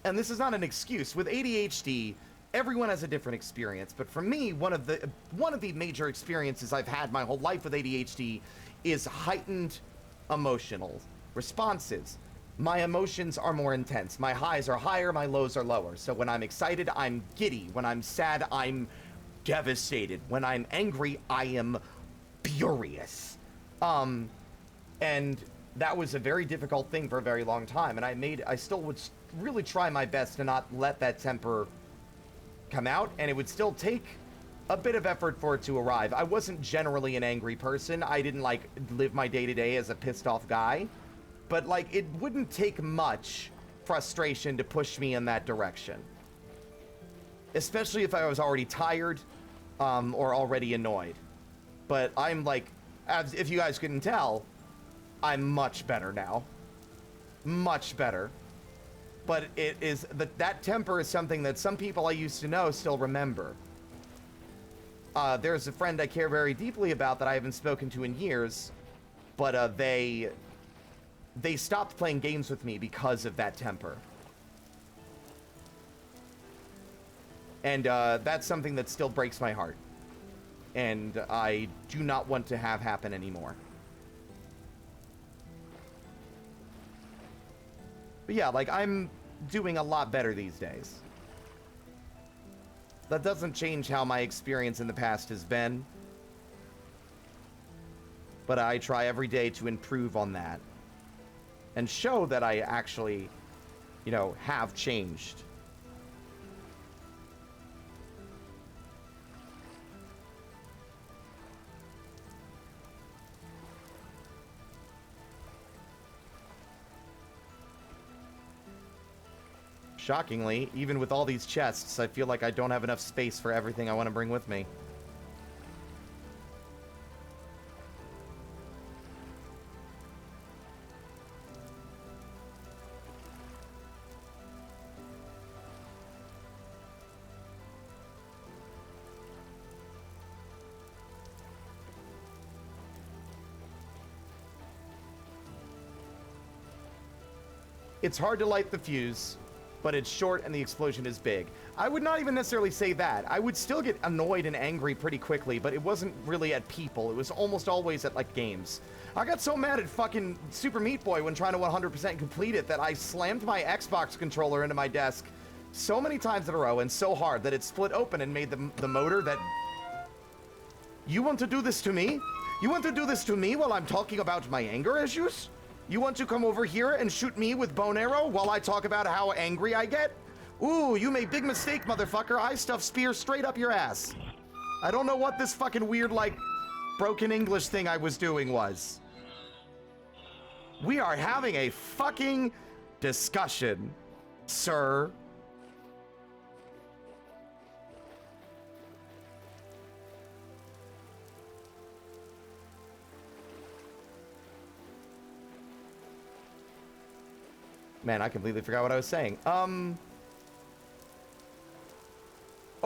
and this is not an excuse, with ADHD, everyone has a different experience. But for me, one of the major experiences I've had my whole life with ADHD is heightened emotional responses. My emotions are more intense. My highs are higher, my lows are lower. So when I'm excited, I'm giddy. When I'm sad, I'm devastated. When I'm angry, I am furious. And that was a very difficult thing for a very long time. And I still would really try my best to not let that temper come out. And it would still take a bit of effort for it to arrive. I wasn't generally an angry person. I didn't, like, live my day-to-day as a pissed-off guy. But, like, it wouldn't take much frustration to push me in that direction. Especially if I was already tired, or already annoyed. But I'm, like, if you guys couldn't tell, I'm much better now. Much better. But it is, that temper is something that some people I used to know still remember. There's a friend I care very deeply about that I haven't spoken to in years, but they stopped playing games with me because of that temper. And that's something that still breaks my heart. And I do not want to have happen anymore. But yeah, like, I'm doing a lot better these days. That doesn't change how my experience in the past has been. But I try every day to improve on that. And show that I actually, you know, have changed. Shockingly, even with all these chests, I feel like I don't have enough space for everything I want to bring with me. It's hard to light the fuse, but it's short and the explosion is big. I would not even necessarily say that. I would still get annoyed and angry pretty quickly, but it wasn't really at people. It was almost always at, like, games. I got so mad at fucking Super Meat Boy when trying to 100% complete it that I slammed my Xbox controller into my desk so many times in a row and so hard that it split open and made the motor that... You want to do this to me? You want to do this to me while I'm talking about my anger issues? You want to come over here and shoot me with bow and arrow while I talk about how angry I get? Ooh, you made big mistake, motherfucker. I stuff spear straight up your ass. I don't know what this fucking weird, like, broken English thing I was doing was. We are having a fucking discussion, sir. Man, I completely forgot what I was saying. Oh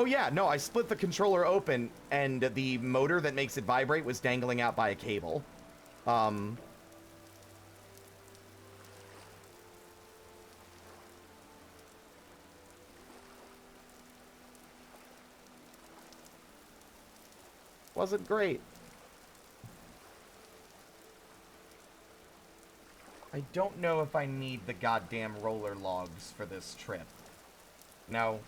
yeah, no, I split the controller open and the motor that makes it vibrate was dangling out by a cable. Wasn't great. I don't know if I need the goddamn roller logs for this trip. No.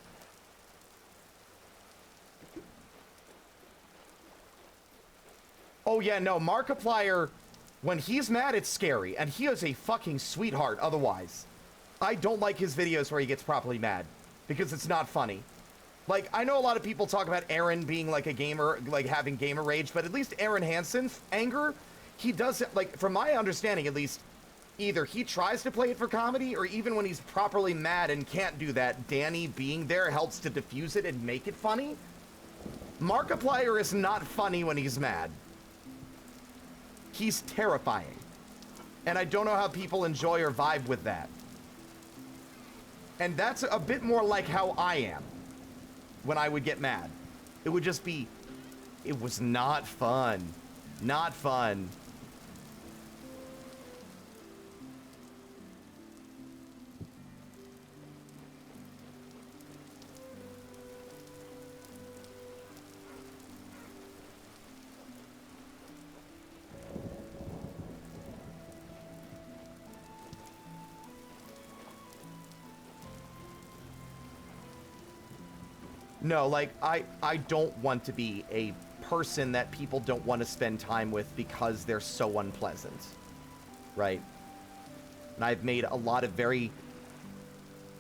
Oh yeah, no, Markiplier, when he's mad, it's scary, and he is a fucking sweetheart otherwise. I don't like his videos where he gets properly mad, because it's not funny. Like, I know a lot of people talk about Aaron being like a gamer, like having gamer rage, but at least Aaron Hansen's anger, he does, like, from my understanding at least, either he tries to play it for comedy, or even when he's properly mad and can't do that, Danny being there helps to diffuse it and make it funny. Markiplier is not funny when he's mad. He's terrifying. And I don't know how people enjoy or vibe with that. And that's a bit more like how I am when I would get mad. It would just be, it was not fun. Not fun. No, like, I don't want to be a person that people don't want to spend time with because they're so unpleasant. Right? And I've made a lot of very,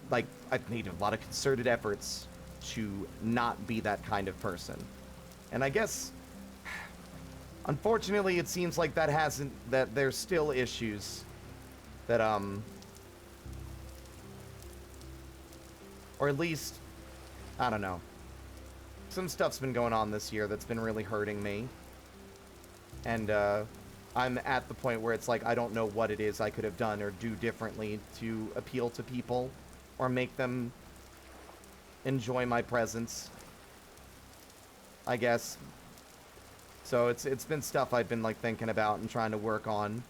like, I've made a lot of concerted efforts to not be that kind of person. And I guess, unfortunately, it seems like that there's still issues that, or at least, I don't know. Some stuff's been going on this year that's been really hurting me. And, I'm at the point where it's like, I don't know what it is I could have done or do differently to appeal to people or make them enjoy my presence, I guess. So it's been stuff I've been, like, thinking about and trying to work on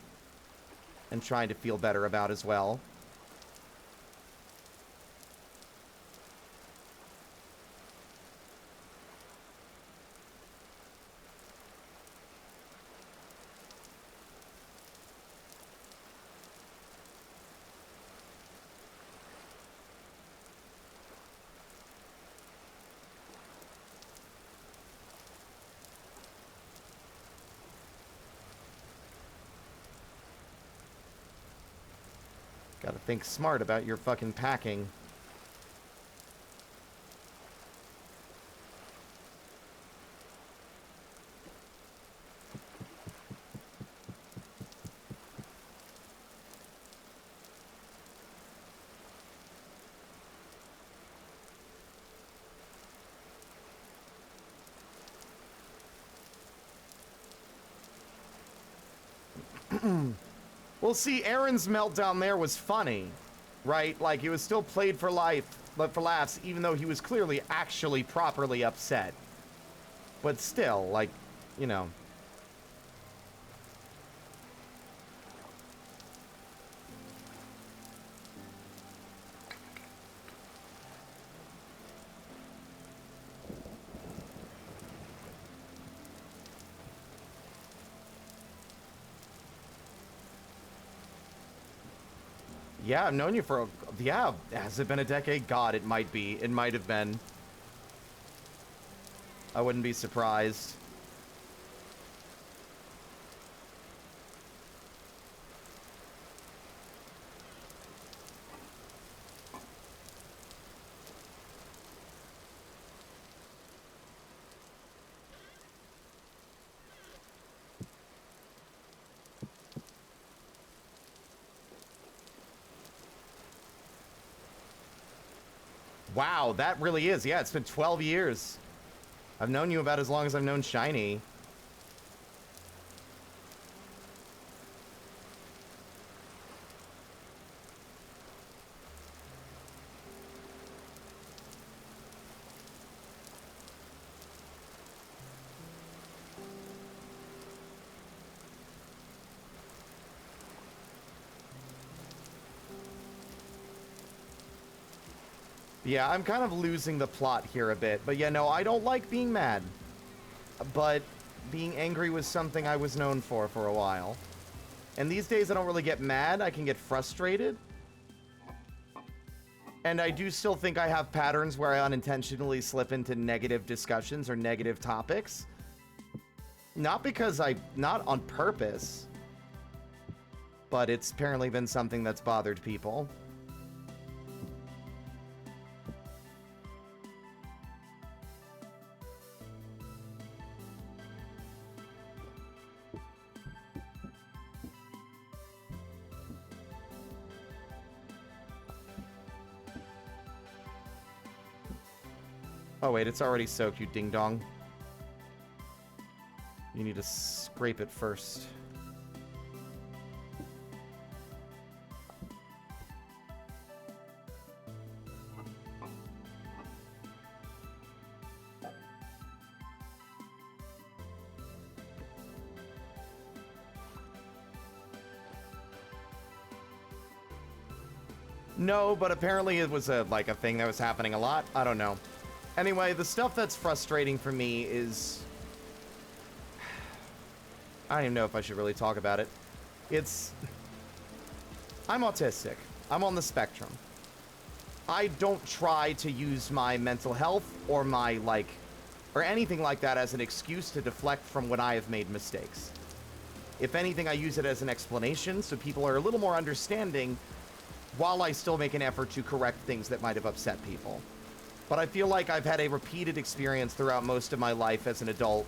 and trying to feel better about as well. Gotta think smart about your fucking packing. Well, see, Aaron's meltdown there was funny, right? Like, he was still played for life, but for laughs, even though he was clearly actually properly upset. But still, like, you know. Yeah, I've known you for, yeah, has it been a decade? God, it might be. It might have been. I wouldn't be surprised. Wow, that really is. Yeah, it's been 12 years. I've known you about as long as I've known Shiny. Yeah, I'm kind of losing the plot here a bit. But yeah, no, I don't like being mad. But being angry was something I was known for a while. And these days I don't really get mad, I can get frustrated. And I do still think I have patterns where I unintentionally slip into negative discussions or negative topics. Not because not on purpose. But it's apparently been something that's bothered people. Oh wait, it's already soaked, you ding-dong. You need to scrape it first. No, but apparently it was like a thing that was happening a lot. I don't know. Anyway, the stuff that's frustrating for me is... I don't even know if I should really talk about it. I'm autistic. I'm on the spectrum. I don't try to use my mental health or my, or anything like that as an excuse to deflect from when I have made mistakes. If anything, I use it as an explanation so people are a little more understanding while I still make an effort to correct things that might have upset people. But I feel like I've had a repeated experience throughout most of my life as an adult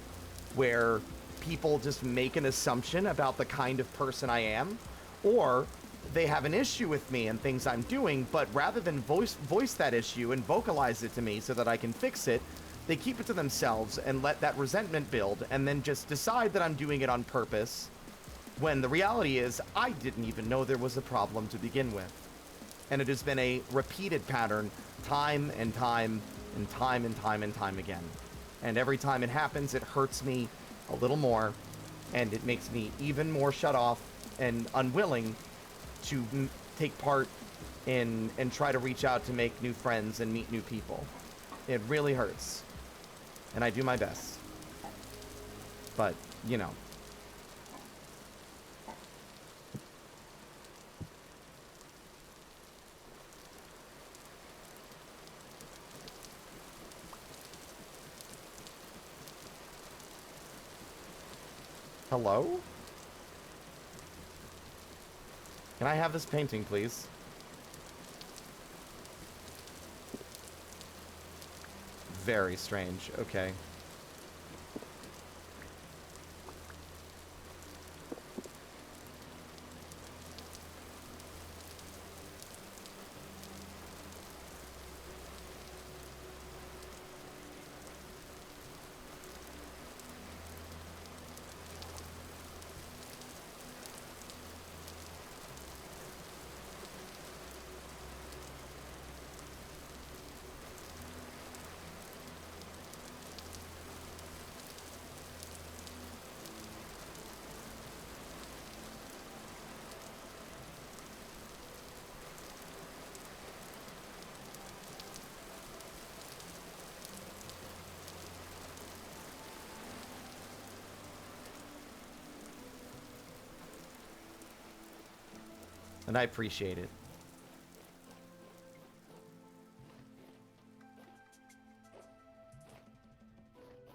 where people just make an assumption about the kind of person I am, or they have an issue with me and things I'm doing, but rather than voice that issue and vocalize it to me so that I can fix it, they keep it to themselves and let that resentment build and then just decide that I'm doing it on purpose, when the reality is I didn't even know there was a problem to begin with. And it has been a repeated pattern time and time and time and time and time again. And every time it happens, it hurts me a little more, and it makes me even more shut off and unwilling to take part in and try to reach out to make new friends and meet new people. It really hurts. And I do my best. But, you know. Hello? Can I have this painting, please? Very strange. Okay. And I appreciate it.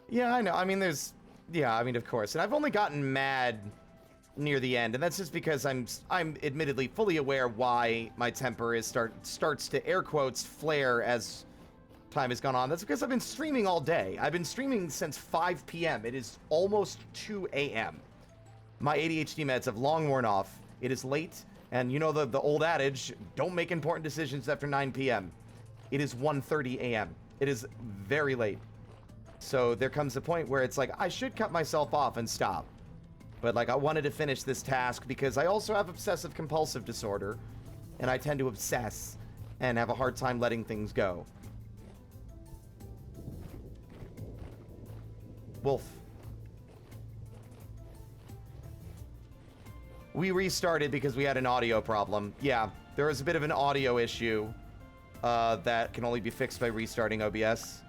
Yeah, I know. I mean, there's... Yeah, I mean, of course. And I've only gotten mad near the end, and that's just because I'm admittedly fully aware why my temper is starts to, air quotes, flare as time has gone on. That's because I've been streaming all day. I've been streaming since 5 p.m. It is almost 2 a.m. My ADHD meds have long worn off. It is late, and you know the old adage, don't make important decisions after 9 p.m. It is 1:30 a.m. It is very late. So there comes a point where it's like, I should cut myself off and stop. But like, I wanted to finish this task because I also have obsessive compulsive disorder, and I tend to obsess and have a hard time letting things go. Wolf. We restarted because we had an audio problem. Yeah, there was a bit of an audio issue that can only be fixed by restarting OBS.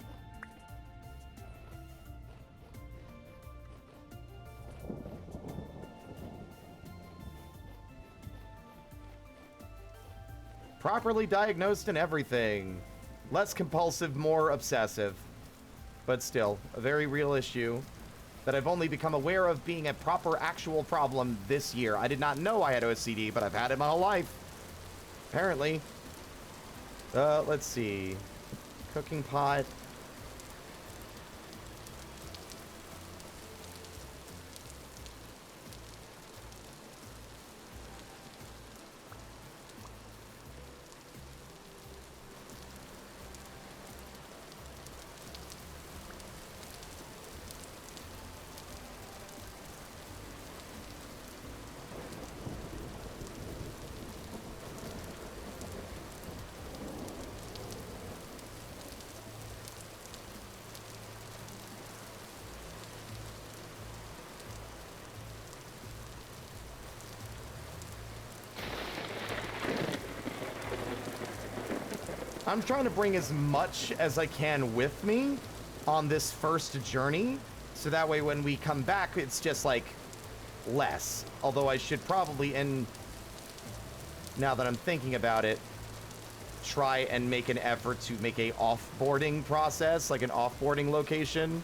Properly diagnosed and everything. Less compulsive, more obsessive. But still, a very real issue that I've only become aware of being a proper actual problem this year. I did not know I had OCD, but I've had it my whole life. Apparently. Let's see. Cooking pot. I'm trying to bring as much as I can with me on this first journey, so that way when we come back, it's just like less. Although I should probably, and now that I'm thinking about it, try and make an effort to make a off-boarding process, like an off-boarding location.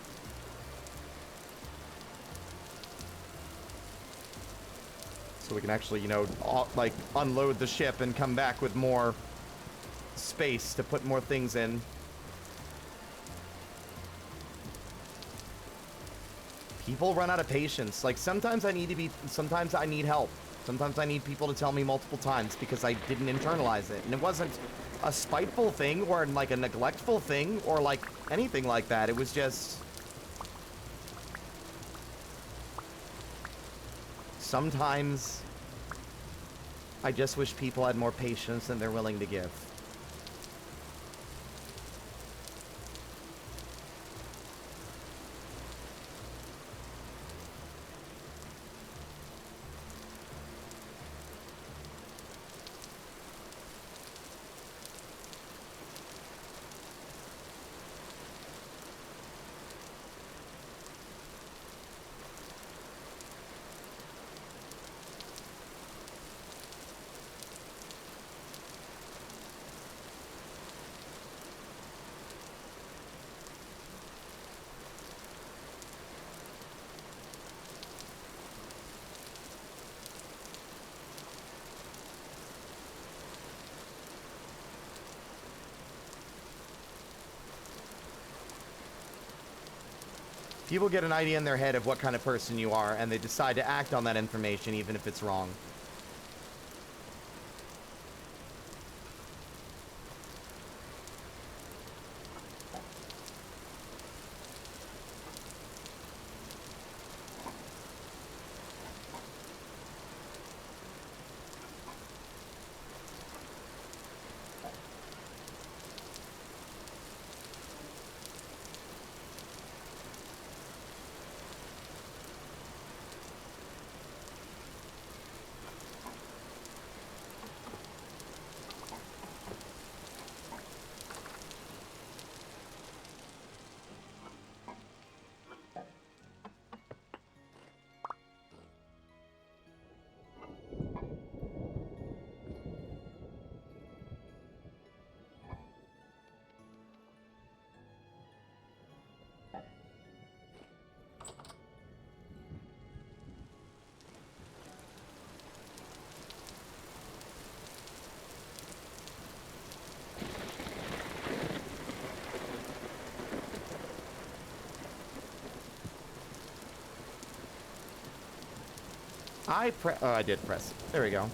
So we can actually, you know, like unload the ship and come back with more space to put more things in. People run out of patience. Like, sometimes I need help. Sometimes I need people to tell me multiple times because I didn't internalize it. And it wasn't a spiteful thing or like a neglectful thing or like anything like that. It was just... sometimes I just wish people had more patience than they're willing to give. People get an idea in their head of what kind of person you are, and they decide to act on that information even if it's wrong. Oh, I did press. There we go.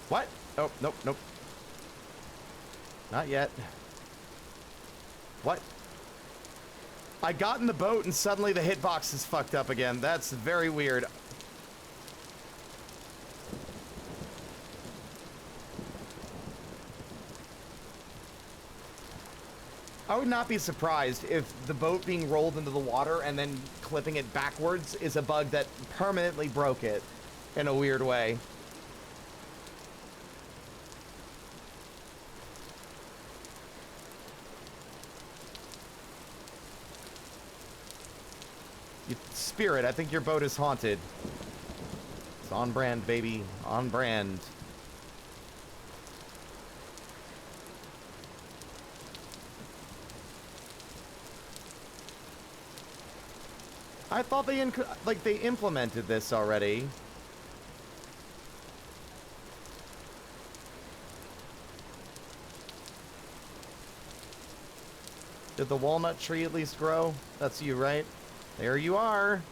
What? Oh, nope, nope. Not yet. What? I got in the boat and suddenly the hitbox is fucked up again. That's very weird. I would not be surprised if the boat being rolled into the water and then clipping it backwards is a bug that permanently broke it in a weird way. Spirit, I think your boat is haunted. It's on brand, baby. On brand. I thought they implemented this already. Did the walnut tree at least grow? That's you, right? There you are.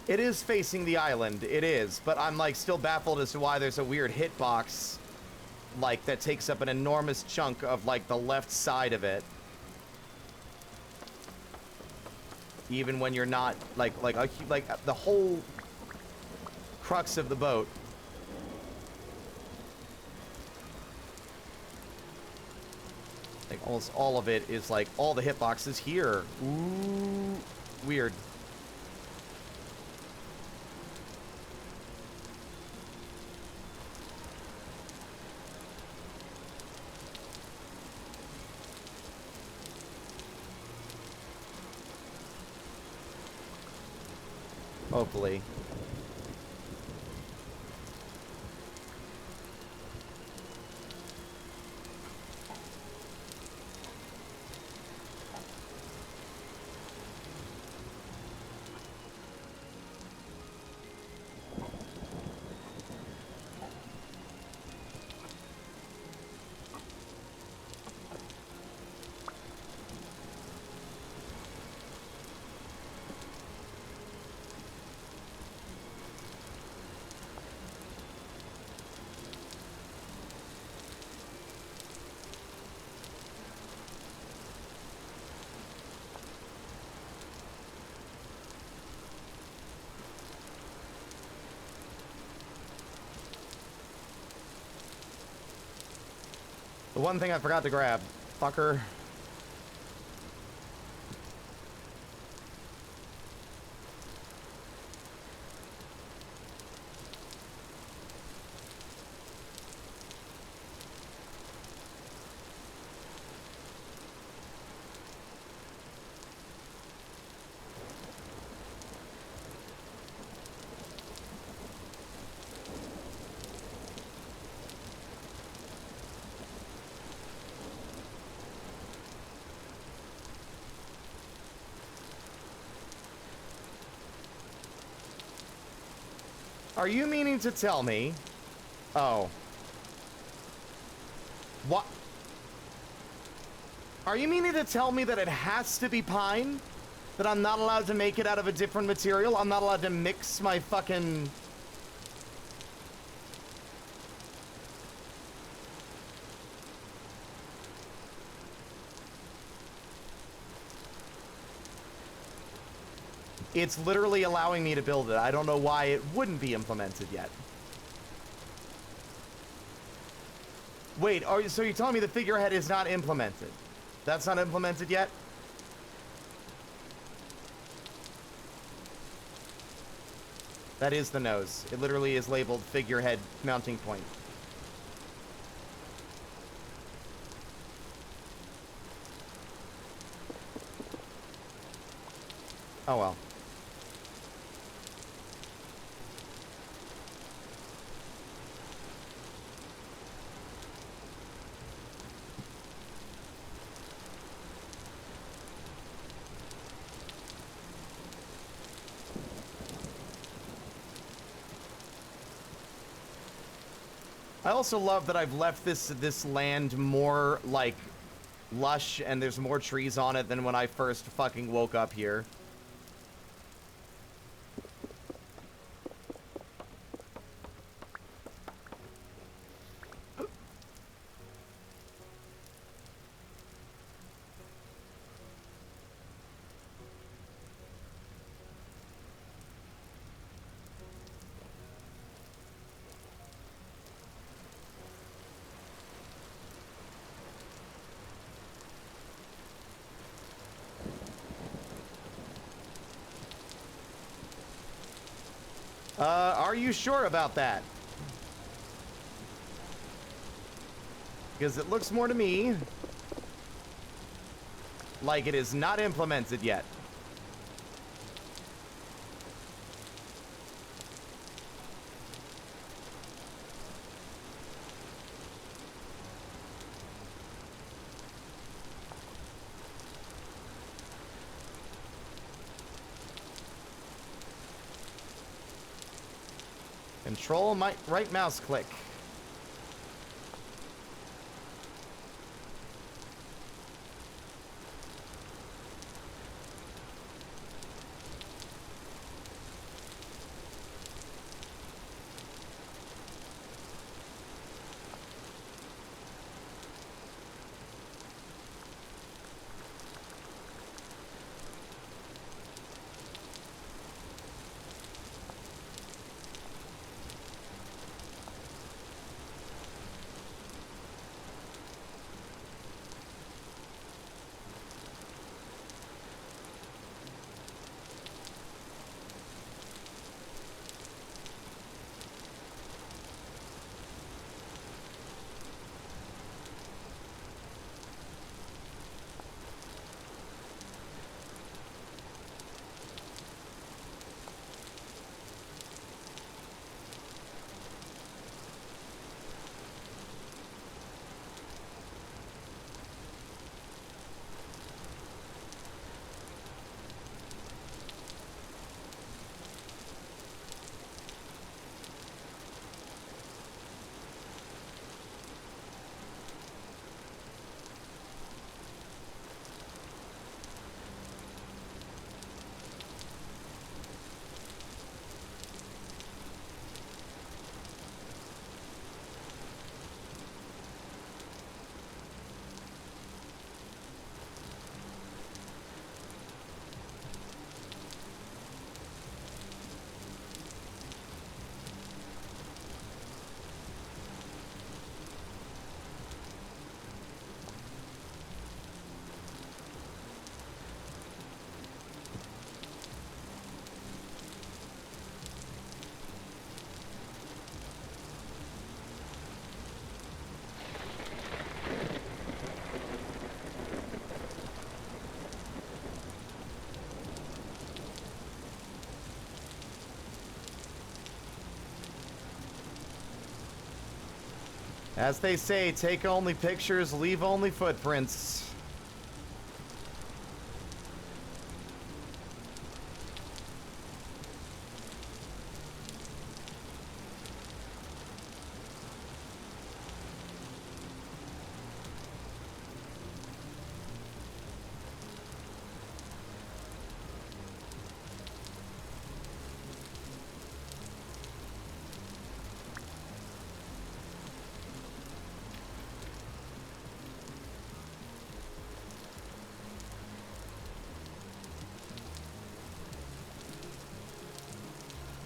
It is facing the island, it is, but I'm like still baffled as to why there's a weird hitbox like that takes up an enormous chunk of like the left side of it. Even when you're not like the whole crux of the boat. Like almost all of it is like all the hitboxes here. Ooh, weird. Hopefully. The one thing I forgot to grab. Fucker. Are you meaning to tell me? Oh. What? Are you meaning to tell me that it has to be pine? That I'm not allowed to make it out of a different material? I'm not allowed to mix my fucking... It's literally allowing me to build it. I don't know why it wouldn't be implemented yet. Wait, so you're telling me the figurehead is not implemented? That's not implemented yet? That is the nose. It literally is labeled figurehead mounting point. Oh well. I also love that I've left this land more, like, lush and there's more trees on it than when I first fucking woke up here. Are you sure about that? Because it looks more to me like it is not implemented yet. Control my right mouse click. As they say, take only pictures, leave only footprints.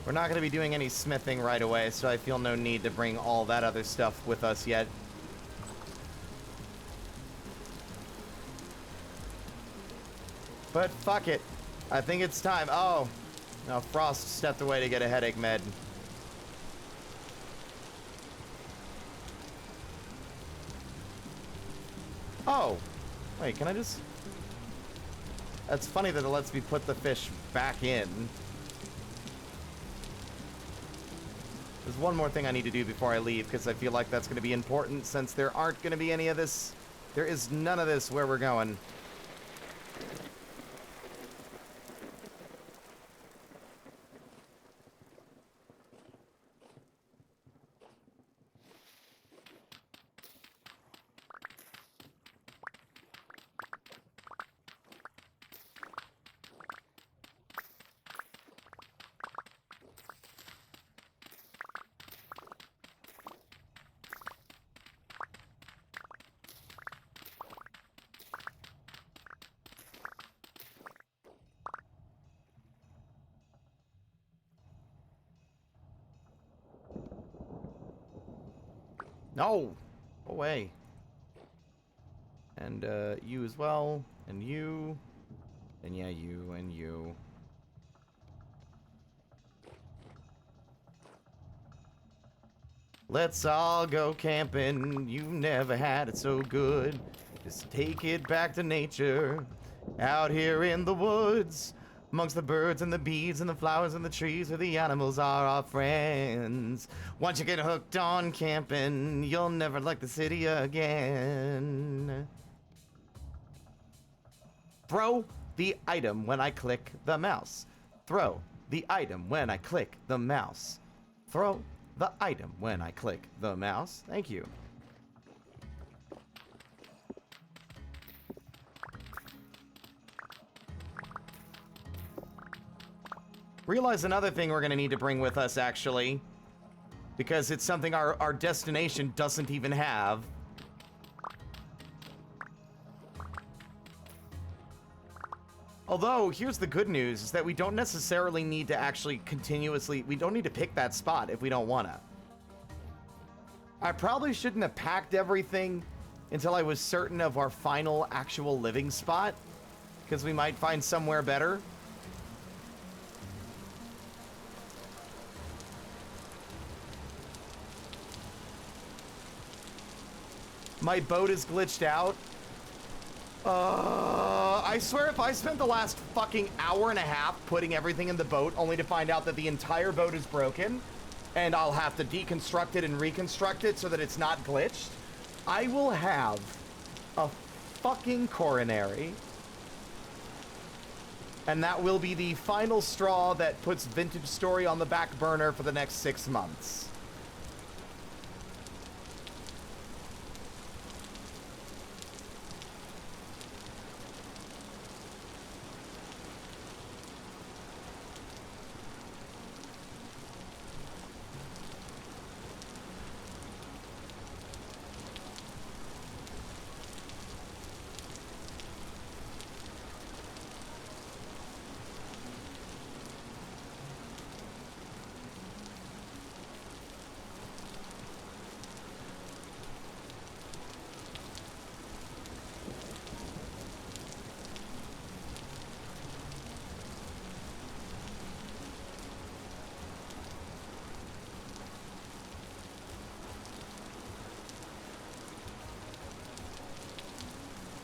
We're not going to be doing any smithing right away, so I feel no need to bring all that other stuff with us yet. But fuck it. I think it's time. Oh. No, Frost stepped away to get a headache med. Oh. Wait, can I just... That's funny that it lets me put the fish back in. There's one more thing I need to do before I leave, because I feel like that's going to be important, since there aren't going to be any of this. There is none of this where we're going. No! Go away. And, you as well. And you. And yeah, you and you. Let's all go camping. You never had it so good. Just take it back to nature. Out here in the woods. Amongst the birds and the bees and the flowers and the trees where the animals are our friends. Once you get hooked on camping, you'll never like the city again. Throw the item when I click the mouse. Throw the item when I click the mouse. Throw the item when I click the mouse. Thank you. Realize another thing we're going to need to bring with us, actually. Because it's something our destination doesn't even have. Although, here's the good news, is that we don't necessarily need to actually continuously... We don't need to pick that spot if we don't want to. I probably shouldn't have packed everything until I was certain of our final actual living spot. Because we might find somewhere better. My boat is glitched out. I swear if I spent the last fucking hour and a half putting everything in the boat only to find out that the entire boat is broken and I'll have to deconstruct it and reconstruct it so that it's not glitched, I will have a fucking coronary. And that will be the final straw that puts Vintage Story on the back burner for the next 6 months.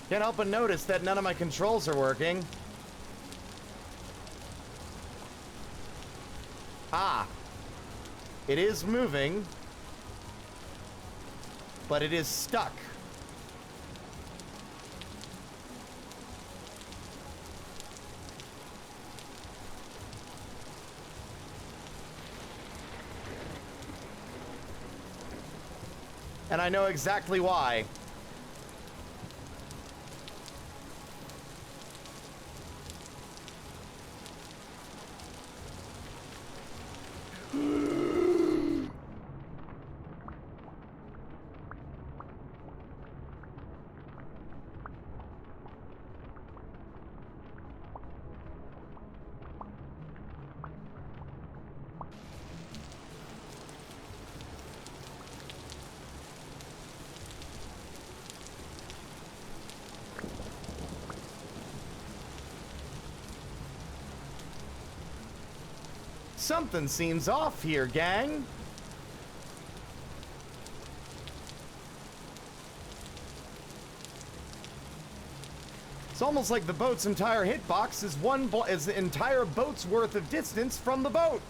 Can't help but notice that none of my controls are working. Ah. It is moving. but it is stuck. And I know exactly why. Something seems off here, gang. It's almost like the boat's entire hitbox is the entire boat's worth of distance from the boat.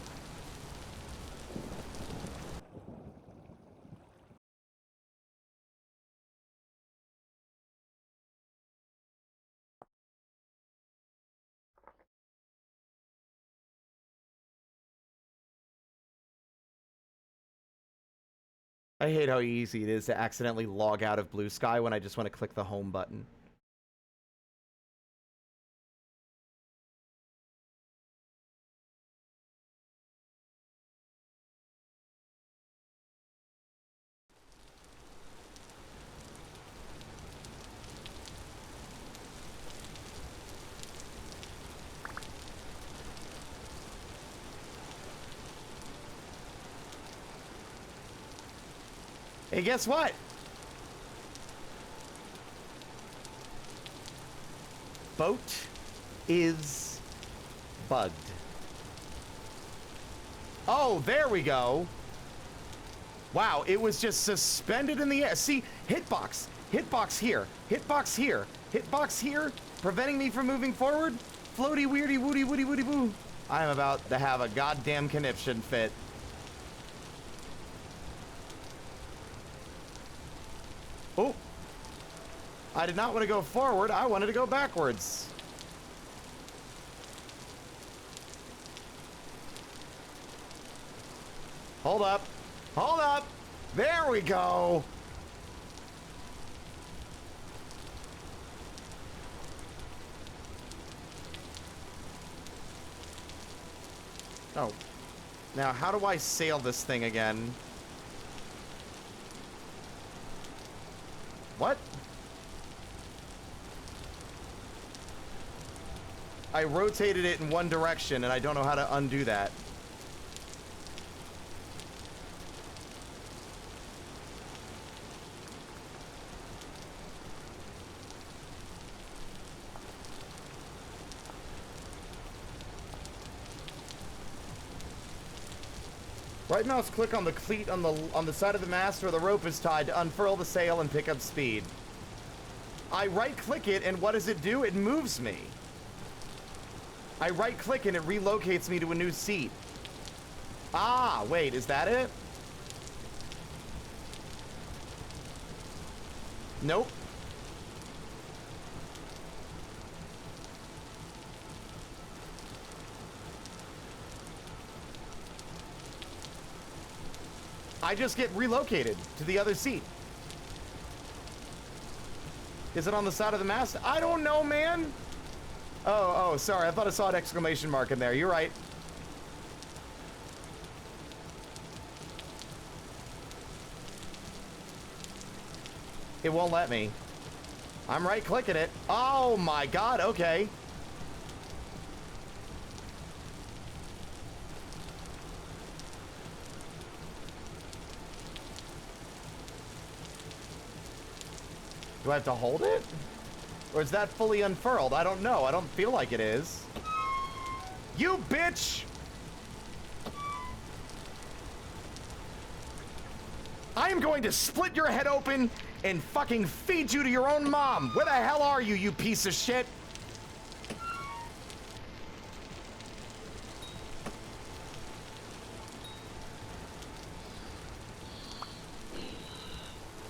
I hate how easy it is to accidentally log out of Blue Sky when I just want to click the home button. Hey, guess what? Boat is bugged. Oh, there we go. Wow, it was just suspended in the air. See, hitbox. Hitbox here. Hitbox here. Hitbox here. Preventing me from moving forward. Floaty, weirdy, woody, woody, woody, boo. I am about to have a goddamn conniption fit. Oh. I did not want to go forward. I wanted to go backwards. Hold up. Hold up. There we go. Oh. Now, how do I sail this thing again? What? I rotated it in one direction, and I don't know how to undo that. Right mouse click on the cleat on the side of the mast where the rope is tied to unfurl the sail and pick up speed. I right click it, and what does it do? It moves me. I right click and it relocates me to a new seat. Ah, wait, is that it? Nope. I just get relocated to the other seat. Is it on the side of the mast? I don't know, man. Oh, sorry. I thought I saw an exclamation mark in there. You're right. It won't let me. I'm right-clicking it. Oh, my God. Okay. Do I have to hold it? Or is that fully unfurled? I don't know. I don't feel like it is. You bitch! I am going to split your head open and fucking feed you to your own mom. Where the hell are you, you piece of shit?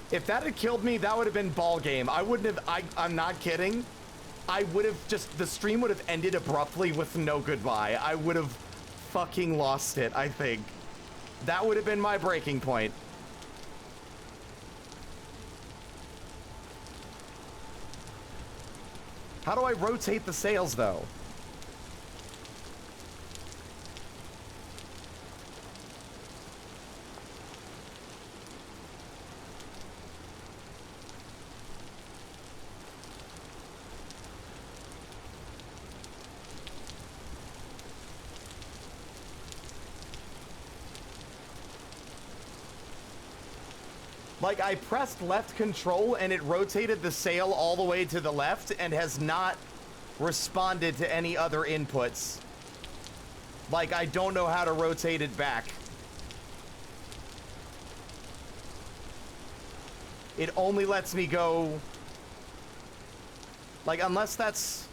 If that had killed me, that would have been ball game. I wouldn't have, I'm not kidding. I would have just, the stream would have ended abruptly with no goodbye. I would have fucking lost it, I think. That would have been my breaking point. How do I rotate the sails, though? Like, I pressed left control and it rotated the sail all the way to the left and has not responded to any other inputs. Like, I don't know how to rotate it back. It only lets me go... Like, unless that's...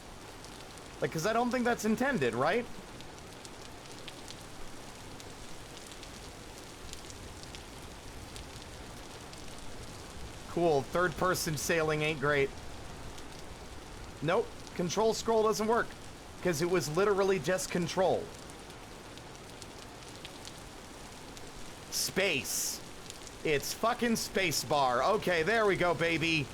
Like, because I don't think that's intended, right? Cool, third-person sailing ain't great. Nope, control scroll doesn't work, because it was literally just control. Space. It's fucking space bar. Okay, there we go, baby.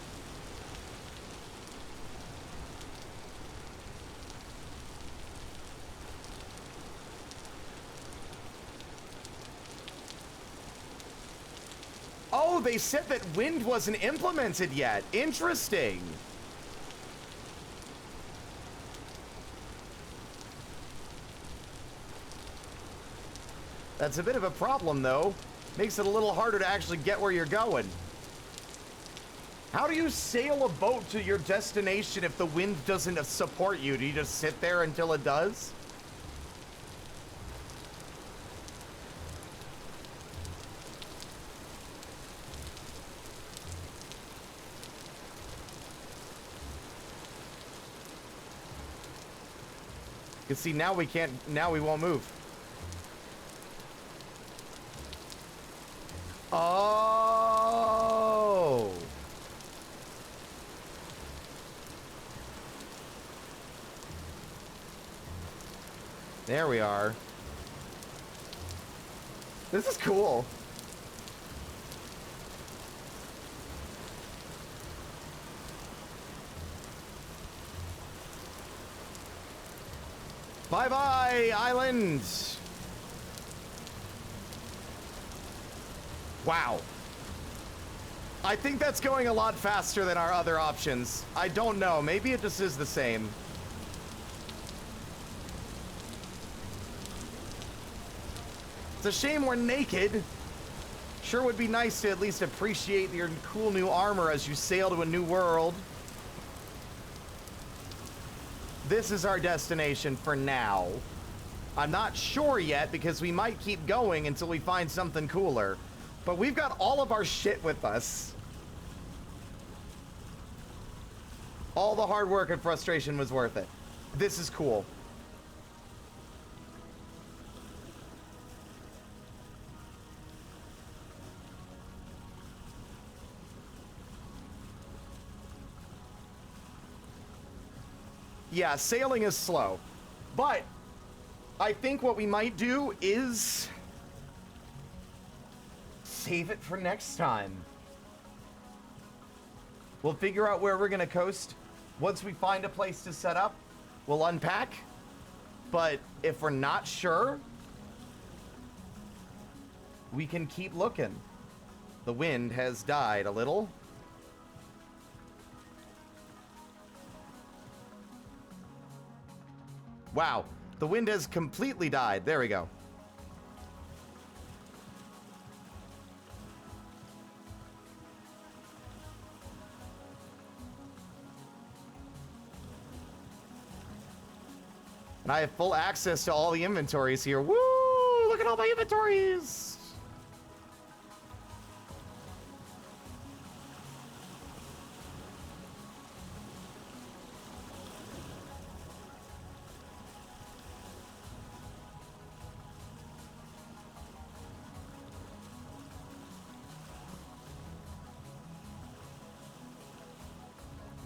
Oh, they said that wind wasn't implemented yet. Interesting. That's a bit of a problem, though. Makes it a little harder to actually get where you're going. How do you sail a boat to your destination if the wind doesn't support you? Do you just sit there until it does? You see, now we can't, now we won't move. Oh. There we are. This is cool. Bye-bye, island! Wow. I think that's going a lot faster than our other options. I don't know. Maybe it just is the same. It's a shame we're naked. Sure would be nice to at least appreciate your cool new armor as you sail to a new world. This is our destination for now. I'm not sure yet because we might keep going until we find something cooler. But we've got all of our shit with us. All the hard work and frustration was worth it. This is cool. Yeah, sailing is slow. But I think what we might do is save it for next time. We'll figure out where we're gonna coast. Once we find a place to set up, we'll unpack. But if we're not sure, we can keep looking. The wind has died a little. Wow, the wind has completely died. There we go. And I have full access to all the inventories here. Woo! Look at all my inventories!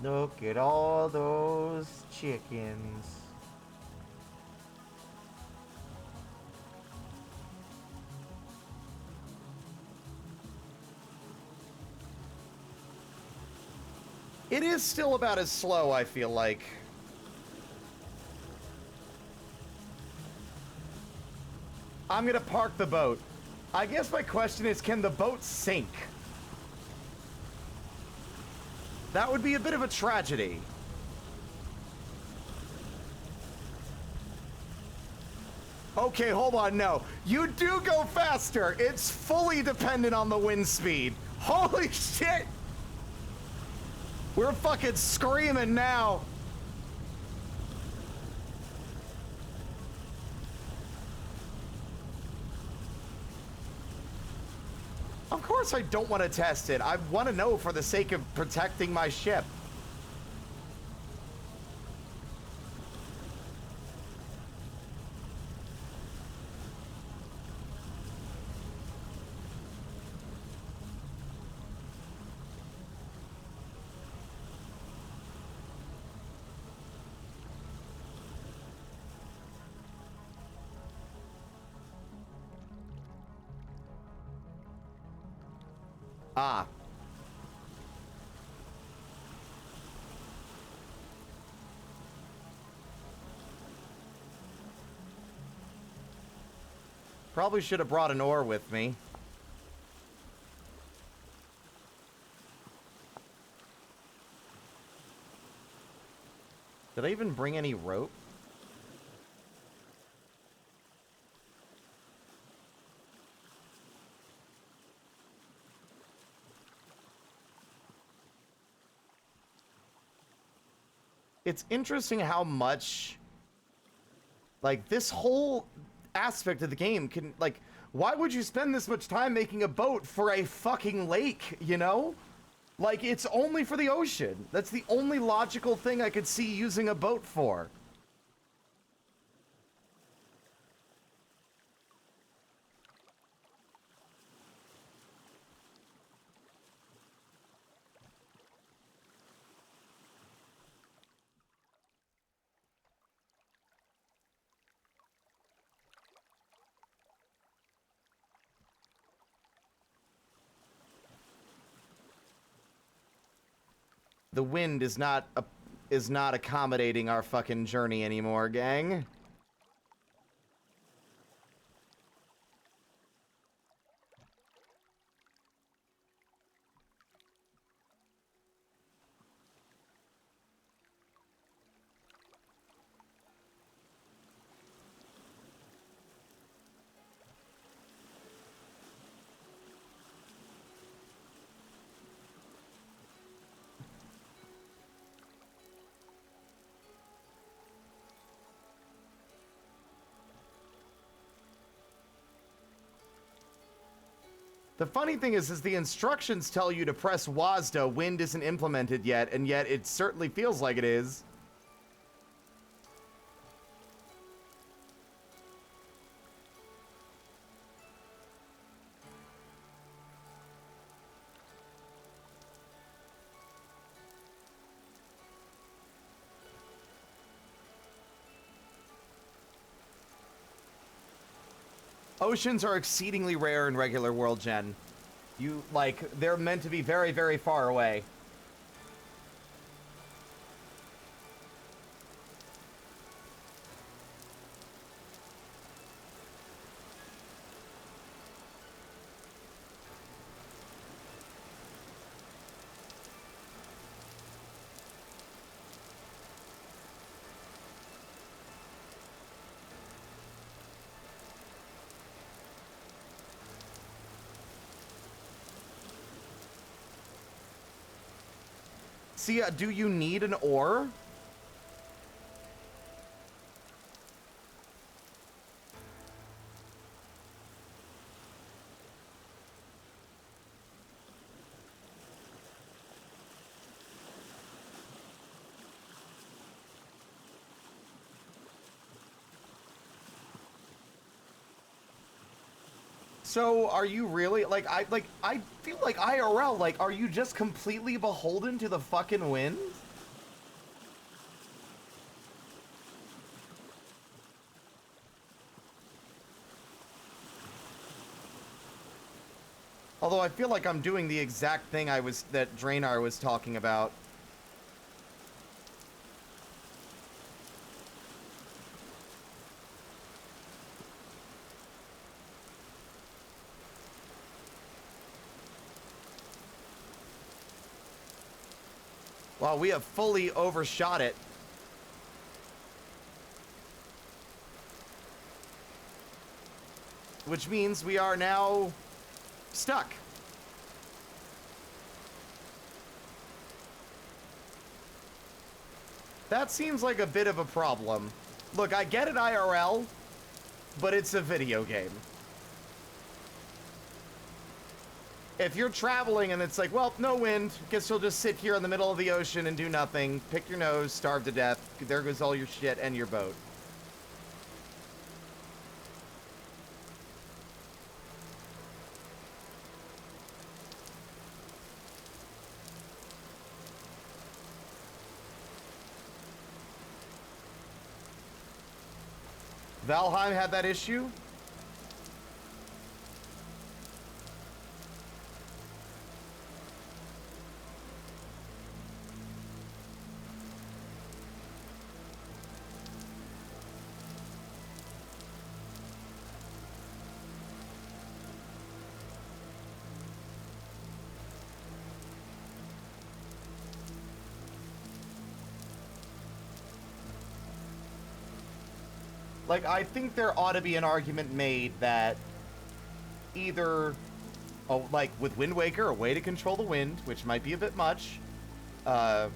Look at all those chickens. It is still about as slow, I feel like. I'm gonna park the boat. I guess my question is, can the boat sink? That would be a bit of a tragedy. Okay, hold on, no. You do go faster. It's fully dependent on the wind speed. Holy shit! We're fucking screaming now. Of course I don't want to test it. I want to know for the sake of protecting my ship. Ah. Probably should have brought an oar with me. Did I even bring any rope? It's interesting how much, like, this whole aspect of the game can, like, why would you spend this much time making a boat for a fucking lake, you know? Like, it's only for the ocean. That's the only logical thing I could see using a boat for. The wind is not accommodating our fucking journey anymore, gang. The funny thing is the instructions tell you to press WASD, wind isn't implemented yet, and yet it certainly feels like it is. Oceans are exceedingly rare in regular world gen. They're meant to be very, very far away. See, do you need an oar? So, are you really, I feel like IRL, are you just completely beholden to the fucking wind? Although I feel like I'm doing the exact thing that Draynar was talking about. Well, we have fully overshot it. Which means we are now stuck. That seems like a bit of a problem. Look, I get it IRL, but it's a video game. If you're traveling and it's like, well, no wind, guess you'll just sit here in the middle of the ocean and do nothing, pick your nose, starve to death, there goes all your shit and your boat. Valheim had that issue? Like, I think there ought to be an argument made that either, oh, like with Wind Waker, a way to control the wind, which might be a bit much, a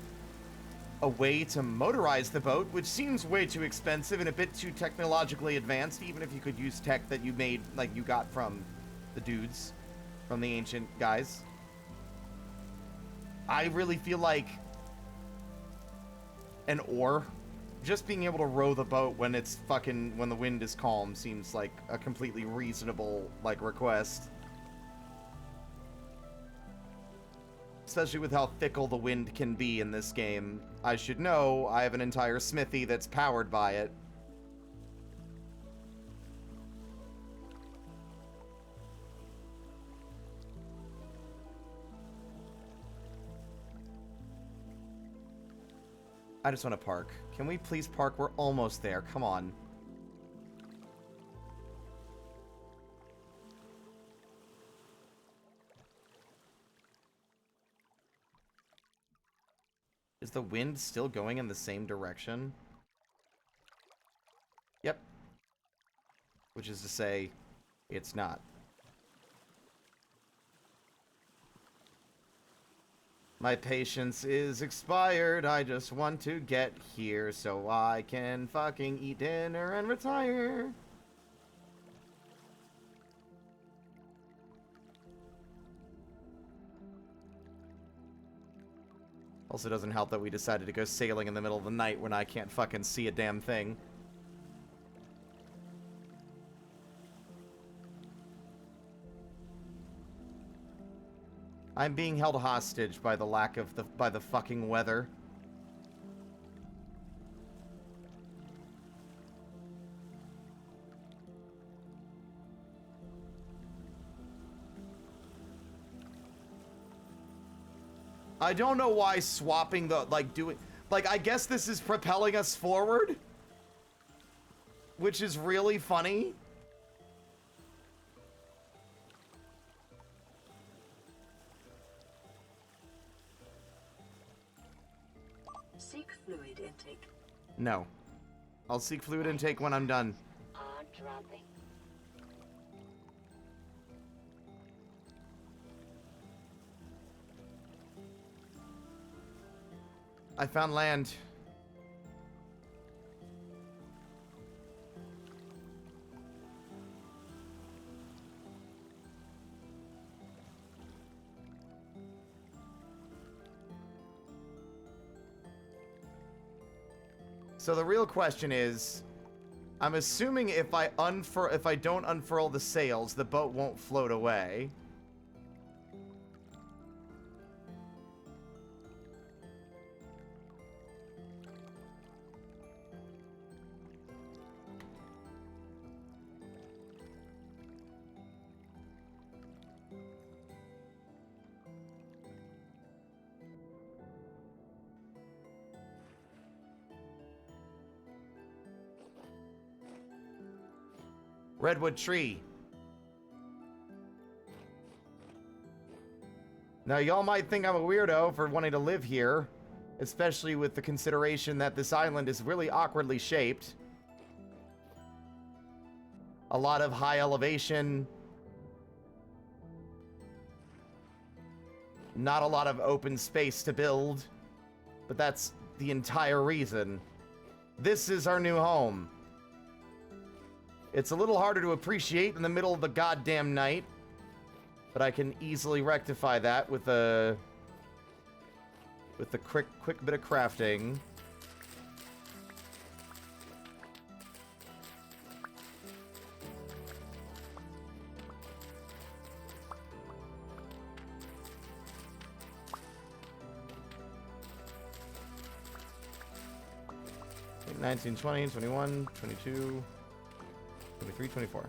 way to motorize the boat, which seems way too expensive and a bit too technologically advanced, even if you could use tech that you made, like you got from the dudes, from the ancient guys. I really feel like an oar, just being able to row the boat when when the wind is calm seems like a completely reasonable, like, request. Especially with how fickle the wind can be in this game. I should know, I have an entire smithy that's powered by it. I just want to park. Can we please park? We're almost there. Come on. Is the wind still going in the same direction? Yep. Which is to say, it's not. My patience is expired. I just want to get here so I can fucking eat dinner and retire. Also doesn't help that we decided to go sailing in the middle of the night when I can't fucking see a damn thing. I'm being held hostage by the lack of by the fucking weather. I don't know why swapping the, like, I guess this is propelling us forward, which is really funny. Seek fluid intake. No. I'll seek fluid intake when I'm done. Dropping. I found land. So the real question is, I'm assuming if I don't unfurl the sails, the boat won't float away. Redwood tree. Now, y'all might think I'm a weirdo for wanting to live here, especially with the consideration that this island is really awkwardly shaped. A lot of high elevation. Not a lot of open space to build. But that's the entire reason. This is our new home. It's a little harder to appreciate in the middle of the goddamn night. But I can easily rectify that with a quick bit of crafting. Like 19, 20, 21, 22, 23, 24.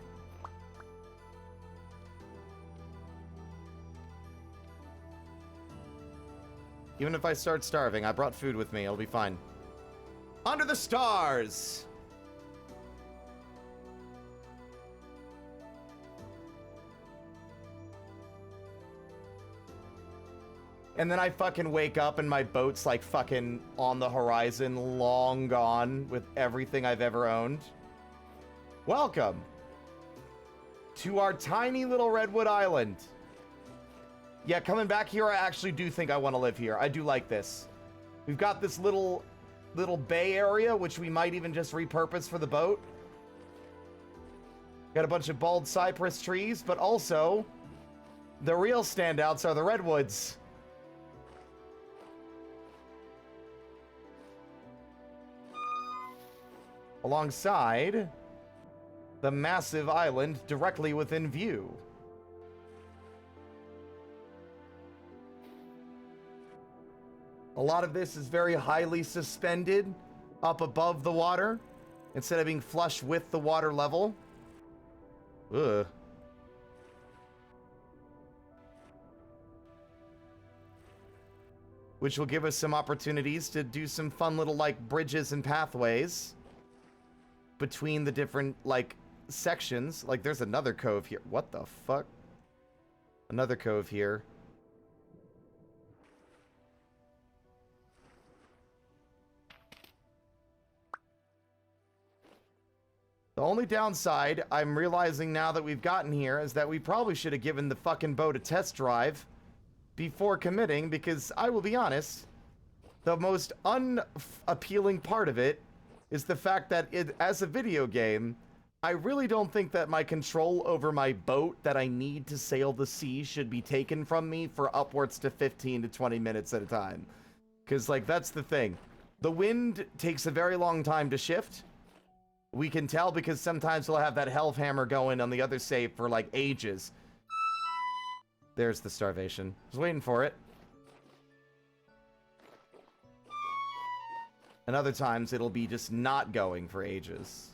Even if I start starving, I brought food with me. It'll be fine. Under the stars! And then I fucking wake up and my boat's like fucking on the horizon, long gone with everything I've ever owned. Welcome to our tiny little Redwood Island. Yeah, coming back here, I actually do think I want to live here. I do like this. We've got this little bay area, which we might even just repurpose for the boat. Got a bunch of bald cypress trees, but also the real standouts are the redwoods. Alongside the massive island directly within view. A lot of this is very highly suspended up above the water instead of being flush with the water level. Ugh. Which will give us some opportunities to do some fun little like bridges and pathways between the different like sections. Like there's another cove here. What the fuck? Another cove here. The only downside I'm realizing now that we've gotten here is that we probably should have given the fucking boat a test drive before committing, because I will be honest, the most unappealing part of it is the fact that as a video game, I really don't think that my control over my boat that I need to sail the sea should be taken from me for upwards to 15 to 20 minutes at a time. Because, like, that's the thing. The wind takes a very long time to shift. We can tell because sometimes we'll have that health hammer going on the other save for, like, ages. There's the starvation. I was waiting for it. And other times it'll be just not going for ages.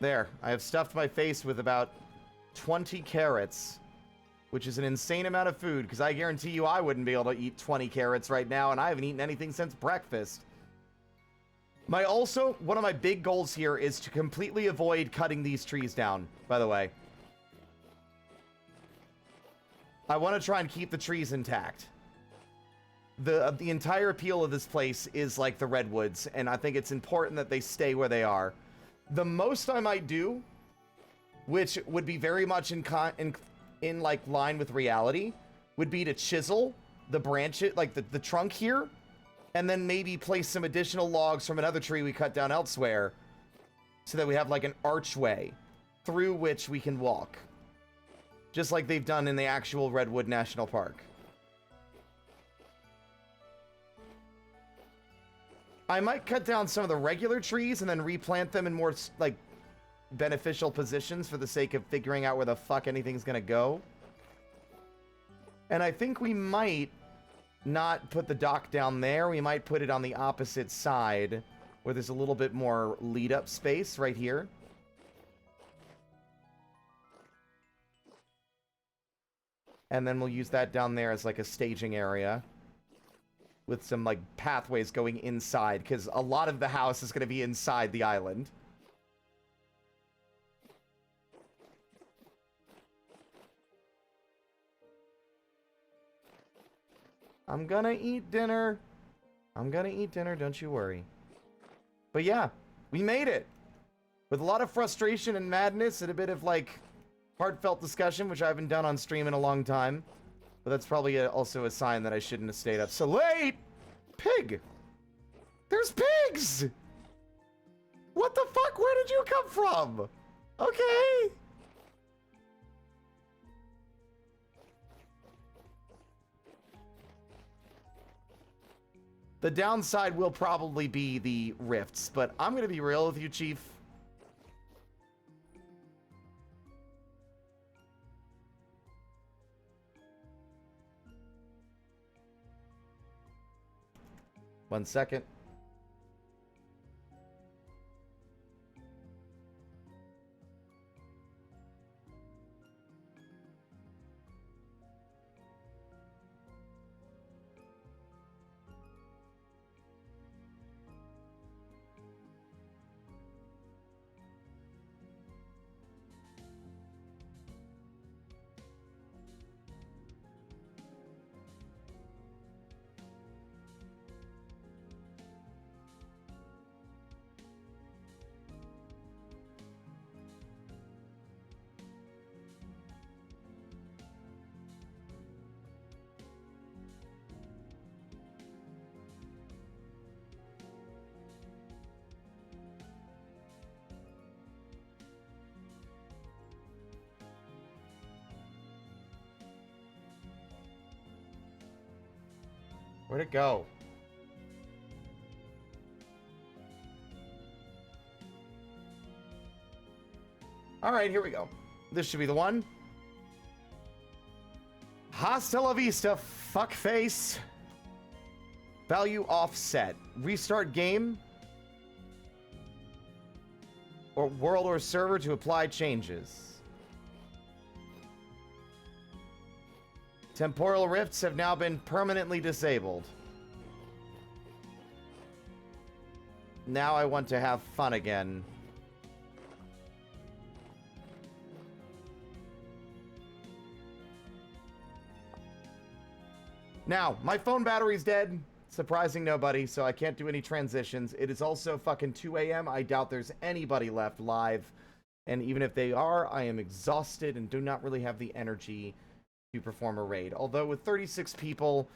There, I have stuffed my face with about 20 carrots, which is an insane amount of food, because I guarantee you I wouldn't be able to eat 20 carrots right now, and I haven't eaten anything since breakfast. One of my big goals here is to completely avoid cutting these trees down, by the way. I want to try and keep the trees intact. The entire appeal of this place is like the redwoods, and I think it's important that they stay where they are. The most I might do, which would be very much in like line with reality, would be to chisel the branches, like the trunk here, and then maybe place some additional logs from another tree we cut down elsewhere, so that we have like an archway through which we can walk, just like they've done in the actual Redwood National Park. I might cut down some of the regular trees and then replant them in more, like, beneficial positions for the sake of figuring out where the fuck anything's gonna go. And I think we might not put the dock down there. We might put it on the opposite side where there's a little bit more lead-up space right here. And then we'll use that down there as like a staging area with some like pathways going inside, because a lot of the house is going to be inside the island. I'm gonna eat dinner. I'm gonna eat dinner, don't you worry. But yeah, we made it. With a lot of frustration and madness and a bit of like heartfelt discussion, which I haven't done on stream in a long time. But that's probably also a sign that I shouldn't have stayed up so late. Pig! There's pigs! What the fuck? Where did you come from? Okay. The downside will probably be the rifts, but I'm going to be real with you, Chief. One second. Where'd it go? All right, here we go. This should be the one. Hasta la vista, fuckface. Value offset. Restart game. Or world or server to apply changes. Temporal rifts have now been permanently disabled. Now I want to have fun again. Now, my phone battery's dead. Surprising nobody, so I can't do any transitions. It is also fucking 2 a.m. I doubt there's anybody left live. And even if they are, I am exhausted and do not really have the energy to perform a raid. Although with 36 people,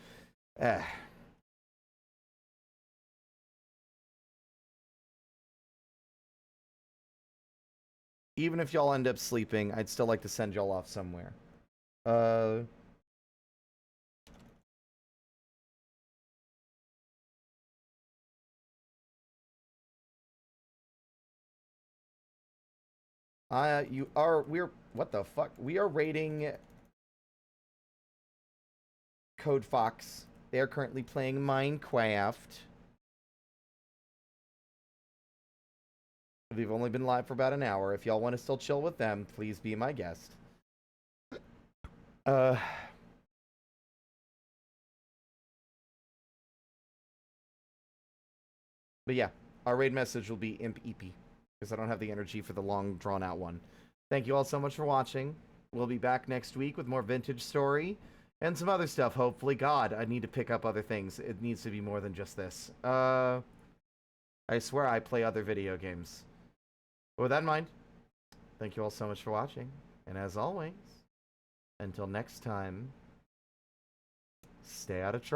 even if y'all end up sleeping, I'd still like to send y'all off somewhere. What the fuck? We are raiding Code Fox. They are currently playing Minecraft. We've only been live for about an hour. If y'all want to still chill with them, please be my guest. But yeah, our raid message will be Imp EP, because I don't have the energy for the long, drawn-out one. Thank you all so much for watching. We'll be back next week with more Vintage Story and some other stuff, hopefully. God, I need to pick up other things. It needs to be more than just this. I swear I play other video games. But with that in mind, thank you all so much for watching. And as always, until next time, stay out of trouble.